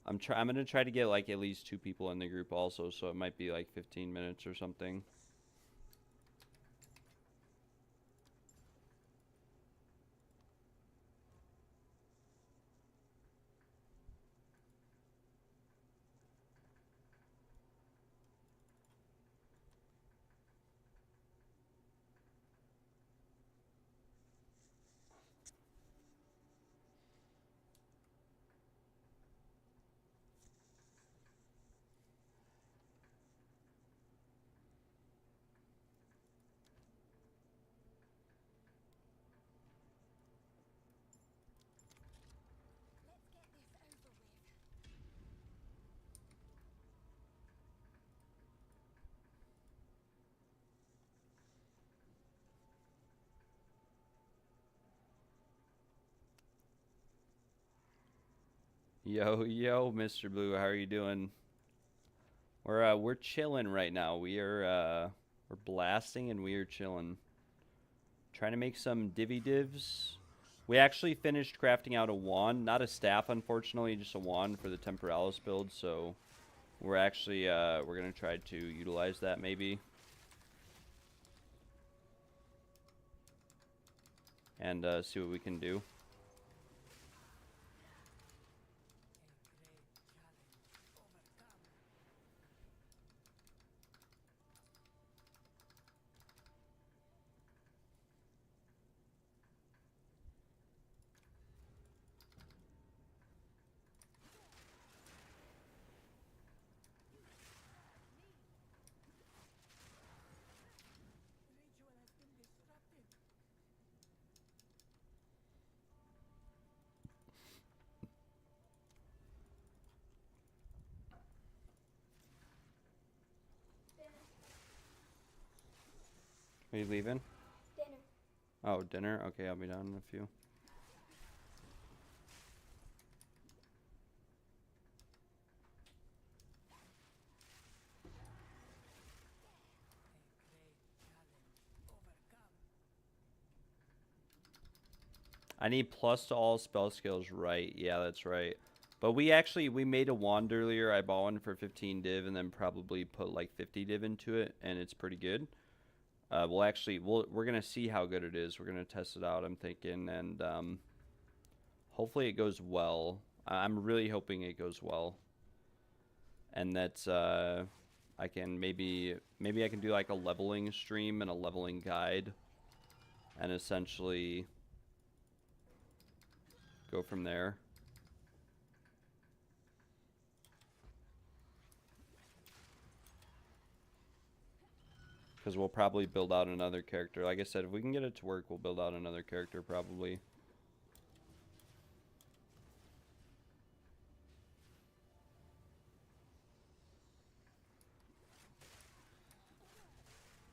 I'm gonna try to get like at least 2 people in the group also, so it might be like 15 minutes or something. Yo, Mr. Blue, how are you doing? We're chilling right now. We're blasting and we are chilling. Trying to make some divvy divs. We actually finished crafting out a wand, not a staff, unfortunately, just a wand for the Temporalis build. So we're actually we're gonna try to utilize that maybe, and see what we can do. Are you leaving? Dinner. Oh, dinner? Okay, I'll be down in a few. I need plus to all spell skills, right? Yeah, that's right. But we made a wand earlier. I bought one for 15 div and then probably put like 50 div into it, and it's pretty good. We're gonna see how good it is. We're gonna test it out, I'm thinking, and hopefully it goes well. I'm really hoping it goes well, and that I can maybe I can do like a leveling stream and a leveling guide, and essentially go from there. Because we'll probably build out another character. Like I said, if we can get it to work, we'll build out another character probably. For you, time is of the essence, but it is of no consequence to me.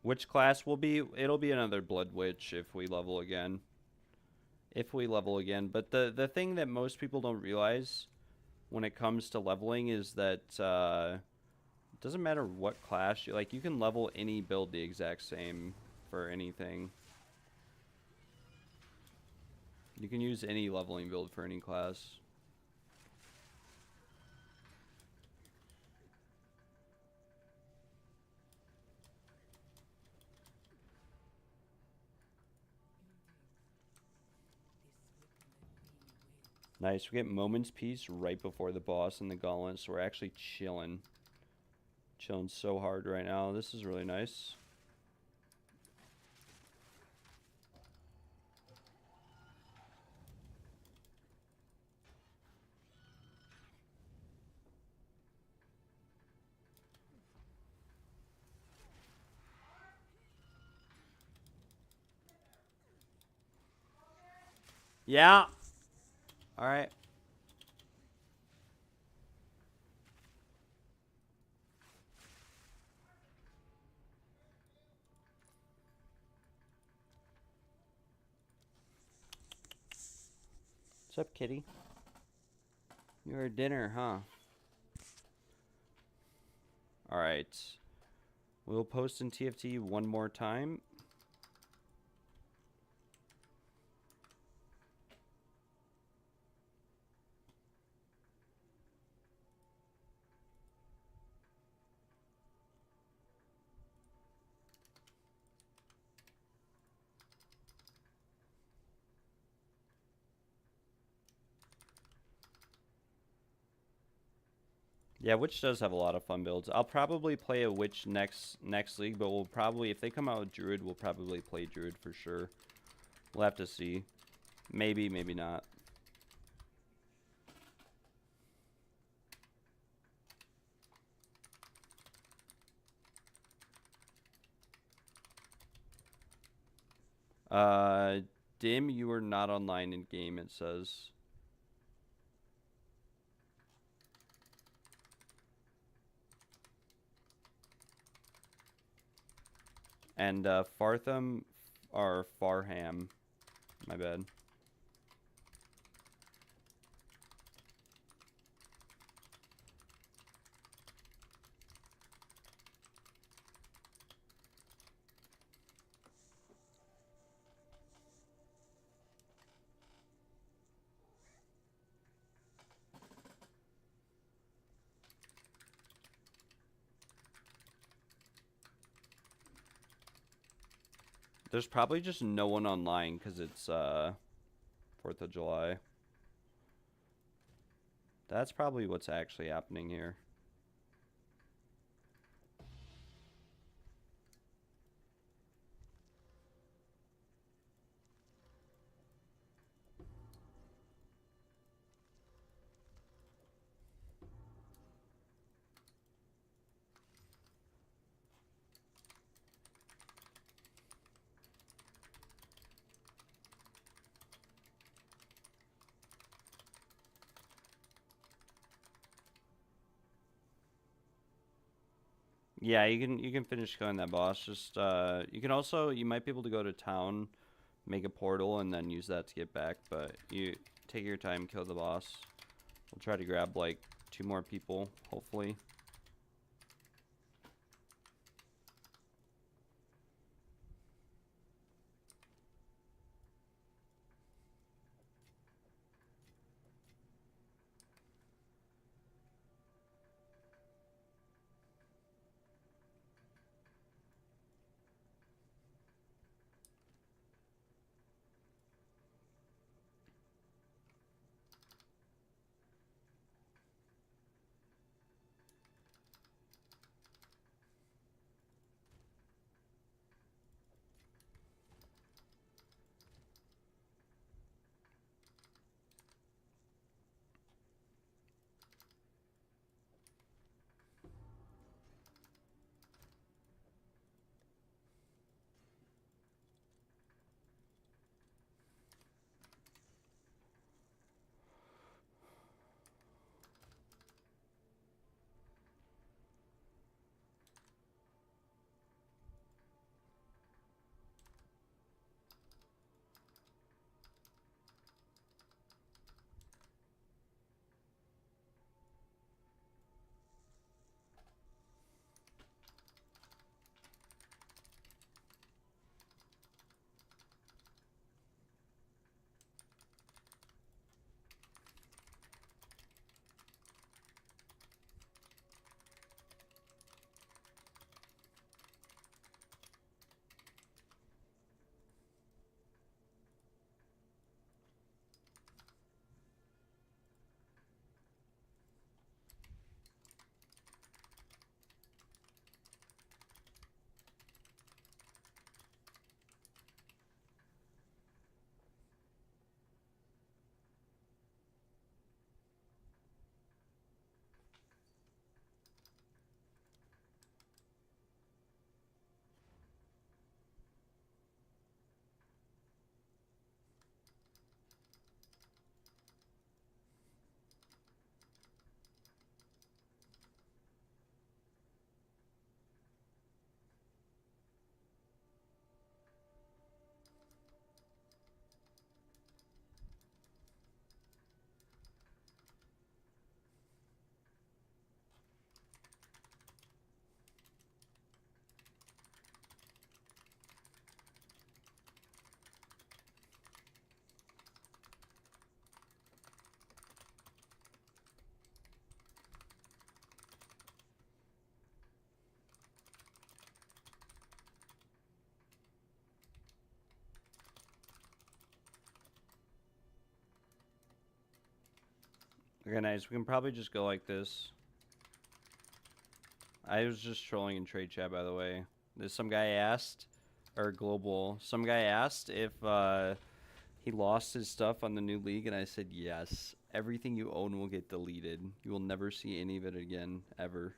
Which class will be? It'll be another Blood Witch if we level again. If we level again. But the thing that most people don't realize when it comes to leveling is that it doesn't matter what class you can level any build the exact same for anything. You can use any leveling build for any class. Nice, we get Moment's Peace right before the boss and the gauntlet, so we're actually chilling. Chilling so hard right now. This is really nice. Yeah. All right. What's up, kitty? You're dinner, huh? All right. We'll post in TFT one more time. Yeah, Witch does have a lot of fun builds. I'll probably play a Witch next league, but we'll probably, if they come out with Druid, we'll probably play Druid for sure. We'll have to see. Maybe, maybe not. Dim, you are not online in game, it says. And Fartham or Farham. My bad. There's probably just no one online because it's 4th of July. That's probably what's actually happening here. Yeah, you can finish killing that boss. Just you can also, you might be able to go to town, make a portal, and then use that to get back. But you take your time, kill the boss. We'll try to grab like 2 more people, hopefully. Okay, nice. We can probably just go like this. I was just trolling in trade chat, by the way. There's some guy asked, or global, some guy asked if he lost his stuff on the new league, and I said yes. Everything you own will get deleted. You will never see any of it again, ever.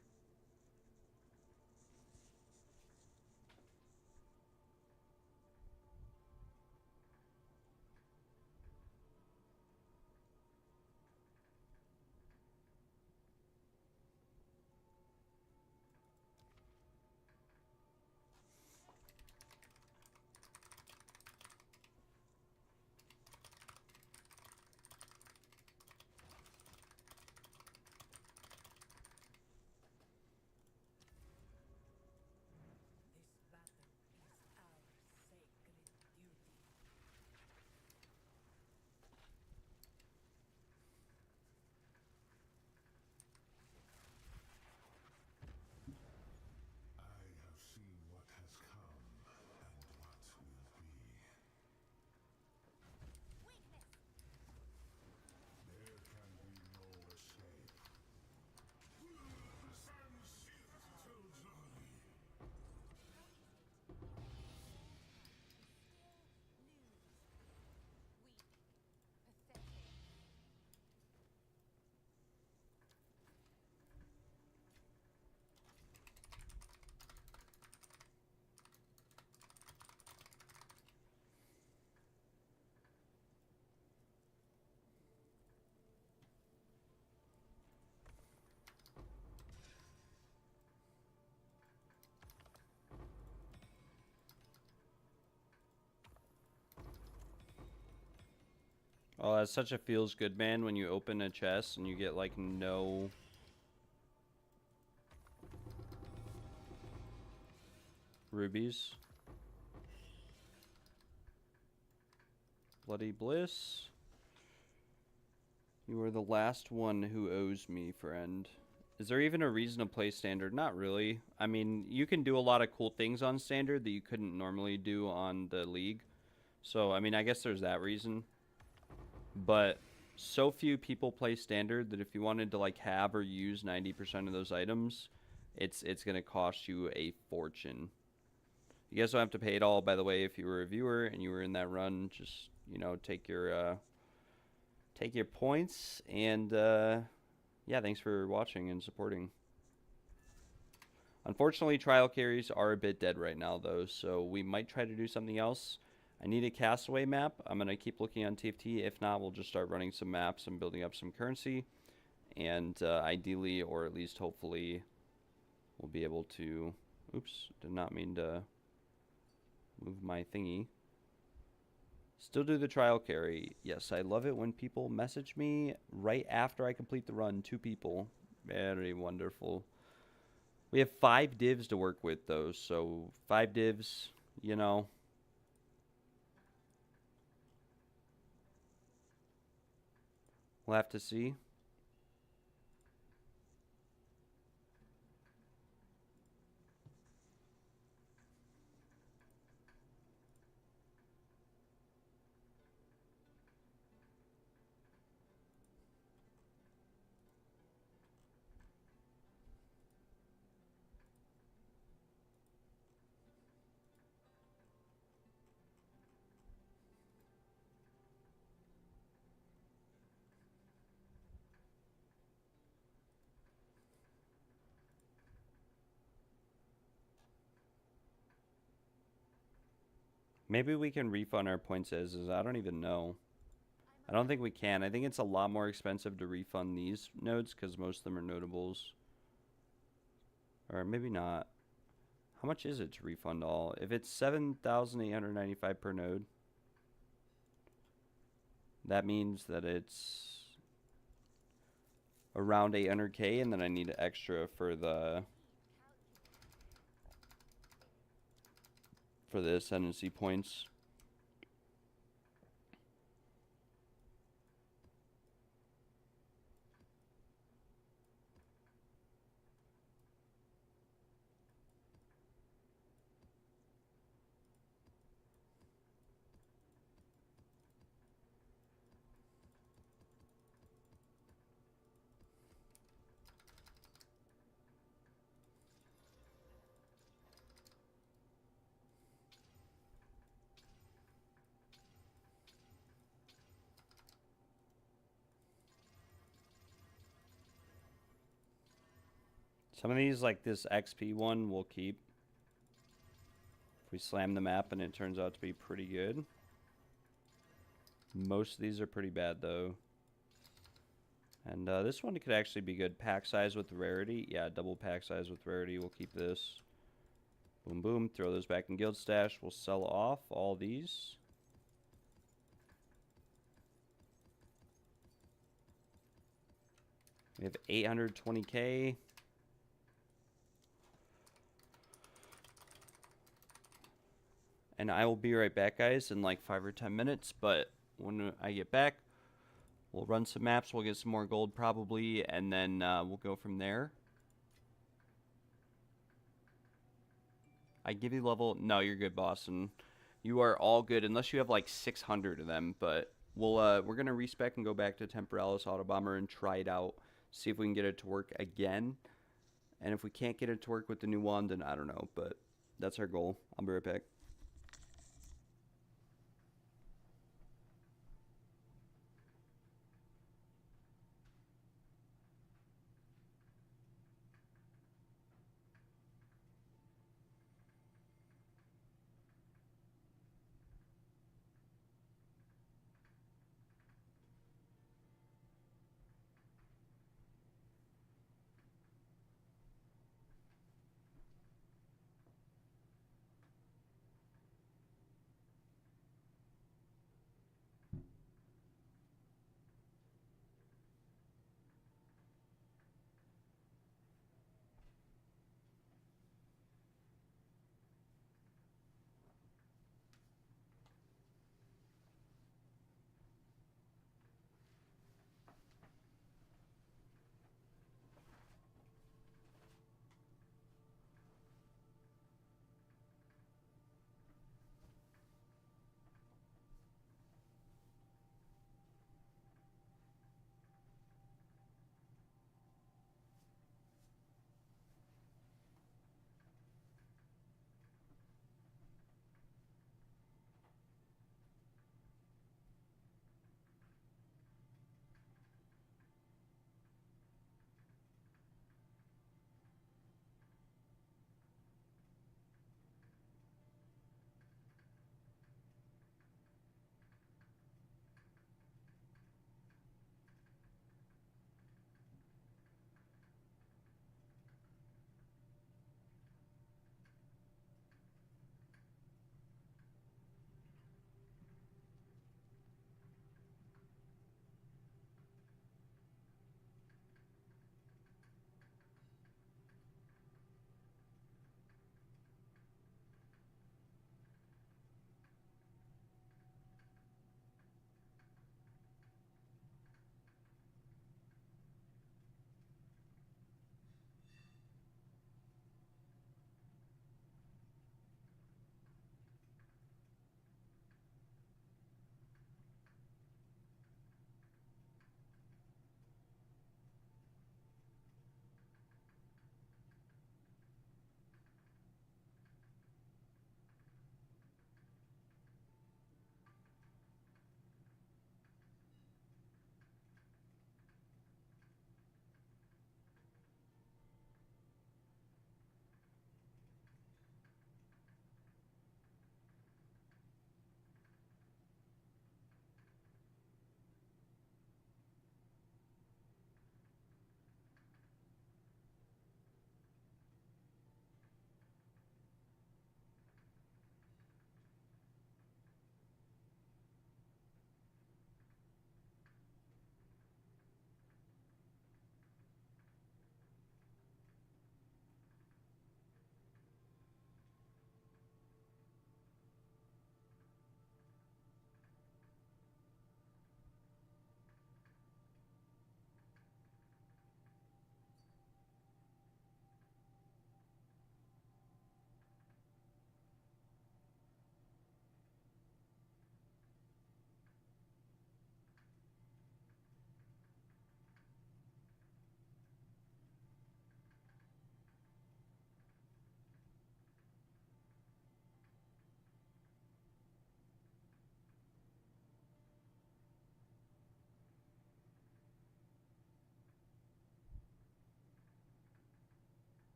Oh, that's such a feels good, man, when you open a chest and you get like no rubies. Bloody Bliss. You are the last one who owes me, friend. Is there even a reason to play standard? Not really. I mean, you can do a lot of cool things on standard that you couldn't normally do on the league. So, I mean, I guess there's that reason. But so few people play standard that if you wanted to like have or use 90% of those items, it's going to cost you a fortune. You guys don't have to pay it all, by the way. If you were a viewer and you were in that run, just, you know, take your points, and yeah, thanks for watching and supporting. Unfortunately, trial carries are a bit dead right now, though, so we might try to do something else. I need a castaway map. I'm going to keep looking on TFT. If not, we'll just start running some maps and building up some currency. And ideally, or at least hopefully, we'll be able to... Oops, did not mean to move my thingy. Still do the trial carry. Yes, I love it when people message me right after I complete the run. 2 people. Very wonderful. We have 5 divs to work with, though. So 5 divs, you know. We'll have to see. Maybe we can refund our points as is. I don't even know. I don't think we can. I think it's a lot more expensive to refund these nodes because most of them are notables. Or maybe not. How much is it to refund all? If it's 7,895 per node, that means that it's around 800k, and then I need extra for the ascendancy points. Some of these, like this XP one, we'll keep. If we slam the map and it turns out to be pretty good. Most of these are pretty bad, though. And this one could actually be good. Pack size with rarity. Yeah, double pack size with rarity. We'll keep this. Boom, boom. Throw those back in guild stash. We'll sell off all these. We have 820k. And I will be right back, guys, in like 5 or 10 minutes. But when I get back, we'll run some maps. We'll get some more gold probably. And then we'll go from there. I give you level... No, you're good, Boston. You are all good, unless you have like 600 of them. But we're going to respec and go back to Temporalis Autobomber and try it out. See if we can get it to work again. And if we can't get it to work with the new one, then I don't know. But that's our goal. I'll be right back.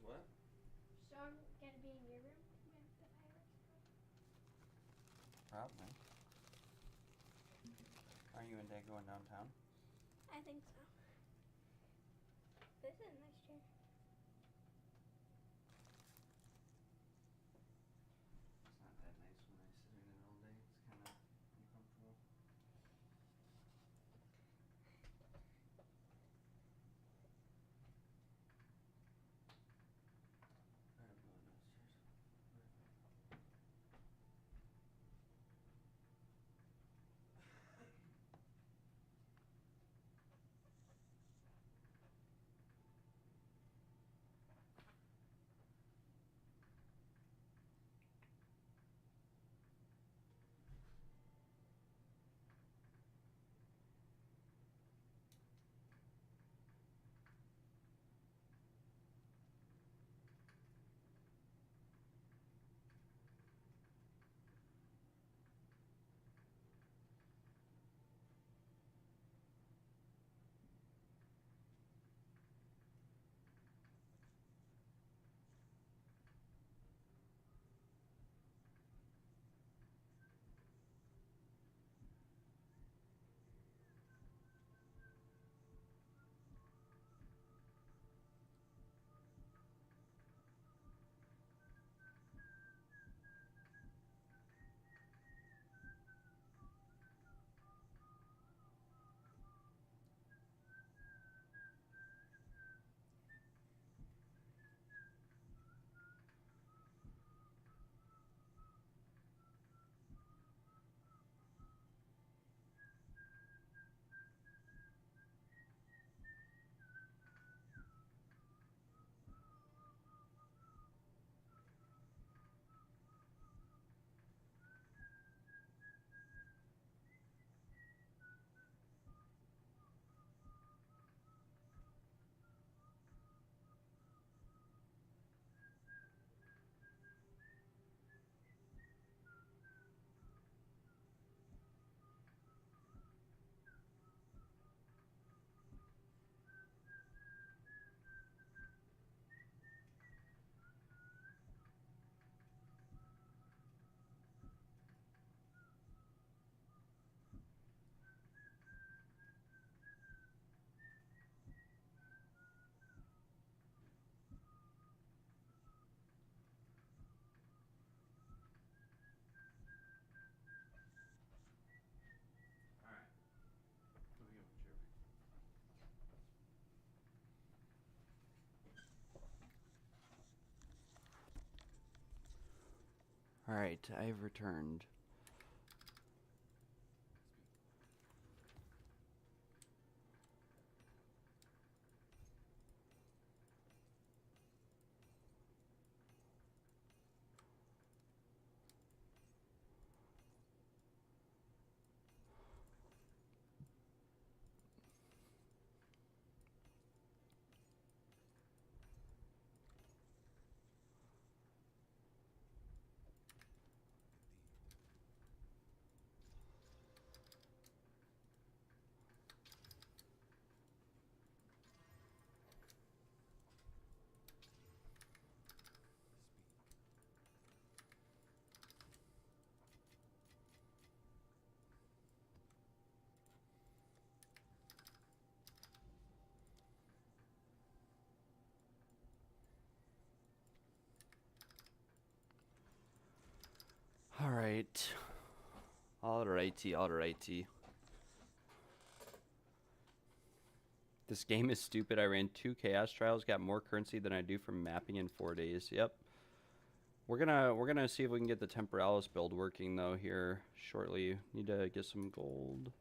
What? So I'm gonna be in your room when the fireworks go. Probably. Are you and Dad going downtown? I think so. This is a nice chair. It's not that nice when I sit in it all day. It's kind of uncomfortable. Alright, I'm going downstairs. Alright. Let me get my chair back. Alright, I've returned. Alright. Alrighty. This game is stupid. I ran 2 chaos trials, got more currency than I do from mapping in 4 days. Yep. We're gonna see if we can get the Temporalis build working though here shortly. Need to get some gold.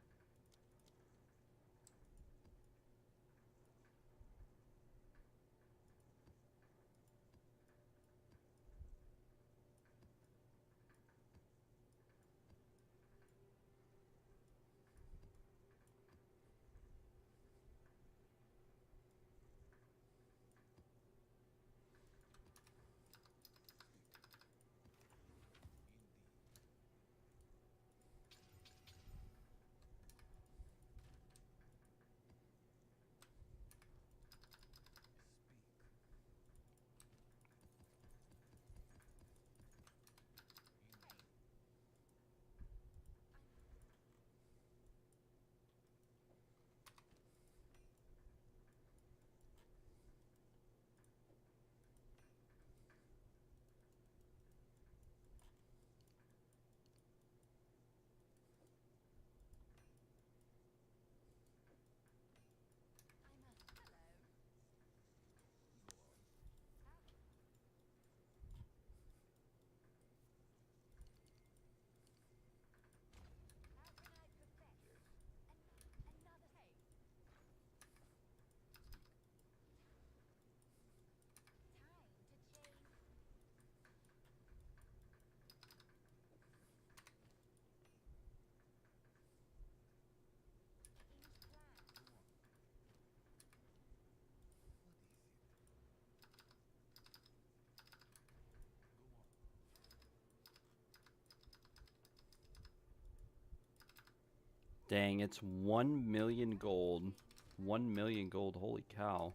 Dang, it's 1 million gold. 1 million gold, holy cow.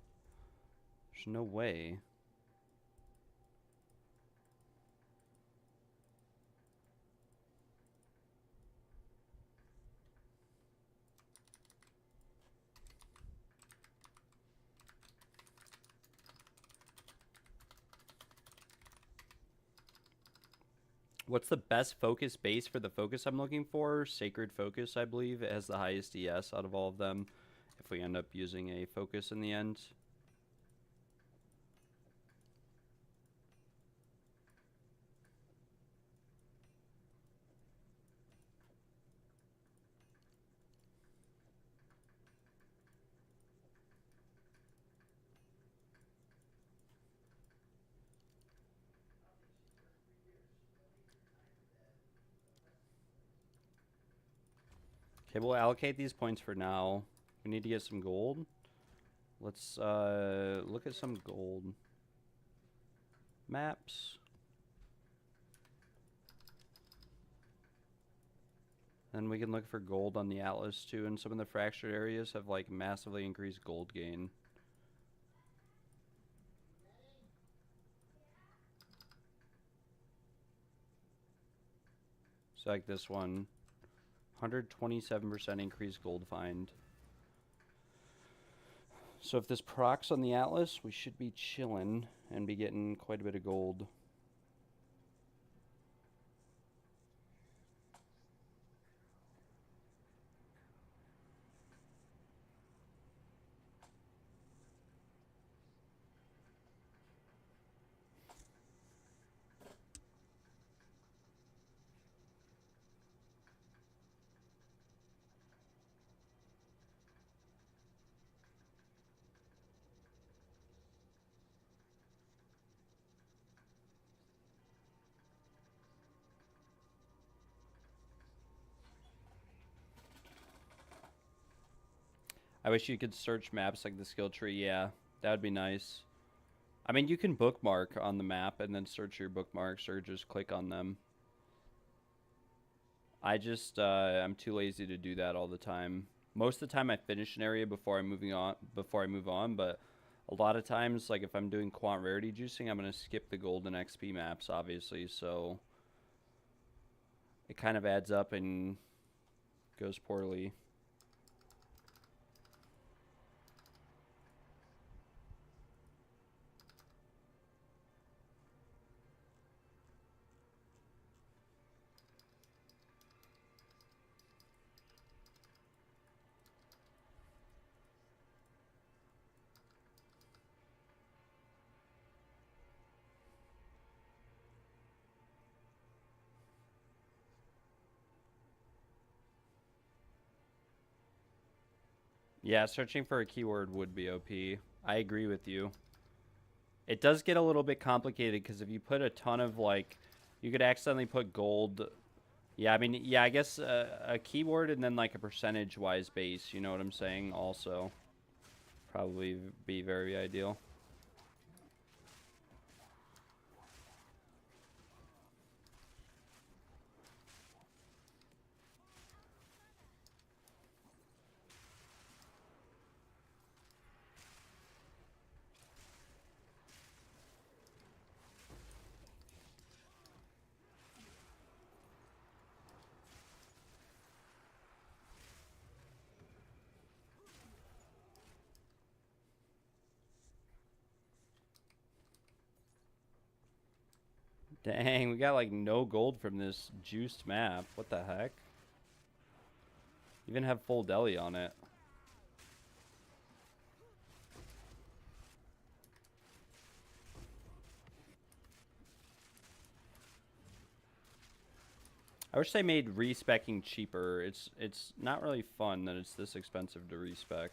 There's no way. What's the best focus base for the focus I'm looking for? Sacred Focus, I believe. It has the highest ES out of all of them. If we end up using a focus in the end. Okay, we'll allocate these points for now. We need to get some gold. Let's look at some gold maps. Then we can look for gold on the Atlas too, and some of the fractured areas have like massively increased gold gain. So like this one, 127% increased gold find. So if this procs on the Atlas, we should be chilling and be getting quite a bit of gold. I wish you could search maps like the skill tree. Yeah, that would be nice. I mean, you can bookmark on the map and then search your bookmarks or just click on them. I just, I'm too lazy to do that all the time. Most of the time I finish an area before I move on, but a lot of times, like if I'm doing quant rarity juicing, I'm going to skip the golden XP maps, obviously, so it kind of adds up and goes poorly. Yeah, searching for a keyword would be OP. I agree with you. It does get a little bit complicated because if you put a ton of like, you could accidentally put gold. Yeah, I mean, yeah, I guess a keyword and then like a percentage-wise base, you know what I'm saying? Also, probably be very ideal. Dang, we got like no gold from this juiced map. What the heck? Even have full deli on it. I wish they made respecking cheaper. It's not really fun that it's this expensive to respec.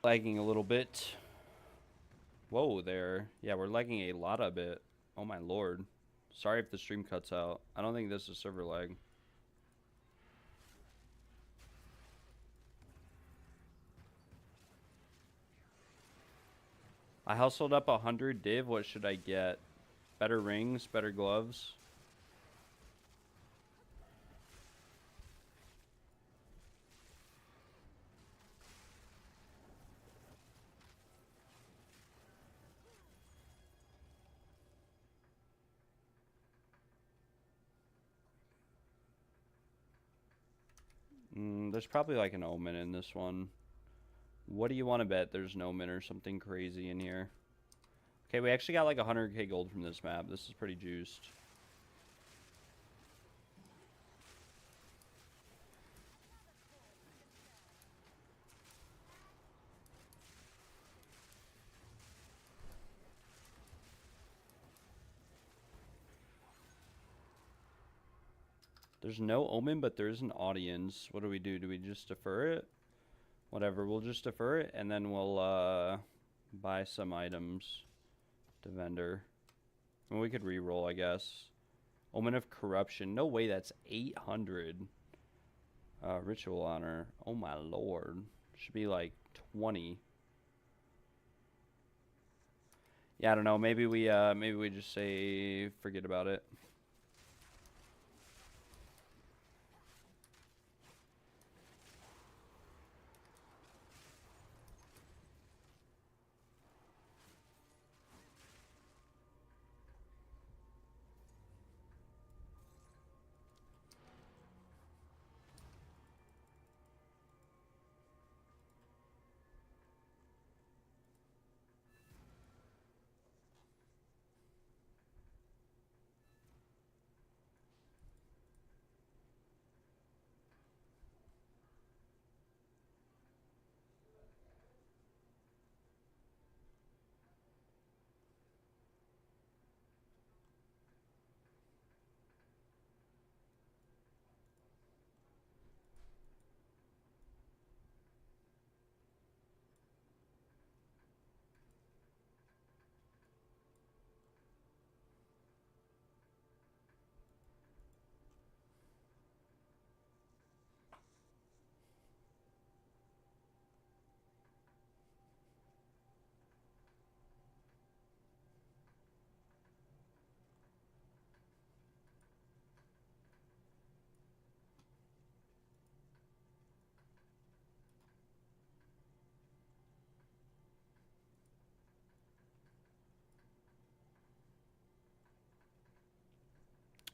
Lagging a little bit. Whoa there. Yeah, we're lagging a lot of it. Oh my lord. Sorry if the stream cuts out. I don't think this is server lag. I hustled up 100 div. What should I get? Better rings, better gloves. There's probably like an Omen in this one. What do you want to bet there's an Omen or something crazy in here? Okay, we actually got like 100k gold from this map. This is pretty juiced. There's no Omen, but there is an audience. What do we do? Do we just defer it? Whatever, we'll just defer it, and then we'll buy some items to vendor. And we could re-roll, I guess. Omen of Corruption. No way, that's 800. Ritual Honor. Oh my lord. Should be like 20. Yeah, I don't know. Maybe we just say forget about it.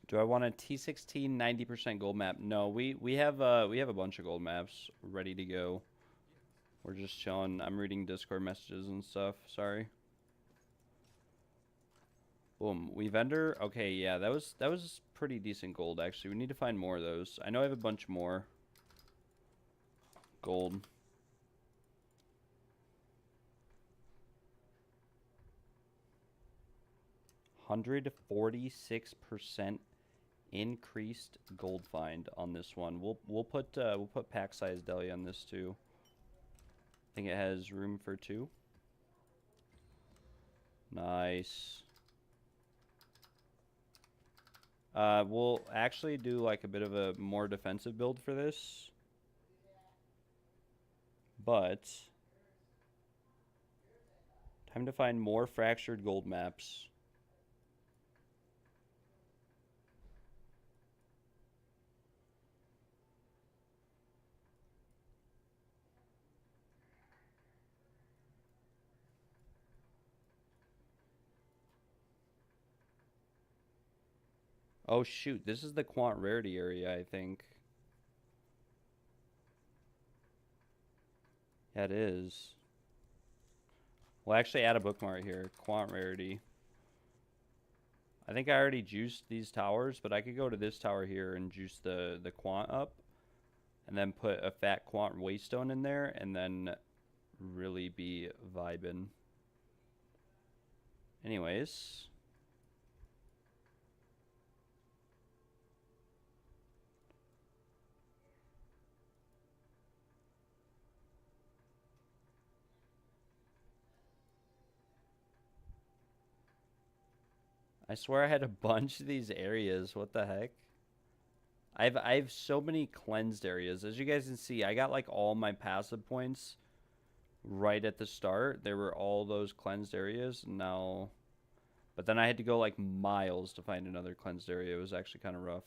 Do I want a T16 90% gold map? No, we have a bunch of gold maps ready to go. We're just chilling. I'm reading Discord messages and stuff. Sorry. Boom. We vendor. Okay, yeah, that was pretty decent gold actually. We need to find more of those. I know I have a bunch more gold. $146% increased gold find on this one. We'll put pack size deli on this too. I think it has room for 2. Nice. We'll actually do like a bit of a more defensive build for this. But time to find more fractured gold maps. Oh shoot, this is the quant rarity area, I think. Yeah, it is. We'll actually add a bookmark here. Quant rarity. I think I already juiced these towers, but I could go to this tower here and juice the quant up. And then put a fat quant waystone in there, and then really be vibin'. Anyways. I swear I had a bunch of these areas. What the heck? I have so many cleansed areas. As you guys can see, I got like all my passive points right at the start. There were all those cleansed areas. Now, but then I had to go like miles to find another cleansed area. It was actually kind of rough.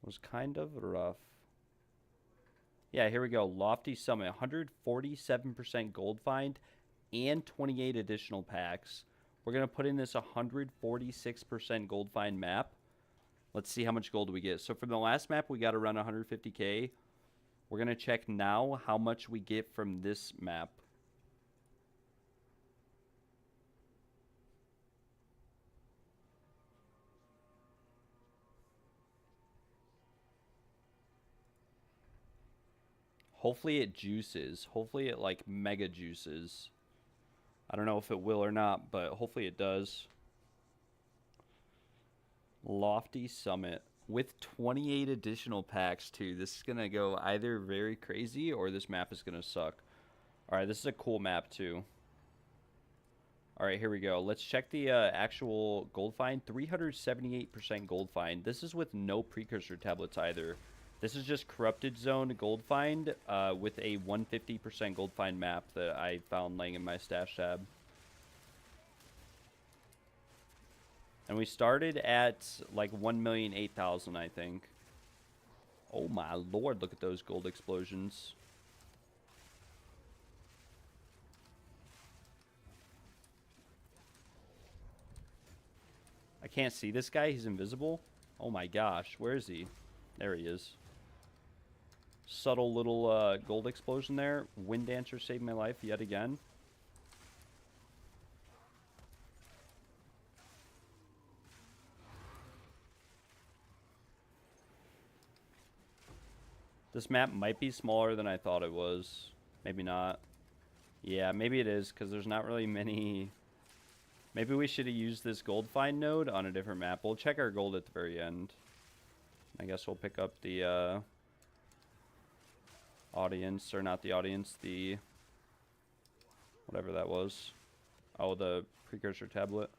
It was kind of rough. Yeah, here we go. Lofty Summit, 147% gold find and 28 additional packs. We're going to put in this 146% gold find map. Let's see how much gold we get. So from the last map, we got around 150k. We're going to check now how much we get from this map. Hopefully it juices. Hopefully it like mega juices. I don't know if it will or not, but hopefully it does. Lofty Summit with 28 additional packs too. This is going to go either very crazy or this map is going to suck. All right, this is a cool map too. All right, here we go. Let's check the actual gold find. 378% gold find. This is with no precursor tablets either. This is just Corrupted Zone gold find with a 150% gold find map that I found laying in my stash tab. And we started at like 1,008,000, I think. Oh my lord, look at those gold explosions. I can't see this guy, he's invisible. Oh my gosh, where is he? There he is. Subtle little gold explosion there. Wind Dancer saved my life yet again. This map might be smaller than I thought it was. Maybe not. Yeah, maybe it is, because there's not really many... Maybe we should have used this gold find node on a different map. We'll check our gold at the very end. I guess we'll pick up the audience, or not the audience, the... whatever that was. Oh, the precursor tablet.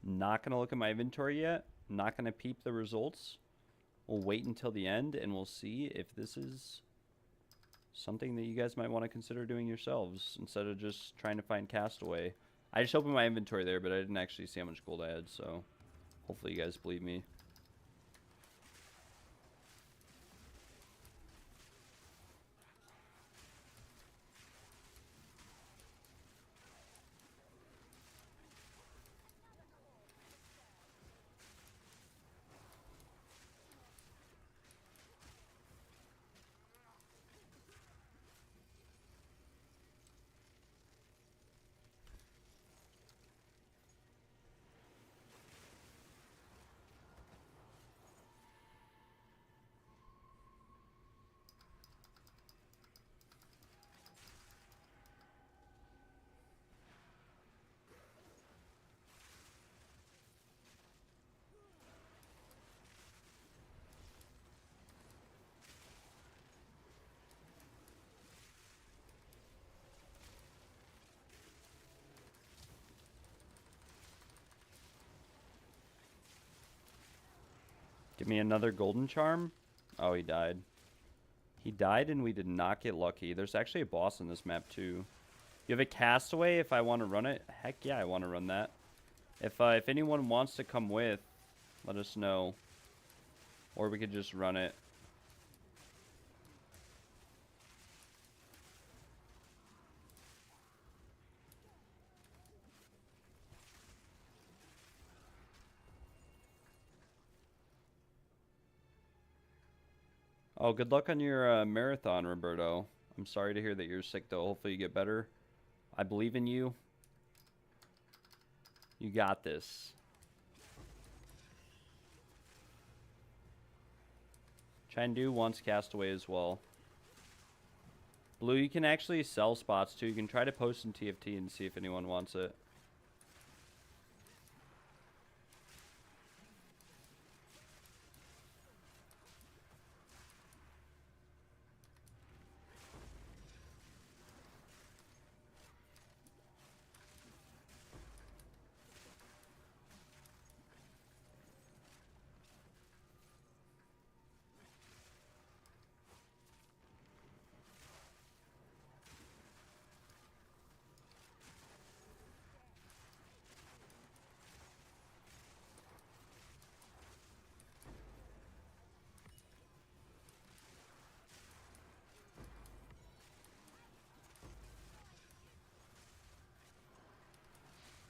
Not going to look at my inventory yet. Not going to peep the results. We'll wait until the end and we'll see if this is something that you guys might want to consider doing yourselves instead of just trying to find Castaway. I just opened my inventory there, but I didn't actually see how much gold I had, so hopefully you guys believe me. Give me another golden charm. Oh, he died. He died and we did not get lucky. There's actually a boss in this map too. You have a Castaway if I want to run it? Heck yeah, I want to run that. If anyone wants to come with, let us know. Or we could just run it. Oh, good luck on your marathon, Roberto. I'm sorry to hear that you're sick, though. Hopefully you get better. I believe in you. You got this. Chandu wants Castaway as well. Blue, you can actually sell spots too. You can try to post in TFT and see if anyone wants it.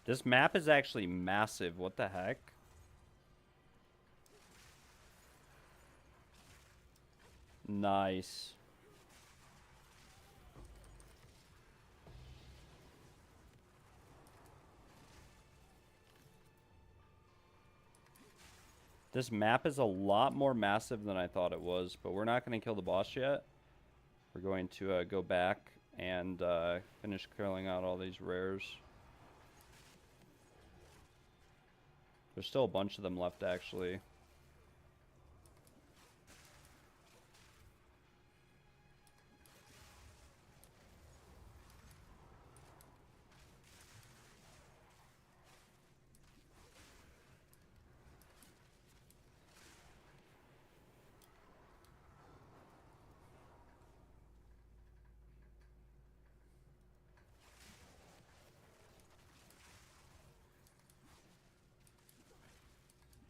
This map is actually massive. What the heck? Nice. This map is a lot more massive than I thought it was, but we're not going to kill the boss yet. We're going to go back and finish killing out all these rares. There's still a bunch of them left, actually.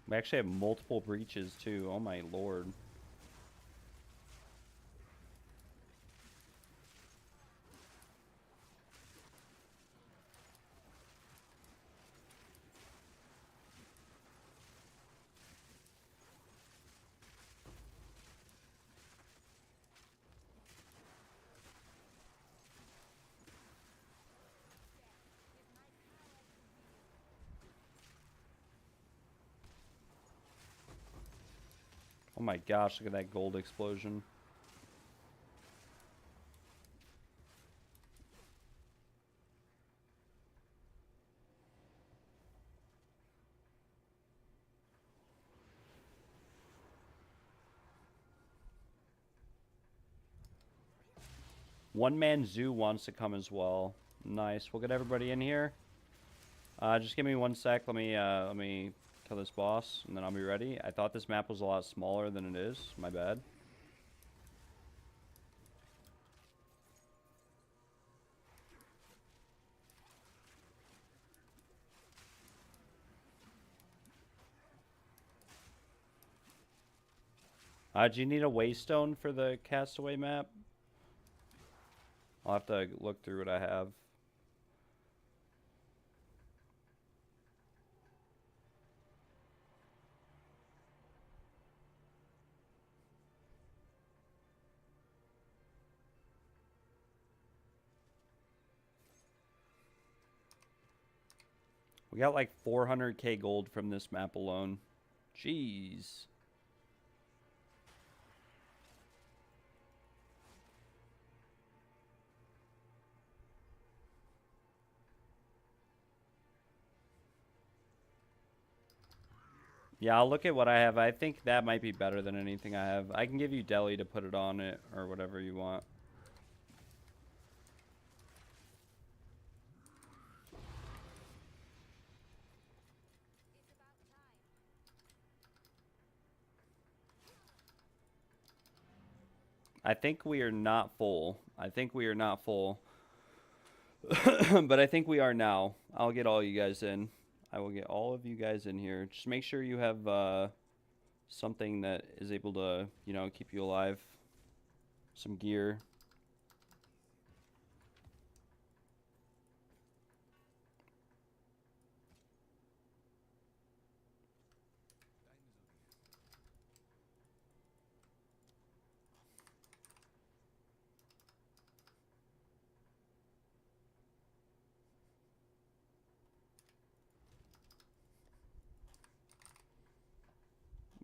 We actually have multiple breaches, too. Oh, my lord. Oh my gosh, look at that gold explosion. One Man Zoo wants to come as well. Nice. We'll get everybody in here. Just give me 1 sec. Let me kill this boss, and then I'll be ready. I thought this map was a lot smaller than it is. My bad. Do you need a waystone for the Castaway map? I'll have to look through what I have. We got like 400k gold from this map alone. Jeez. Yeah, I'll look at what I have. I think that might be better than anything I have. I can give you Deli to put it on it or whatever you want. I think we are not full. I think we are not full. But I think we are now. I'll get all you guys in. I will get all of you guys in here. Just make sure you have something that is able to, you know, keep you alive. Some gear.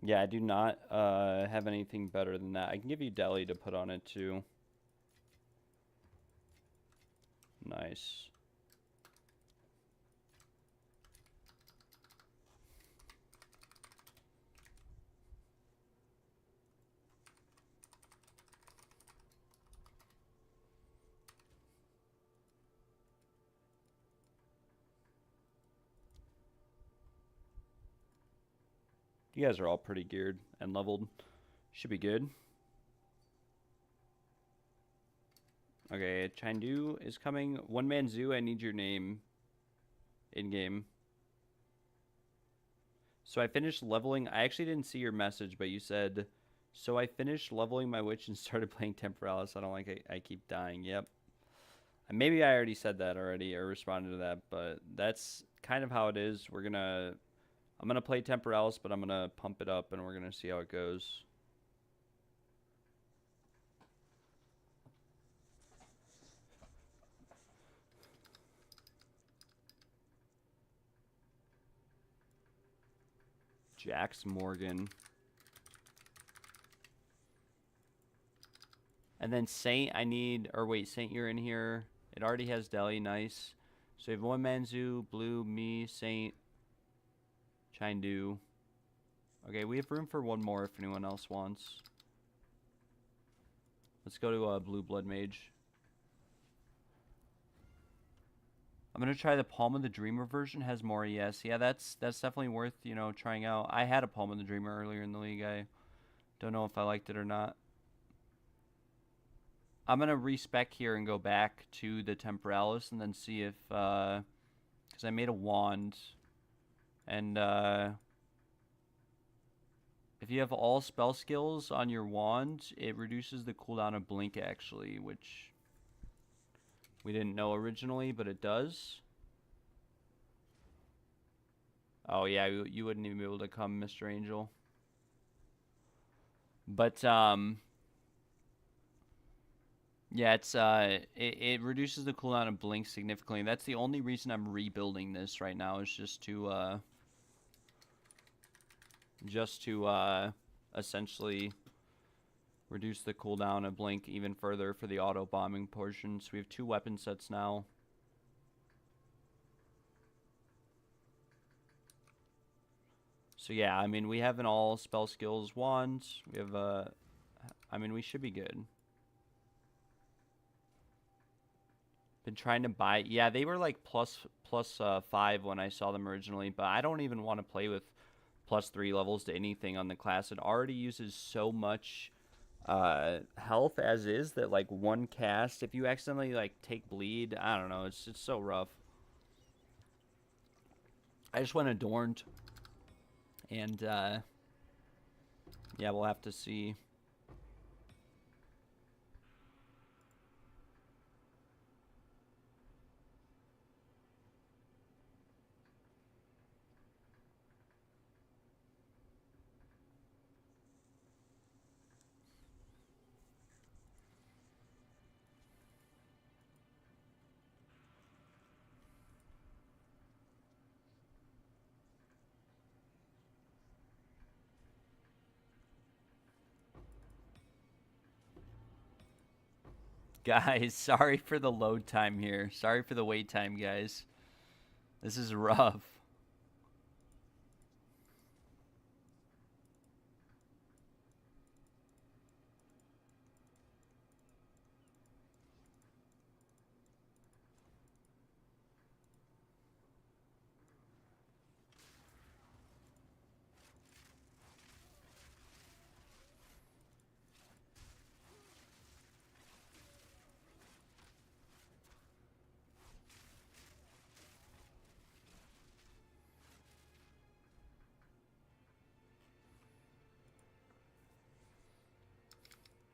Yeah, I do not have anything better than that. I can give you deli to put on it too. Nice. You guys are all pretty geared and leveled. Should be good. Okay, Chindu is coming. One Man Zoo, I need your name in-game. So I finished leveling. I actually didn't see your message, but you said, so I finished leveling my witch and started playing Temporalis. I don't like it. I keep dying. Yep. Maybe I already said that already or responded to that, but that's kind of how it is. I'm gonna play Temporalis, but I'm gonna pump it up and we're gonna see how it goes. Jax Morgan. And then Saint, Saint, you're in here. It already has Deli, nice. So we have one Manzu, Blue, me, Saint, Chindu. Okay, we have room for one more if anyone else wants. Let's go to Blue Blood Mage. I'm gonna try the Palm of the Dreamer version. Has more ES. Yeah, that's definitely worth, you know, trying out. I had a Palm of the Dreamer earlier in the league. I don't know if I liked it or not. I'm gonna respec here and go back to the Temporalis and then see if because I made a wand and if you have all spell skills on your wand, it reduces the cooldown of blink actually, which we didn't know originally, but it does. Oh yeah, you wouldn't even be able to come, Mr. Angel. But yeah, it's it reduces the cooldown of blink significantly. That's the only reason I'm rebuilding this right now, is just to essentially reduce the cooldown of blink even further for the auto bombing portion. So we have 2 weapon sets now. So yeah, I mean, we have an all spell skills wand. We have I mean, we should be good. Been trying to buy. Yeah, they were like plus 5 when I saw them originally, but I don't even want to play with +3 levels to anything on the class. It already uses so much health as is that like one cast, if you accidentally like take bleed, I don't know, it's so rough. I just went adorned, and yeah, we'll have to see. Guys, sorry for the load time here. Sorry for the wait time, guys. This is rough.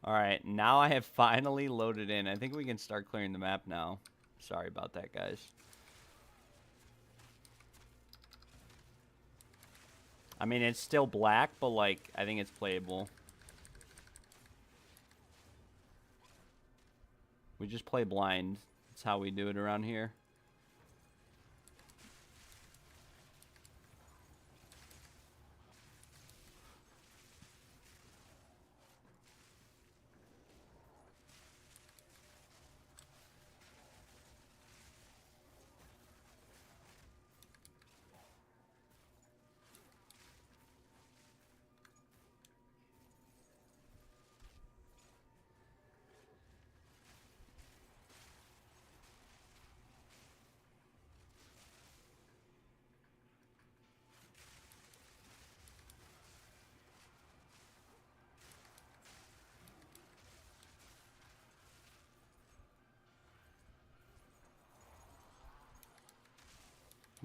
Alright, now I have finally loaded in. I think we can start clearing the map now. Sorry about that, guys. I mean, it's still black, but, like, I think it's playable. We just play blind. That's how we do it around here.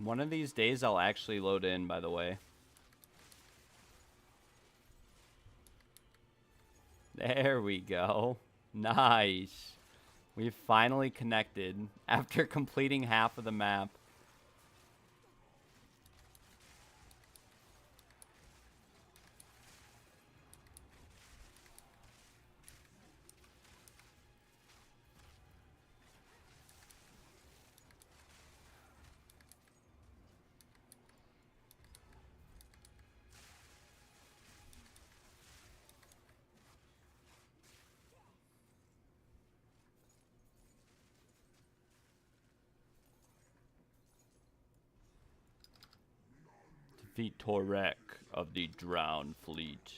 One of these days I'll actually load in, by the way. There we go. Nice. We've finally connected after completing half of the map. Defeat Torek of the Drowned Fleet.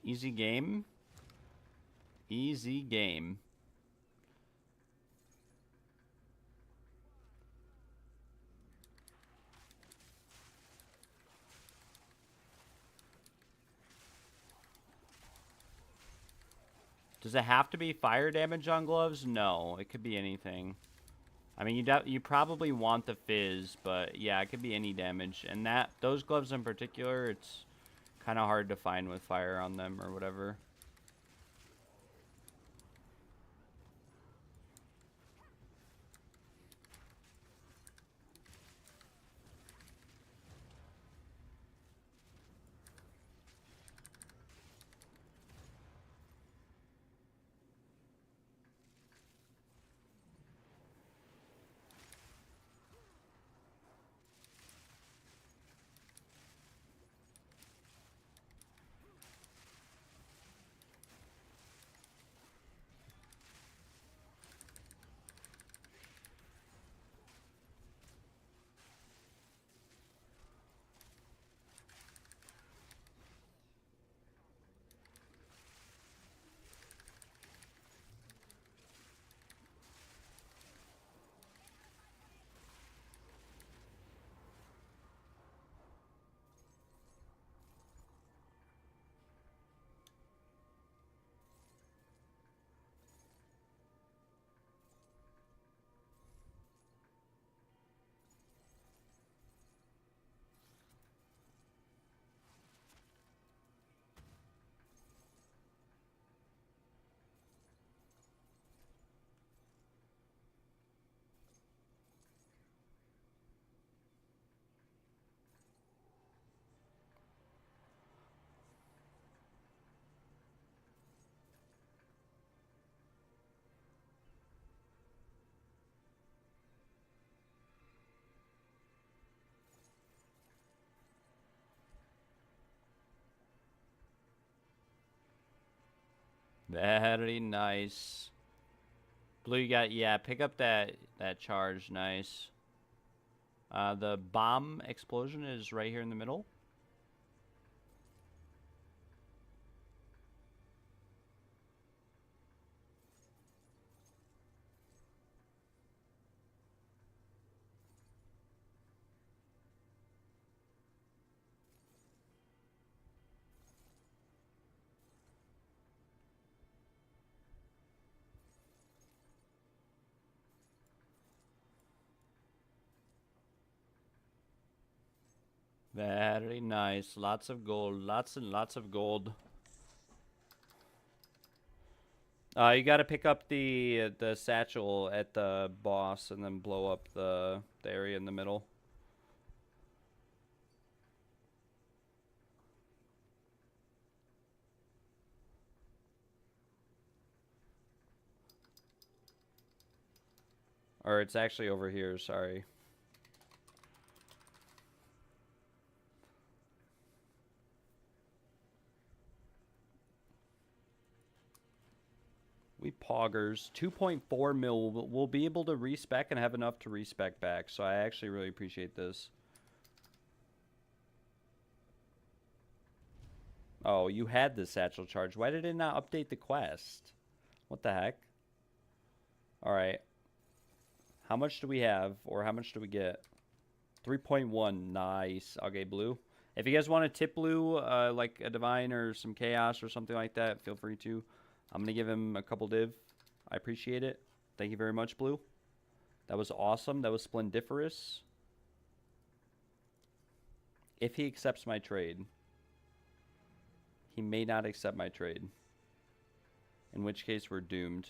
Easy game. Easy game. Does it have to be fire damage on gloves? No, it could be anything. I mean, you probably want the fizz, but yeah, it could be any damage. And those gloves in particular, it's kind of hard to find with fire on them or whatever. Very nice. Blue, you got, yeah, pick up that charge. Nice. The bomb explosion is right here in the middle. Very nice. Lots of gold. Lots and lots of gold. You got to pick up the satchel at the boss and then blow up the area in the middle. Or it's actually over here, sorry. We poggers. 2.4 mil. We'll be able to respec and have enough to respec back. So I actually really appreciate this. Oh, you had the satchel charge. Why did it not update the quest? What the heck? Alright. How much do we have? Or how much do we get? 3.1. Nice. Okay, blue. If you guys want to tip blue, like a divine or some chaos or something like that, feel free to. I'm going to give him a couple div. I appreciate it. Thank you very much, Blue. That was awesome. That was splendiferous. If he accepts my trade. He may not accept my trade. In which case, we're doomed.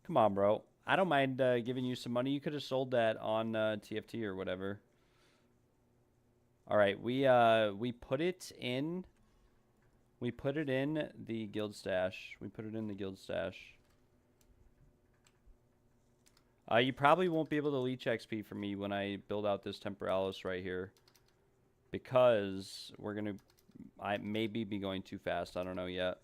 Come on, bro. I don't mind giving you some money. You could have sold that on TFT or whatever. All right, we put it in. We put it in the guild stash. We put it in the guild stash. You probably won't be able to leech XP from me when I build out this Temporalis right here, because we're gonna. I maybe be going too fast. I don't know yet.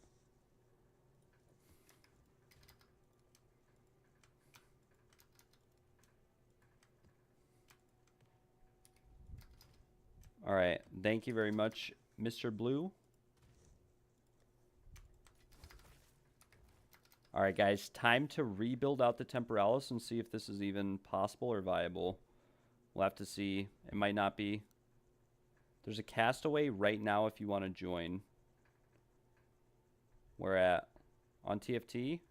All right. Thank you very much, Mr. Blue. All right, guys. Time to rebuild out the Temporalis and see if this is even possible or viable. We'll have to see. It might not be. There's a castaway right now if you want to join. Where at? On TFT?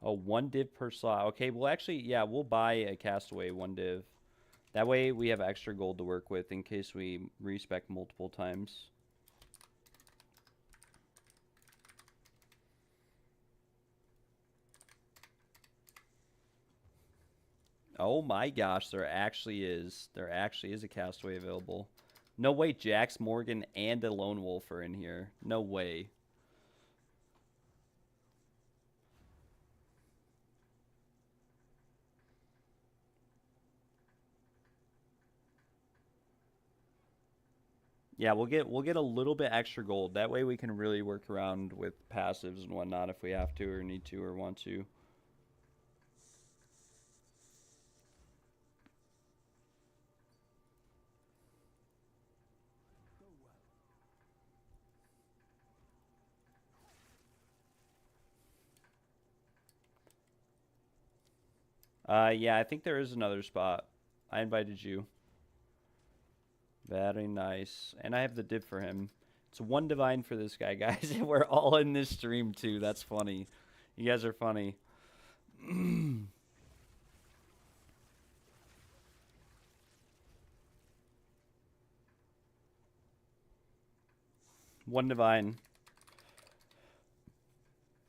Oh, 1 div per slot. Okay, well, actually, yeah, we'll buy a castaway 1 div. That way we have extra gold to work with in case we respec multiple times. Oh my gosh, there actually is. There actually is a castaway available. No way Jax, Morgan, and a Lone Wolf are in here. No way. Yeah, we'll get a little bit extra gold. That way we can really work around with passives and whatnot if we have to or need to or want to. Yeah, I think there is another spot. I invited you. Very nice. And I have the div for him. It's 1 divine for this guy, guys. We're all in this stream, too. That's funny. You guys are funny. 1 divine.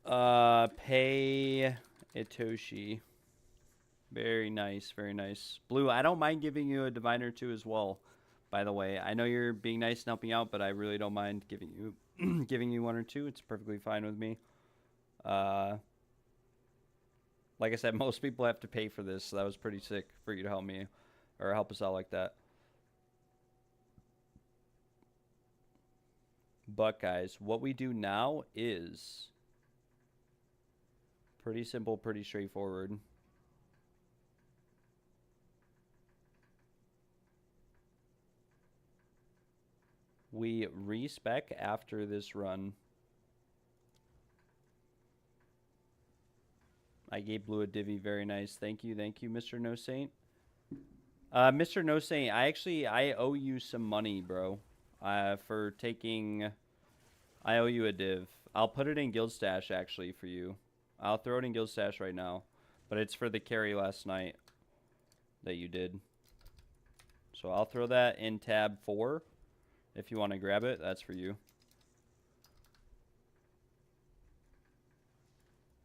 Pay Itoshi. Very nice, very nice. Blue, I don't mind giving you a divine or 2 as well. By the way, I know you're being nice and helping out, but I really don't mind giving you giving you 1 or 2. It's perfectly fine with me. Like I said, most people have to pay for this, so that was pretty sick for you to help me or help us out like that. But guys, what we do now is pretty simple, pretty straightforward. We respec after this run. I gave Blue a divvy. Very nice. Thank you, Mr. No Saint. Mr. No Saint, I owe you some money, bro. For taking... I owe you a div. I'll put it in Guild Stash, actually, for you. I'll throw it in Guild Stash right now. But it's for the carry last night that you did. So I'll throw that in tab 4. If you want to grab it, that's for you.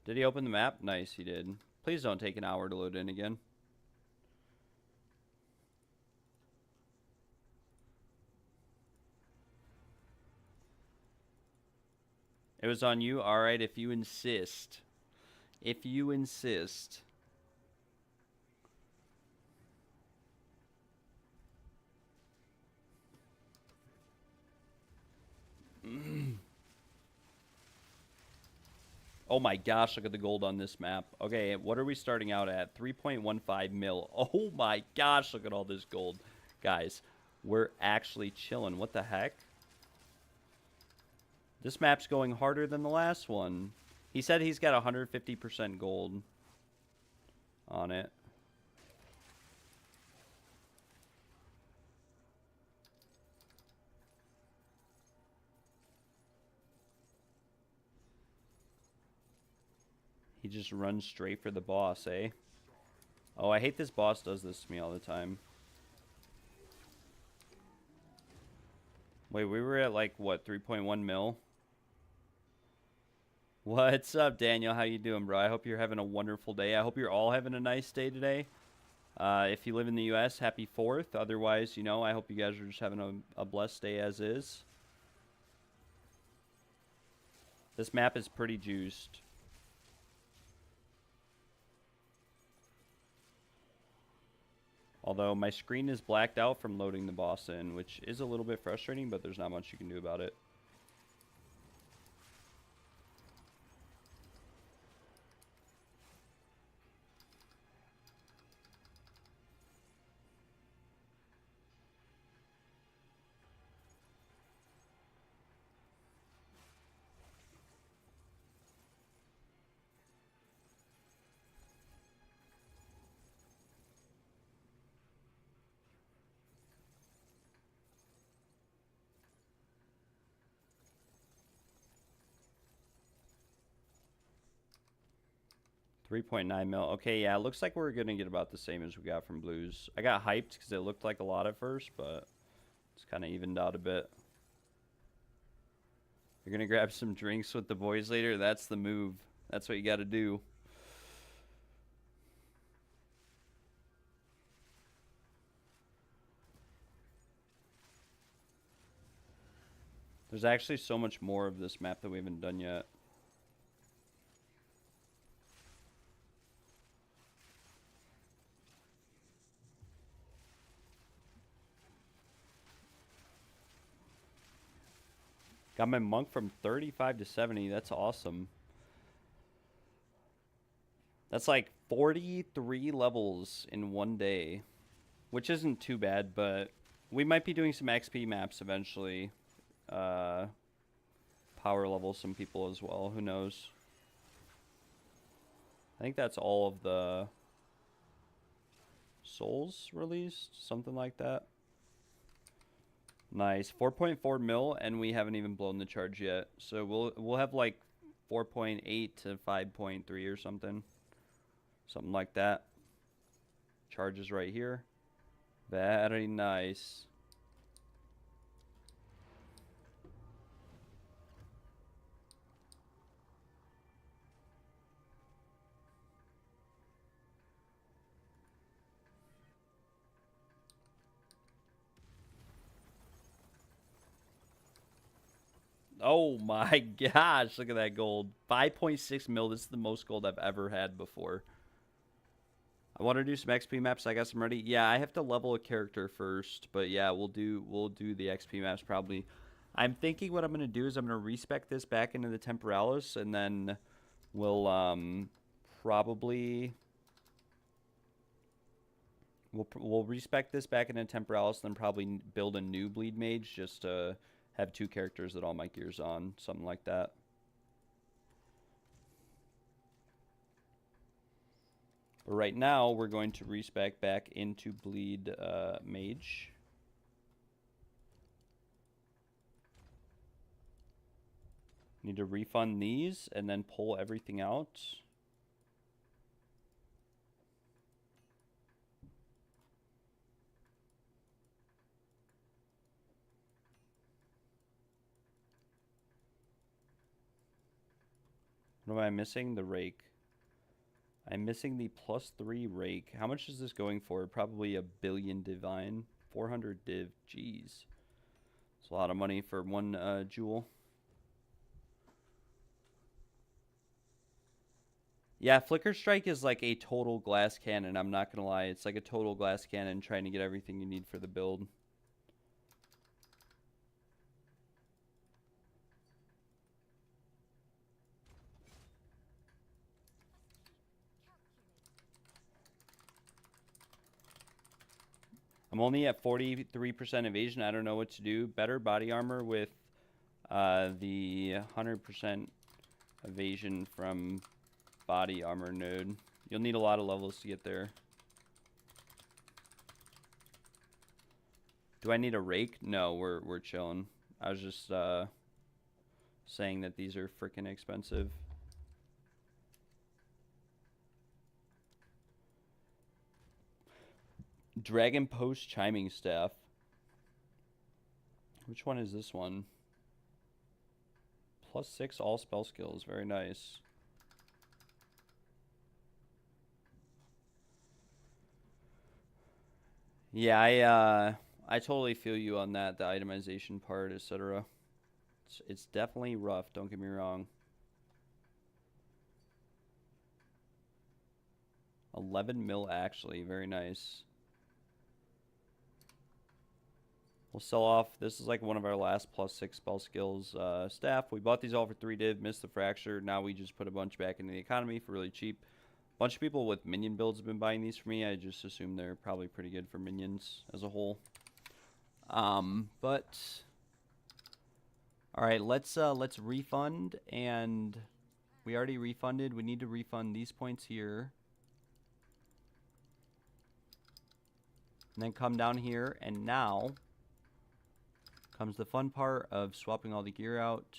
Did he open the map? Nice, he did. Please don't take an hour to load in again. It was on you? Alright, if you insist. If you insist. Oh my gosh, look at the gold on this map. Okay, what are we starting out at? 3.15 mil. Oh my gosh, look at all this gold. Guys, we're actually chilling. What the heck? This map's going harder than the last one. He said he's got 150% gold on it. He just runs straight for the boss, eh? Oh, I hate this boss does this to me all the time. Wait, we were at like, what, 3.1 mil? What's up, Daniel? How you doing, bro? I hope you're having a wonderful day. I hope you're all having a nice day today. If you live in the U.S., happy 4th. Otherwise, you know, I hope you guys are just having a blessed day as is. This map is pretty juiced. Although my screen is blacked out from loading the boss in, which is a little bit frustrating, but there's not much you can do about it. $3.9 mil. Okay, yeah, it looks like we're gonna get about the same as we got from Blues. I got hyped because it looked like a lot at first, but it's kind of evened out a bit. You're gonna grab some drinks with the boys later? That's the move. That's what you gotta do. There's actually so much more of this map that we haven't done yet. Got my monk from 35 to 70. That's awesome. That's like 43 levels in one day, which isn't too bad, but we might be doing some XP maps eventually. Power level some people as well. Who knows? I think that's all of the souls released. Something like that. Nice. 4.4 mil, and we haven't even blown the charge yet. So we'll have like 4.8 to 5.3 or something. Something like that. Charge is right here. Very nice. Oh my gosh, look at that gold. 5.6 mil. This is the most gold I've ever had before. I want to do some XP maps. I got some ready. Yeah, I have to level a character first, but yeah, we'll do the XP maps probably. I'm thinking what I'm going to do is I'm going to respec this back into the Temporalis, and then we'll probably we'll respec this back into Temporalis, then probably build a new bleed mage just to have 2 characters that all my gear's on, something like that. But right now, we're going to respec back into bleed mage. Need to refund these and then pull everything out. What am I missing? The rake. I'm missing the +3 rake. How much is this going for? Probably a billion divine. 400 div. Jeez. It's a lot of money for one jewel. Yeah, Flicker Strike is like a total glass cannon. I'm not going to lie. It's like a total glass cannon trying to get everything you need for the build. I'm only at 43% evasion. I don't know what to do. Better body armor with the 100% evasion from body armor node. You'll need a lot of levels to get there. Do I need a rake? No, we're chilling. I was just saying that these are freaking expensive. Dragon Post Chiming Staff. Which one is this one? +6 all spell skills. Very nice. Yeah, I totally feel you on that, the itemization part, etc. It's definitely rough, don't get me wrong. 11 mil actually, very nice. We'll sell off, this is like one of our last +6 spell skills staff. We bought these all for 3 div, missed the fracture. Now we just put a bunch back into the economy for really cheap. A bunch of people with minion builds have been buying these for me. I just assume they're probably pretty good for minions as a whole. But all right, let's refund, and we already refunded. We need to refund these points here. And then come down here, and now comes the fun part of swapping all the gear out.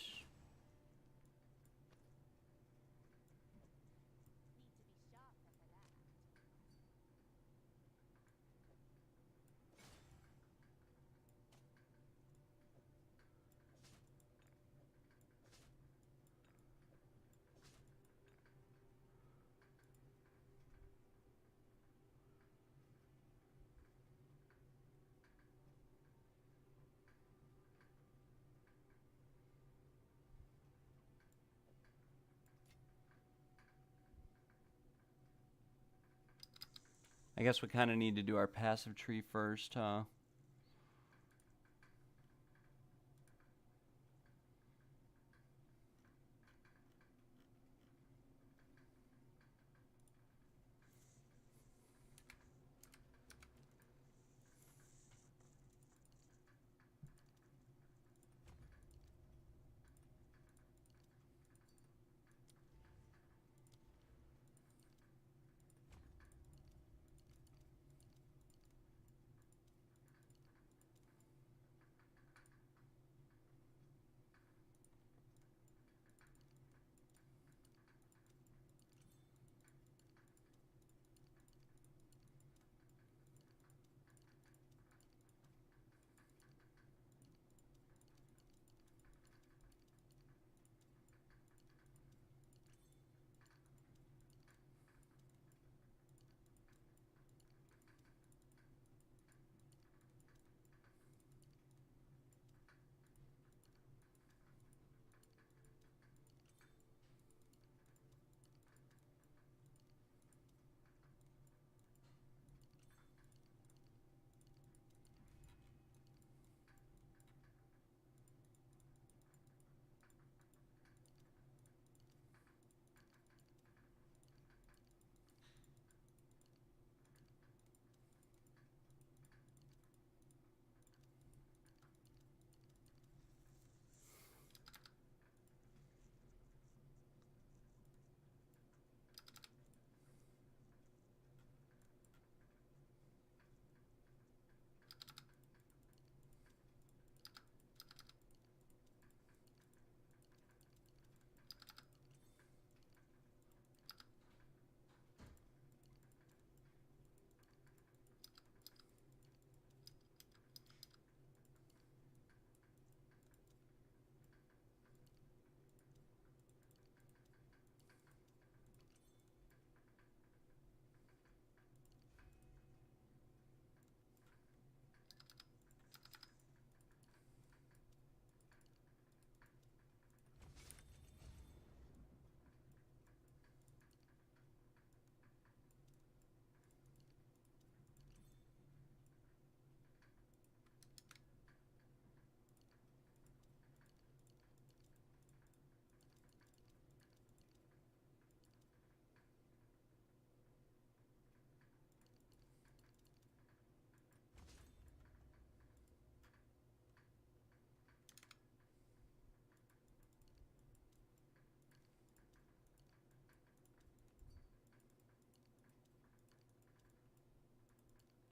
I guess we kind of need to do our passive tree first, huh?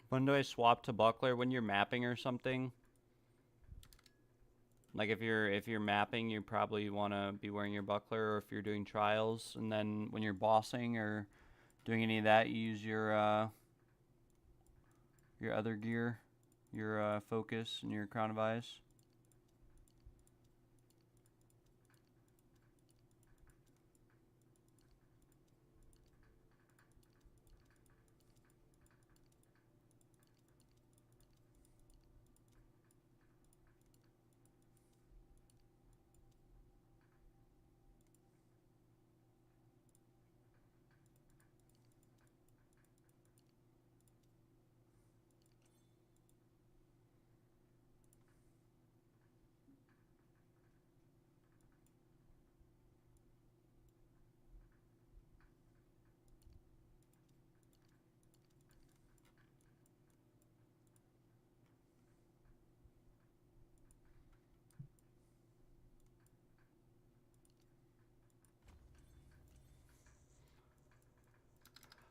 When do I swap to buckler? When you're mapping or something? Like if you're mapping, you probably want to be wearing your buckler, or if you're doing trials, and then when you're bossing or doing any of that, you use your other gear, your focus and your crown of eyes.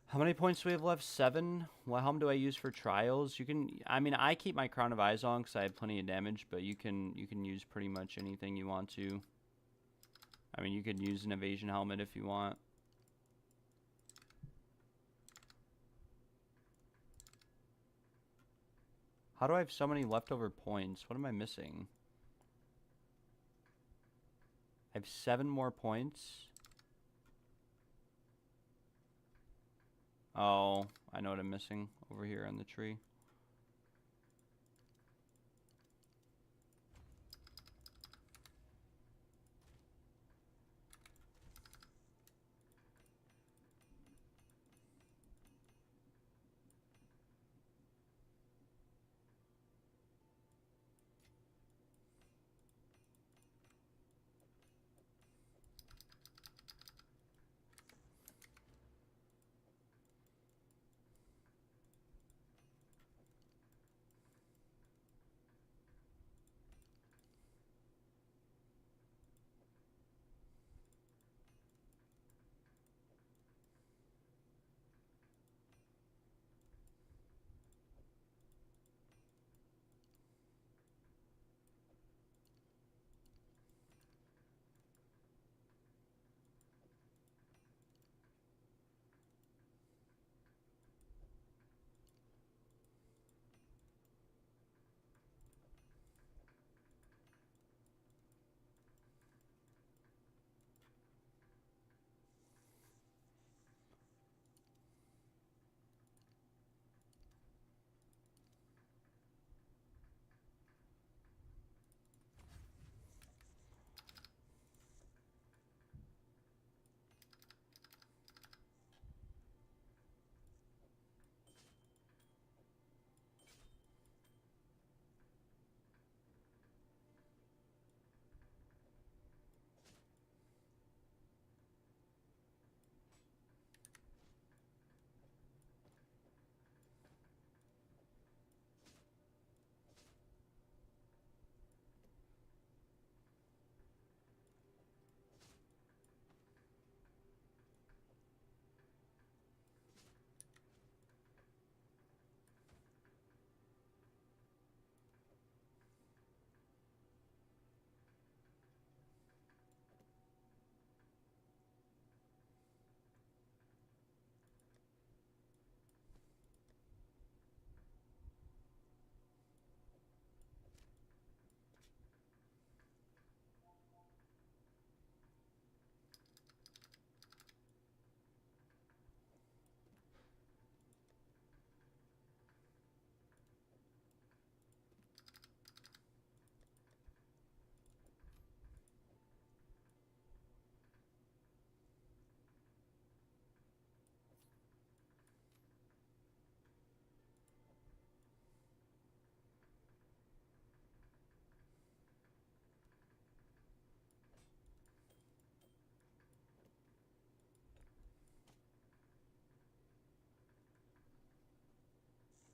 How many points do we have left? 7. Well, how many do I use for trials? You can, I mean, I keep my crown of eyes on because I have plenty of damage, but you can use pretty much anything you want to. I mean, you could use an evasion helmet if you want. How do I have so many leftover points? What am I missing? I have 7 more points. Oh, I know what I'm missing over here on the tree.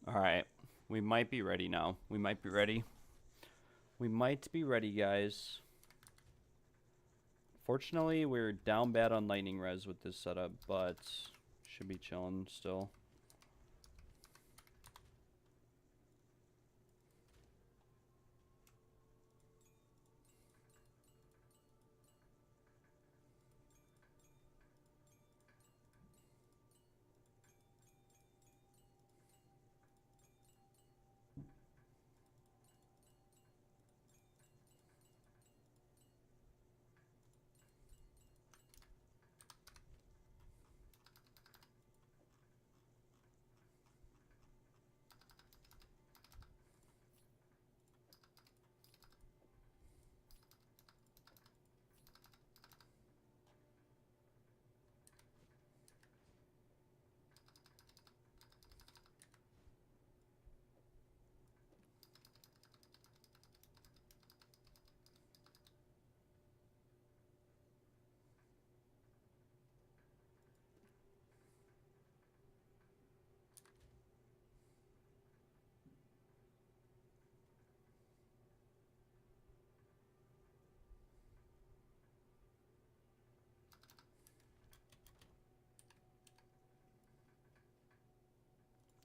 All right. We might be ready now. We might be ready. We might be ready, guys. Fortunately, we're down bad on lightning res with this setup, but should be chilling still.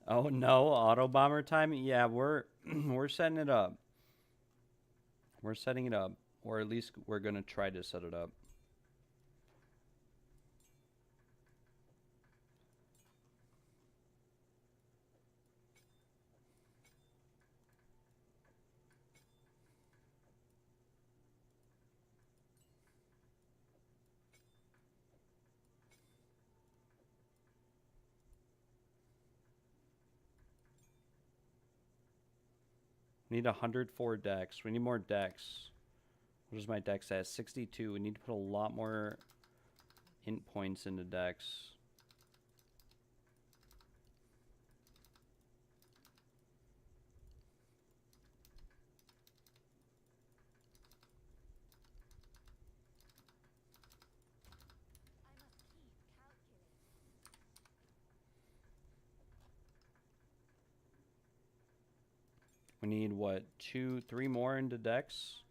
Oh no, auto bomber time. Yeah, we're we're setting it up. We're setting it up, or at least we're gonna try to set it up. We need 104 decks. We need more decks. What is my dex at? 62. We need to put a lot more int points into decks. We need what? 2, 3 more into decks?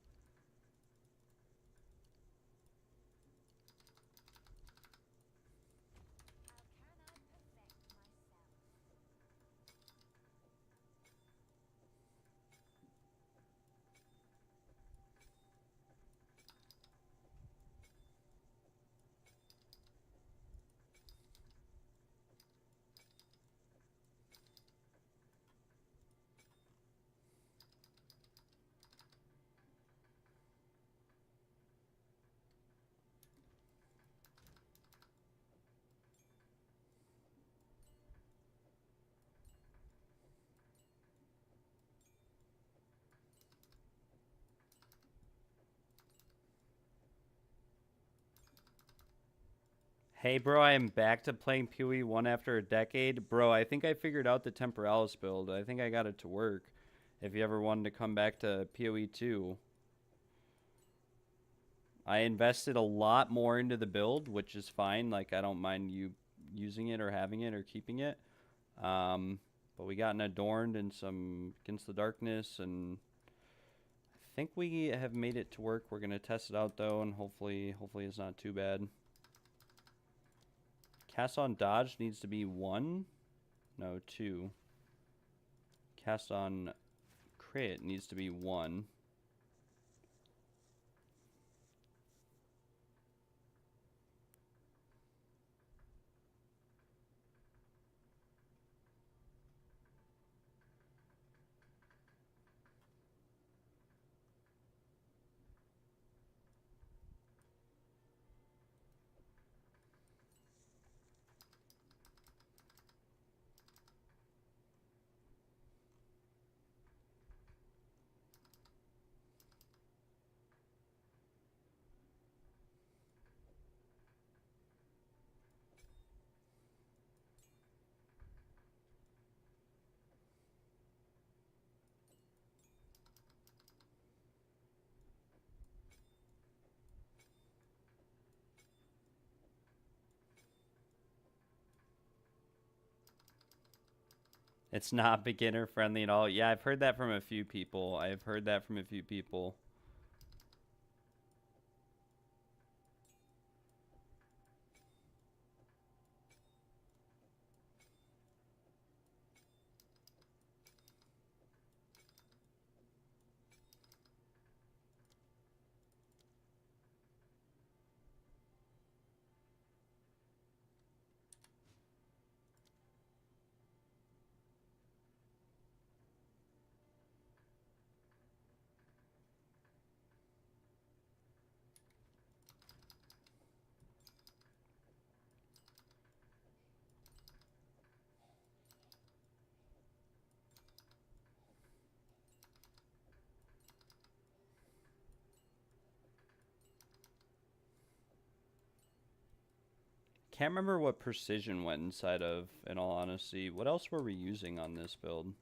Hey bro, I am back to playing PoE1 after a decade. Bro, I think I figured out the Temporalis build. I think I got it to work. If you ever wanted to come back to PoE2. I invested a lot more into the build, which is fine. Like, I don't mind you using it or having it or keeping it. But we got an Adorned and some Against the Darkness, and I think we have made it to work. We're going to test it out, though, and hopefully it's not too bad. Cast on Dodge needs to be 1. No, 2. Cast on Crit needs to be 1. It's not beginner friendly at all. Yeah, I've heard that from a few people. I've heard that from a few people. Can't remember what precision went inside of, in all honesty. What else were we using on this build?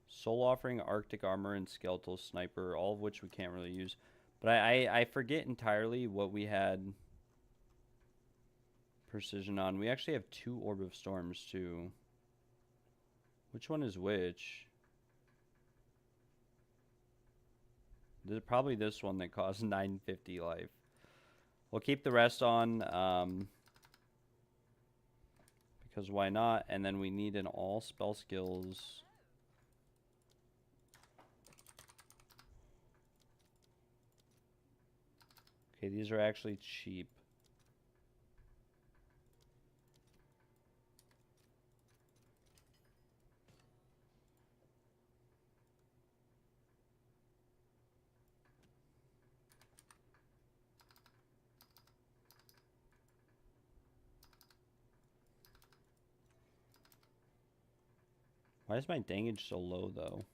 Soul Offering, Arctic Armor, and Skeletal Sniper, all of which we can't really use. But I forget entirely what we had precision on. We actually have 2 Orb of Storms, too. Which one is which? Probably this one that costs 950 life. We'll keep the rest on, Because why not? And then we need an all spell skills. Okay, these are actually cheap. Why is my dangage so low, though?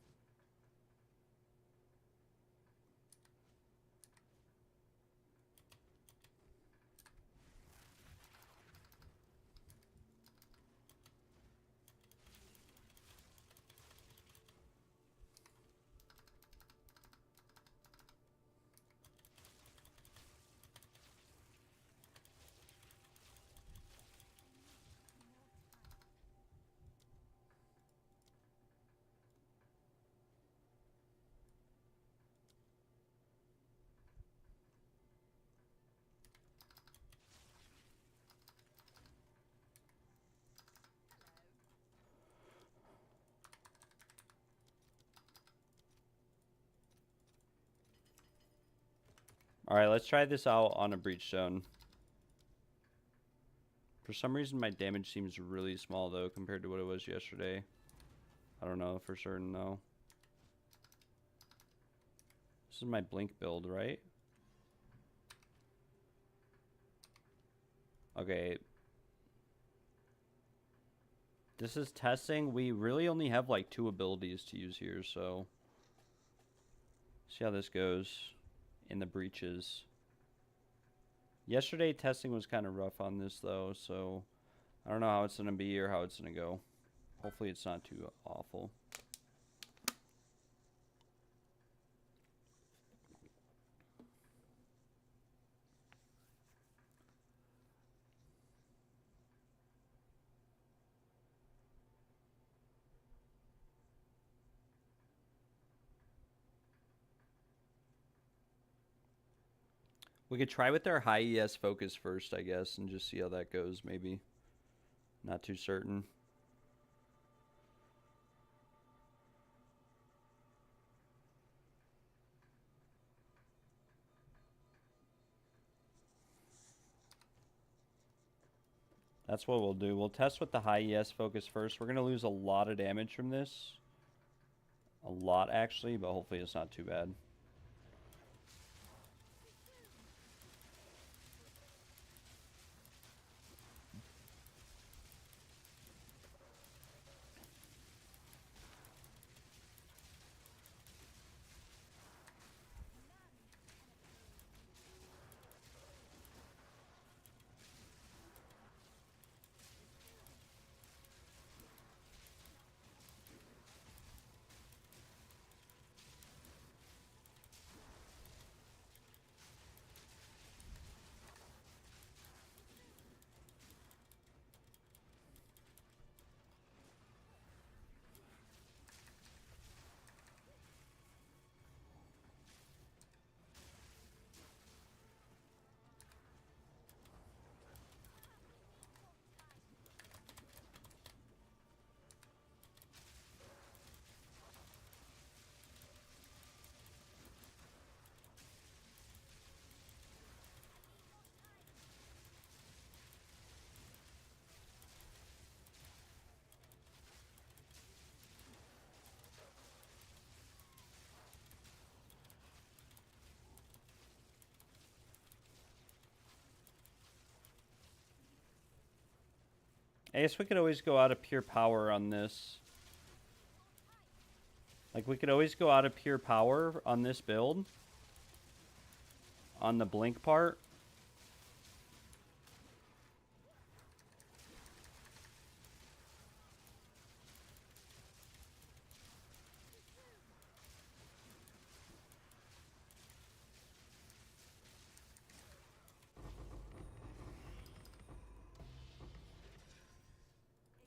Alright, let's try this out on a breachstone. For some reason, my damage seems really small, though, compared to what it was yesterday. I don't know for certain, though. This is my blink build, right? Okay. This is testing. We really only have like 2 abilities to use here, so... see how this goes in the breaches. Yesterday, testing was kind of rough on this, though, so... I don't know how it's going to be or how it's going to go. Hopefully it's not too awful. We could try with our high ES focus first, I guess, and just see how that goes, maybe. Not too certain. That's what we'll do. We'll test with the high ES focus first. We're going to lose a lot of damage from this. A lot, actually, but hopefully it's not too bad. I guess we could always go out of pure power on this. Like, we could always go out of pure power on this build. On the blink part.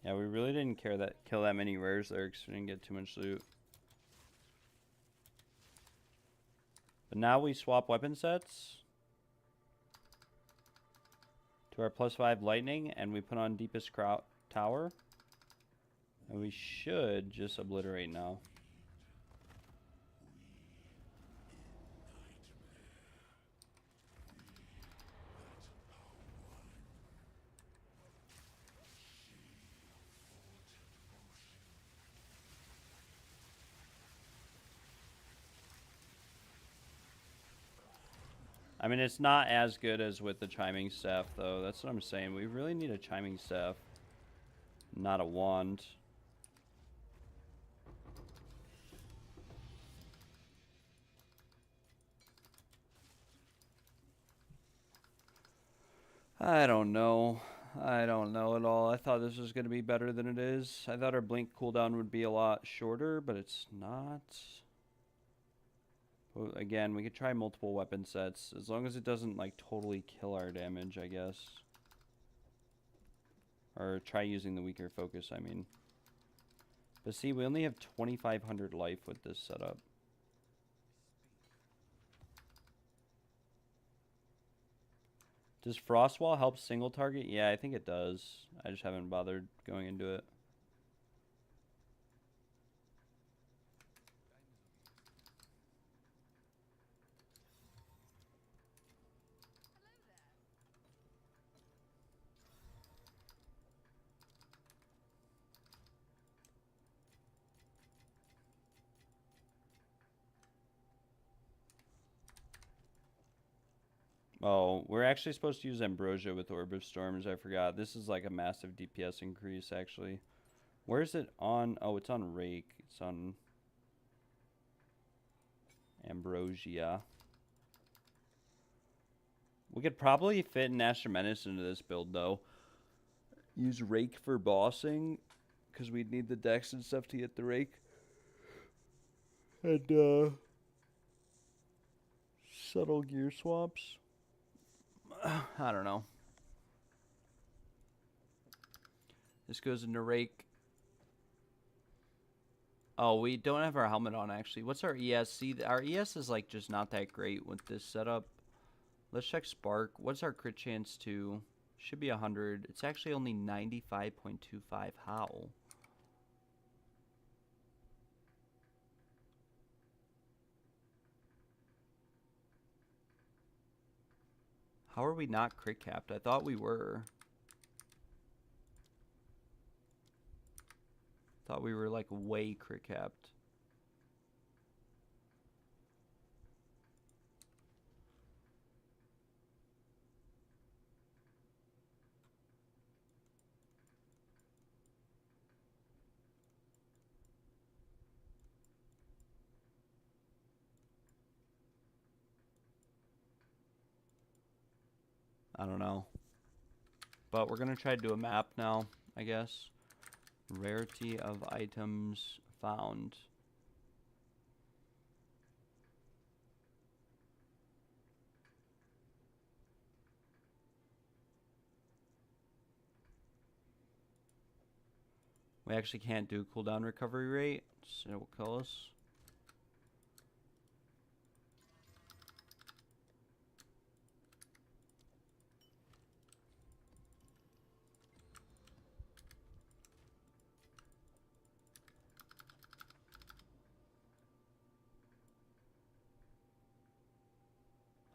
Yeah, we really didn't kill that many rares there because we didn't get too much loot. But now we swap weapon sets to our +5 lightning, and we put on deepest tower. And we should just obliterate now. I mean, it's not as good as with the chiming staff, though. That's what I'm saying. We really need a chiming staff, not a wand. I don't know. I don't know at all. I thought this was going to be better than it is. I thought our blink cooldown would be a lot shorter, but it's not. Well, again, we could try multiple weapon sets, as long as it doesn't, like, totally kill our damage, I guess. Or try using the weaker focus, I mean. But see, we only have 2,500 life with this setup. Does Frostwall help single target? Yeah, I think it does. I just haven't bothered going into it. Oh, we're actually supposed to use Ambrosia with Orb of Storms. I forgot. This is like a massive DPS increase, actually. Where is it on? Oh, it's on Rake. It's on Ambrosia. We could probably fit Nasher Menace into this build, though. Use Rake for bossing, because we'd need the dex and stuff to get the Rake. And, subtle gear swaps. I don't know. This goes into Rake. Oh, we don't have our helmet on, actually. What's our ES? See, our ES is, like, just not that great with this setup. Let's check Spark. What's our crit chance to? Should be 100. It's actually only 95.25. How? How are we not crit capped? I thought we were. Thought we were, like, way crit capped. I don't know. But we're going to try to do a map now, I guess. Rarity of items found. We actually can't do cooldown recovery rate, so it will kill us.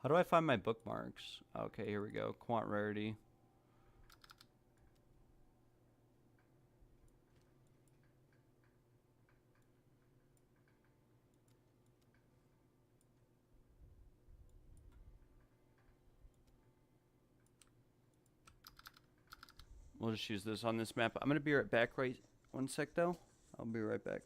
How do I find my bookmarks? Okay, here we go. Quant rarity. We'll just use this on this map. I'm going to be right back. Right, one sec though. I'll be right back.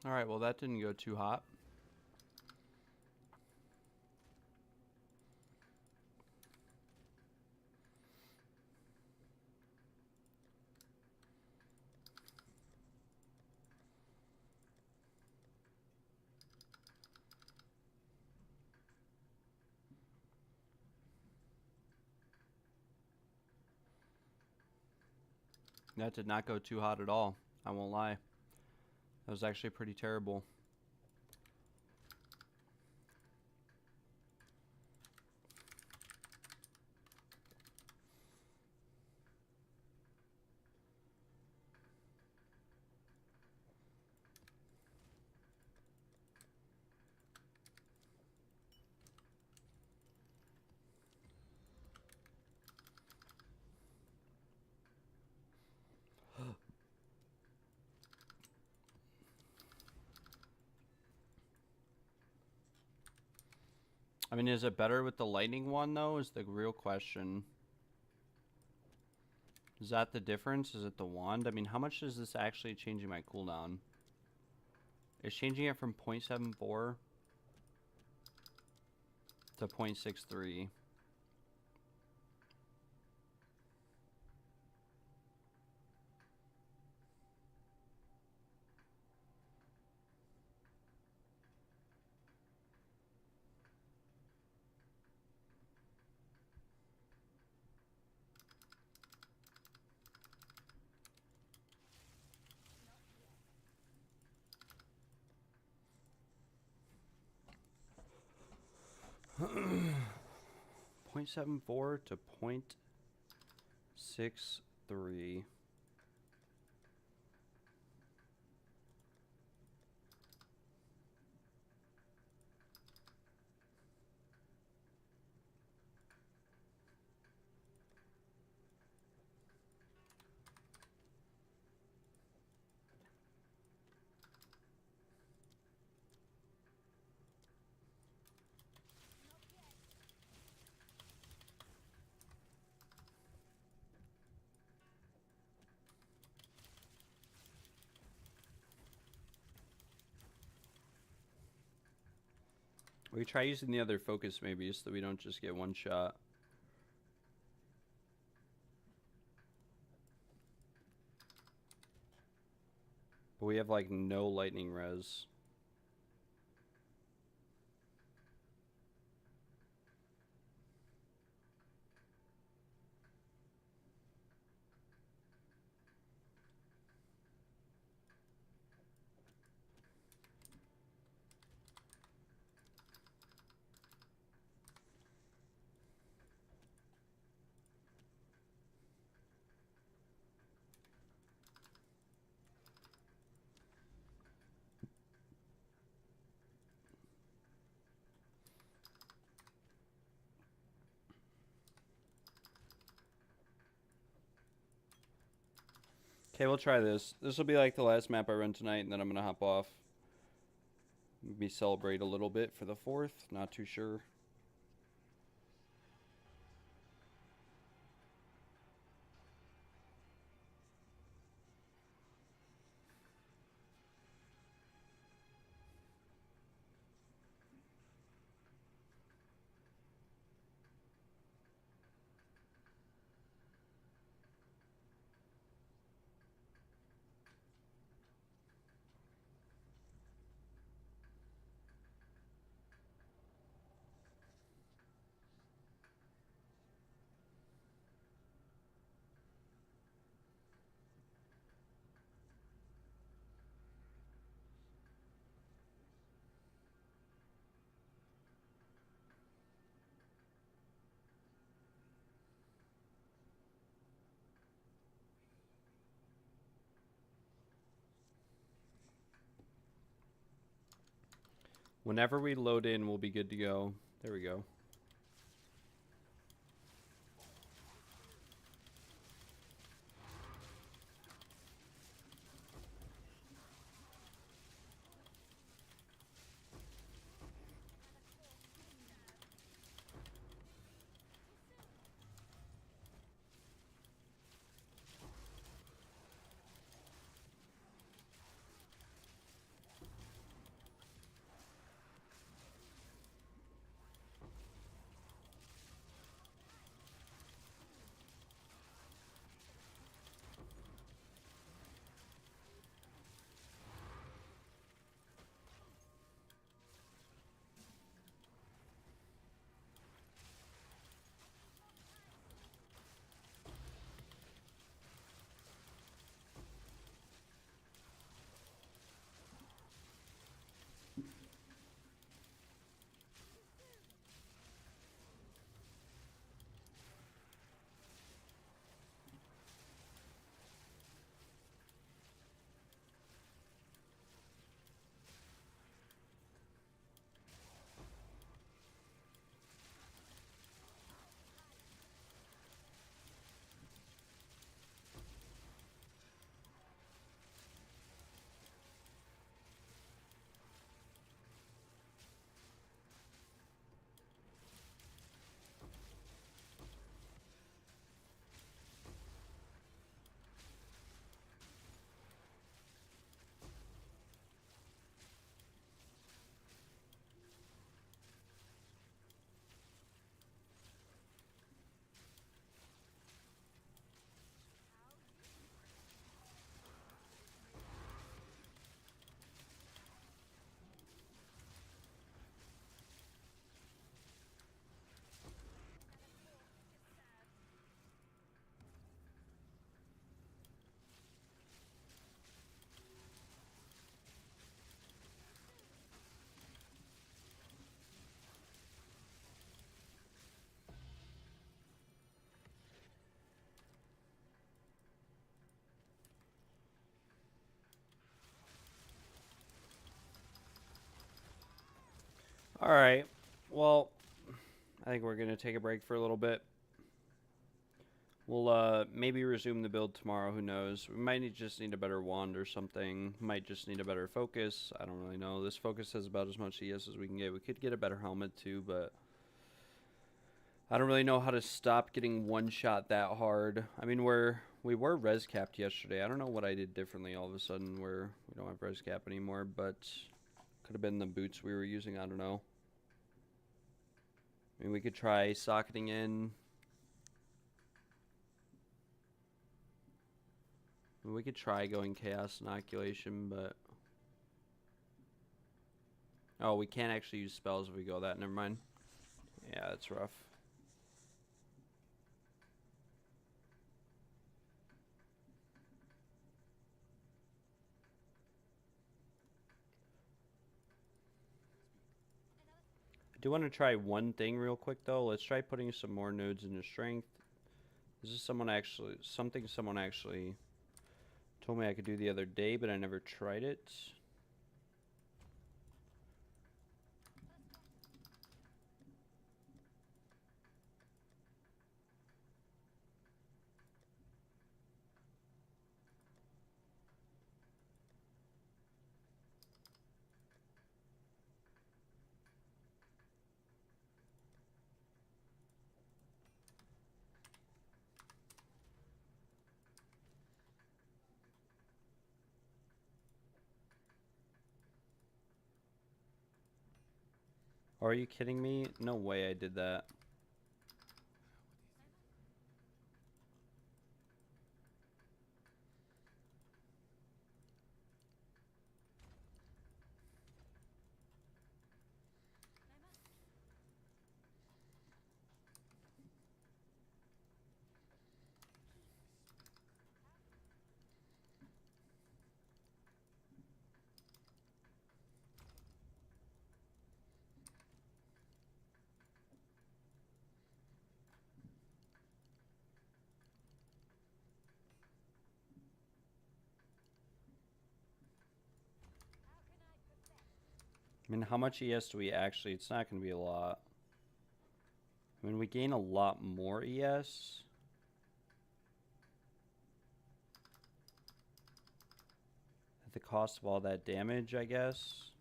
Alright, well that didn't go too hot. That did not go too hot at all. I won't lie. That was actually pretty terrible. I mean, is it better with the lightning one, though, is the real question. Is that the difference? Is it the wand? I mean, how much is this actually changing my cooldown? It's changing it from 0.74 to 0.63. .74 to 0.63. We try using the other focus maybe so that we don't just get one shot. But we have like no lightning res. Okay, we'll try this. This will be like the last map I run tonight, and then I'm going to hop off. Maybe celebrate a little bit for the 4th. Not too sure. Whenever we load in, we'll be good to go. There we go. All right. Well, I think we're going to take a break for a little bit. We'll maybe resume the build tomorrow. Who knows? We might just need a better wand or something. Might just need a better focus. I don't really know. This focus has about as much ES as we can get. We could get a better helmet too, but I don't really know how to stop getting one shot that hard. I mean, we were res capped yesterday. I don't know what I did differently all of a sudden where we don't have res cap anymore, but could have been the boots we were using. I don't know. I mean, we could try socketing in. We could try going chaos inoculation, but oh, we can't actually use spells if we go that. Never mind. Yeah, that's rough. I do want to try one thing real quick though. Let's try putting some more nodes into strength. This is something someone actually told me I could do the other day, but I never tried it. Are you kidding me? No way I did that. I mean, how much ES do we actually? It's not going to be a lot. I mean, we gain a lot more ES. At the cost of all that damage, I guess.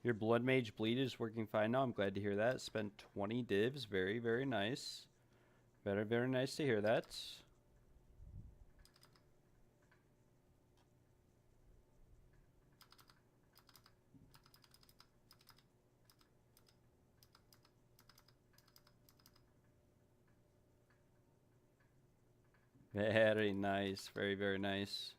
Your Blood Mage bleed is working fine now. I'm glad to hear that. Spent 20 divs. Very, very nice. Very, very nice to hear that. Very nice. Very, very nice.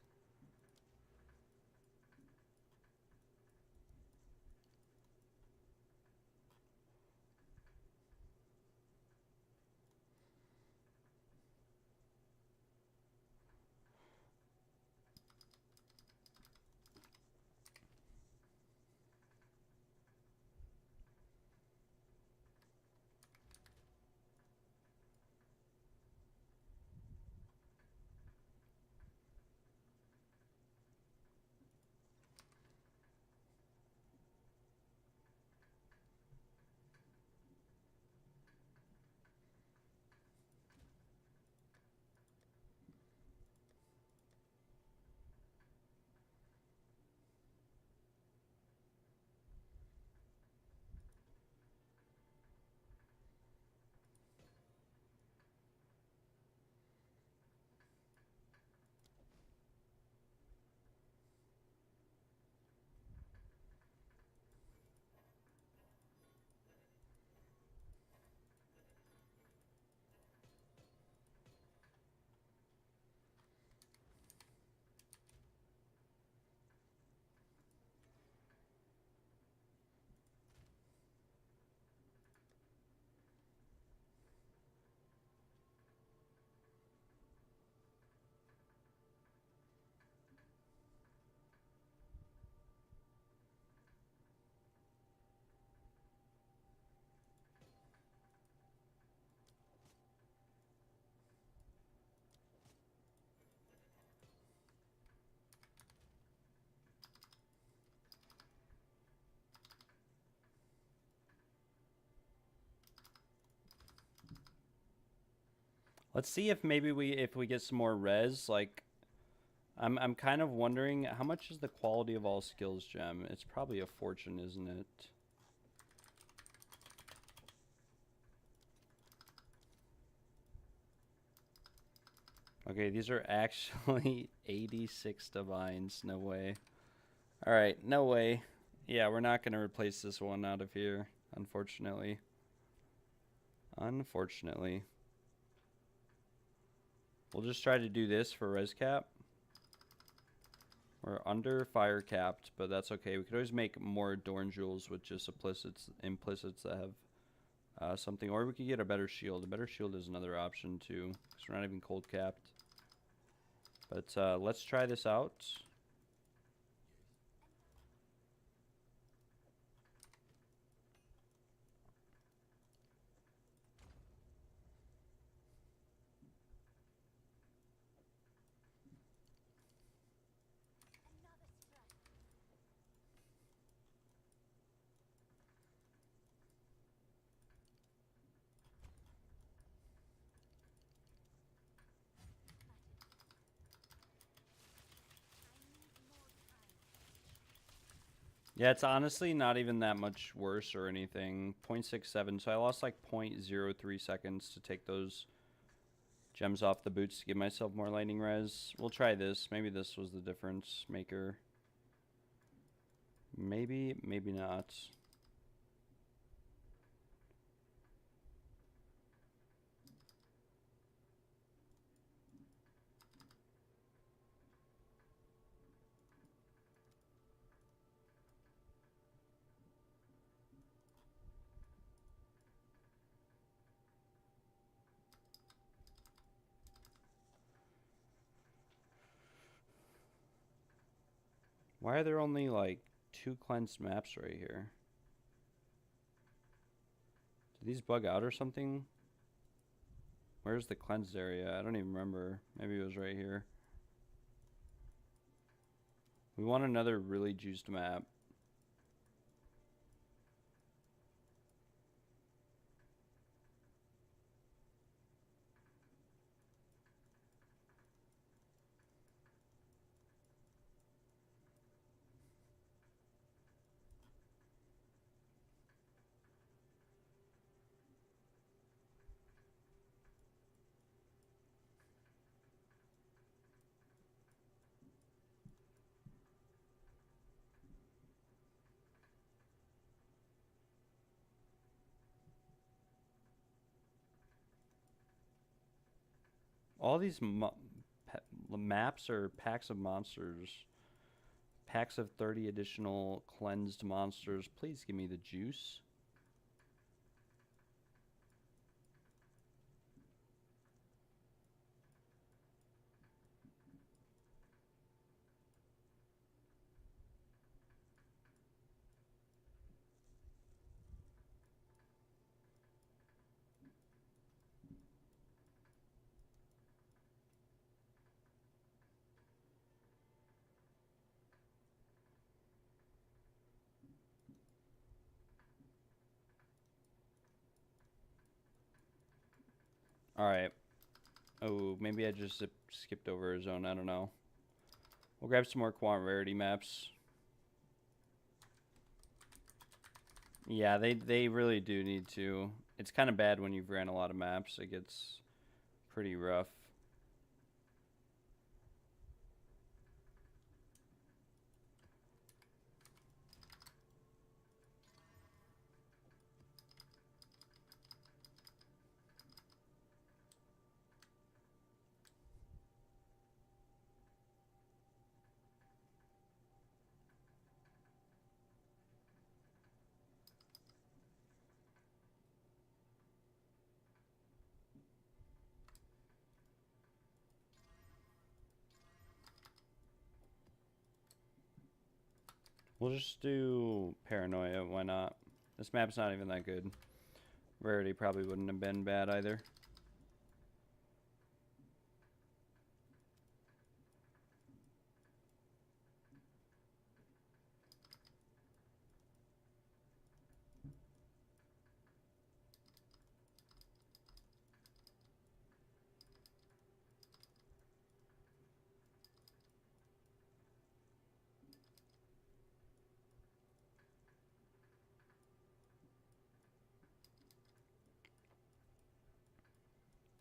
Let's see if maybe we get some more res. Like, I'm kind of wondering how much is the quality of all skills gem? It's probably a fortune, isn't it? Okay, these are actually 86 divines. No way. All right, no way. Yeah, we're not gonna replace this one out of here, unfortunately. Unfortunately. We'll just try to do this for res cap. We're under fire capped, but that's okay. We could always make more Dorn Jewels with just implicits that have something. Or we could get a better shield. A better shield is another option too, because we're not even cold capped. But let's try this out. Yeah, it's honestly not even that much worse or anything. 0.67, so I lost like 0.03 seconds to take those gems off the boots to give myself more lightning res. We'll try this. Maybe this was the difference maker. Maybe, maybe not. Why are there only like 2 cleansed maps right here? Did these bug out or something? Where's the cleansed area? I don't even remember. Maybe it was right here. We want another really juiced map. All these maps are packs of monsters. Packs of 30 additional cleansed monsters. Please give me the juice. Alright. Oh, maybe I just skipped over a zone. I don't know. We'll grab some more quant rarity maps. Yeah, they really do need to. It's kind of bad when you've ran a lot of maps. It gets pretty rough. We'll just do Paranoia. Why not? This map's not even that good. Rarity probably wouldn't have been bad either.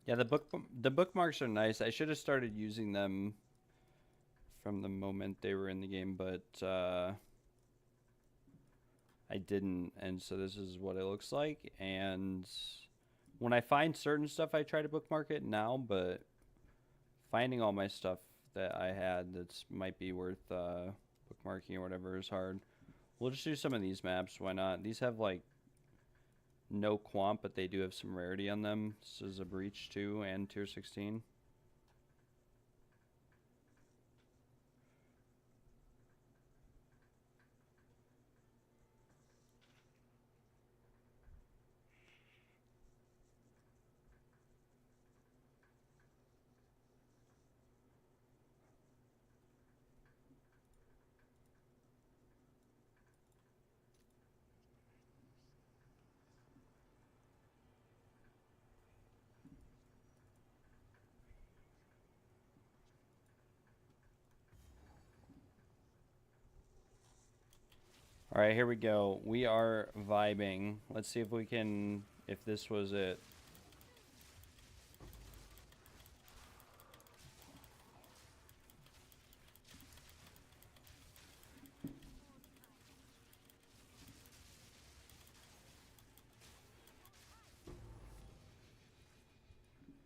Yeah, the bookmarks are nice. I should have started using them from the moment they were in the game, but I didn't, and so this is what it looks like. And when I find certain stuff, I try to bookmark it now, but finding all my stuff that I had that's might be worth bookmarking or whatever is hard. We'll just do some of these maps. Why not? These have like no quant, but they do have some rarity on them. This is a Breach 2 and Tier 16. All right, here we go. We are vibing. Let's see if we can, if this was it.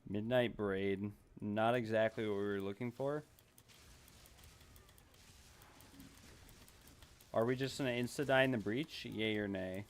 Midnight Braid. Not exactly what we were looking for. Are we just going to insta-die in the breach? Yay or nay?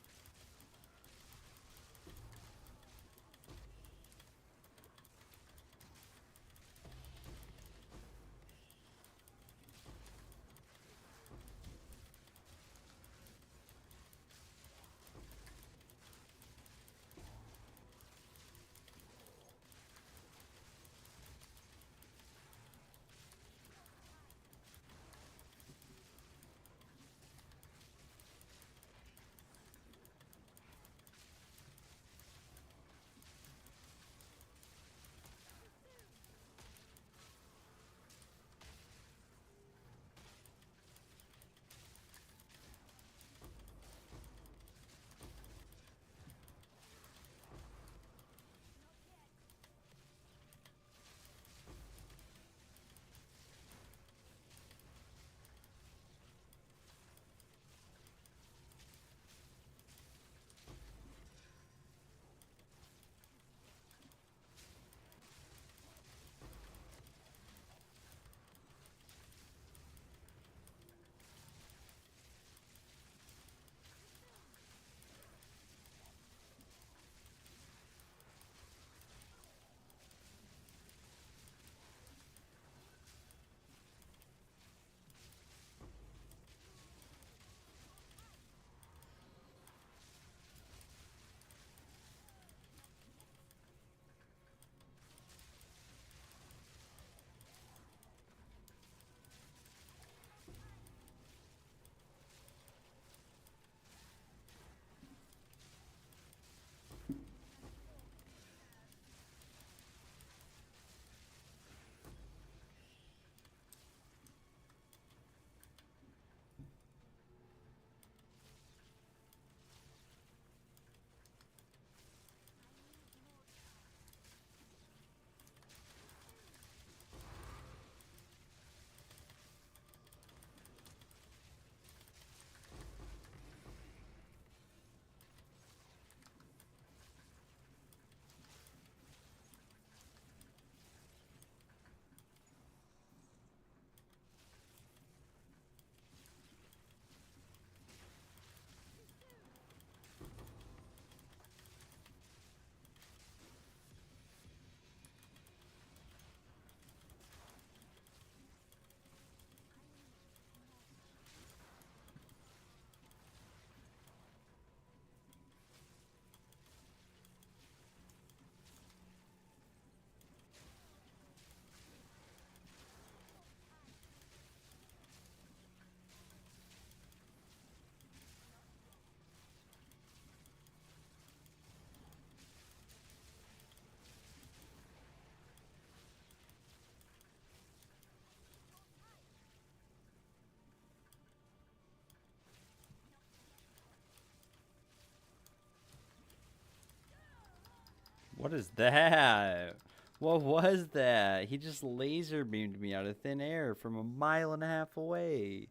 What is that? What was that? He just laser beamed me out of thin air from a mile and a half away.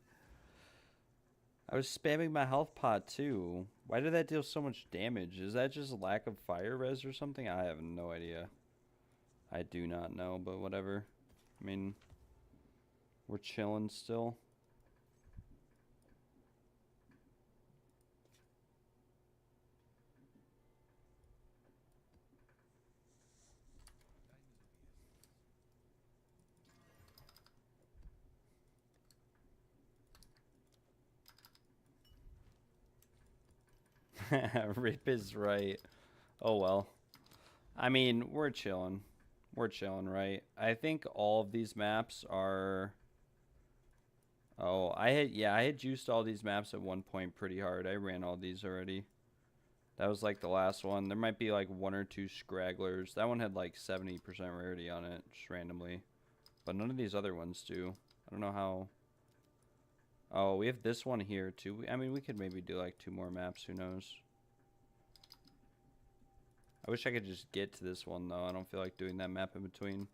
I was spamming my health pot too. Why did that deal so much damage? Is that just lack of fire res or something? I have no idea. I do not know, but whatever. I mean, we're chilling still. Rip is right. Oh well. I mean, we're chilling. We're chilling, right? I think all of these maps are... Oh, I had juiced all these maps at one point pretty hard. I ran all these already. That was like the last one. There might be like one or two scragglers. That one had like 70% rarity on it, just randomly. But none of these other ones do. I don't know how... Oh, we have this one here too. I mean, we could maybe do like 2 more maps. Who knows? I wish I could just get to this one though. I don't feel like doing that map in between.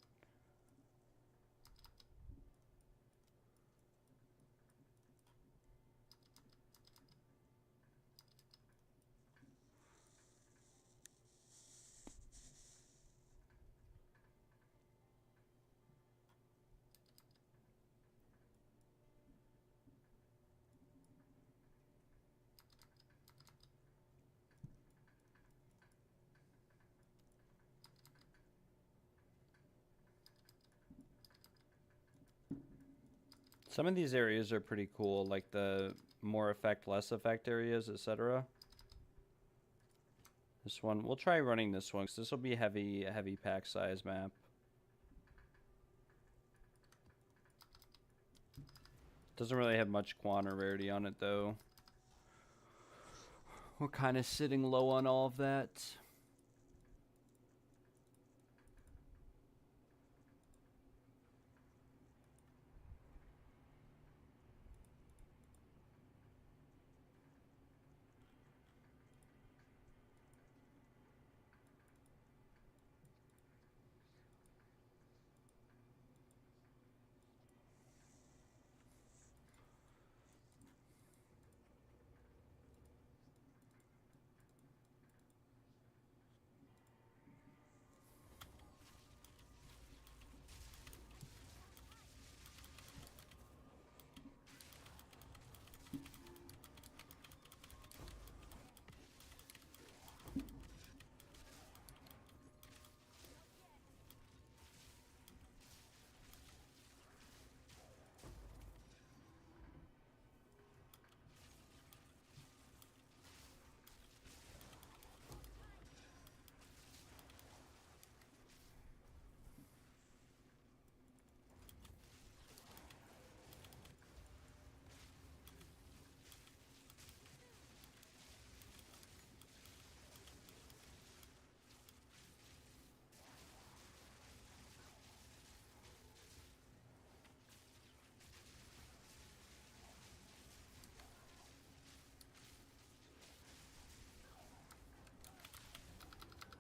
Some of these areas are pretty cool, like the more effect, less effect areas, etc. This one, we'll try running this one, because this will be a heavy pack size map. Doesn't really have much quant or rarity on it, though. We're kind of sitting low on all of that.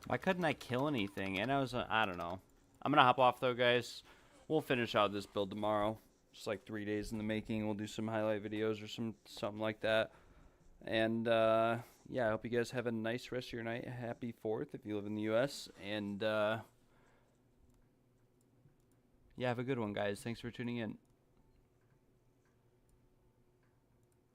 Why couldn't I kill anything? And I don't know. I'm gonna hop off though, guys. We'll finish out this build tomorrow. Just like 3 days in the making. We'll do some highlight videos or something like that. And yeah, I hope you guys have a nice rest of your night. Happy 4th if you live in the US. And yeah, have a good one, guys. Thanks for tuning in.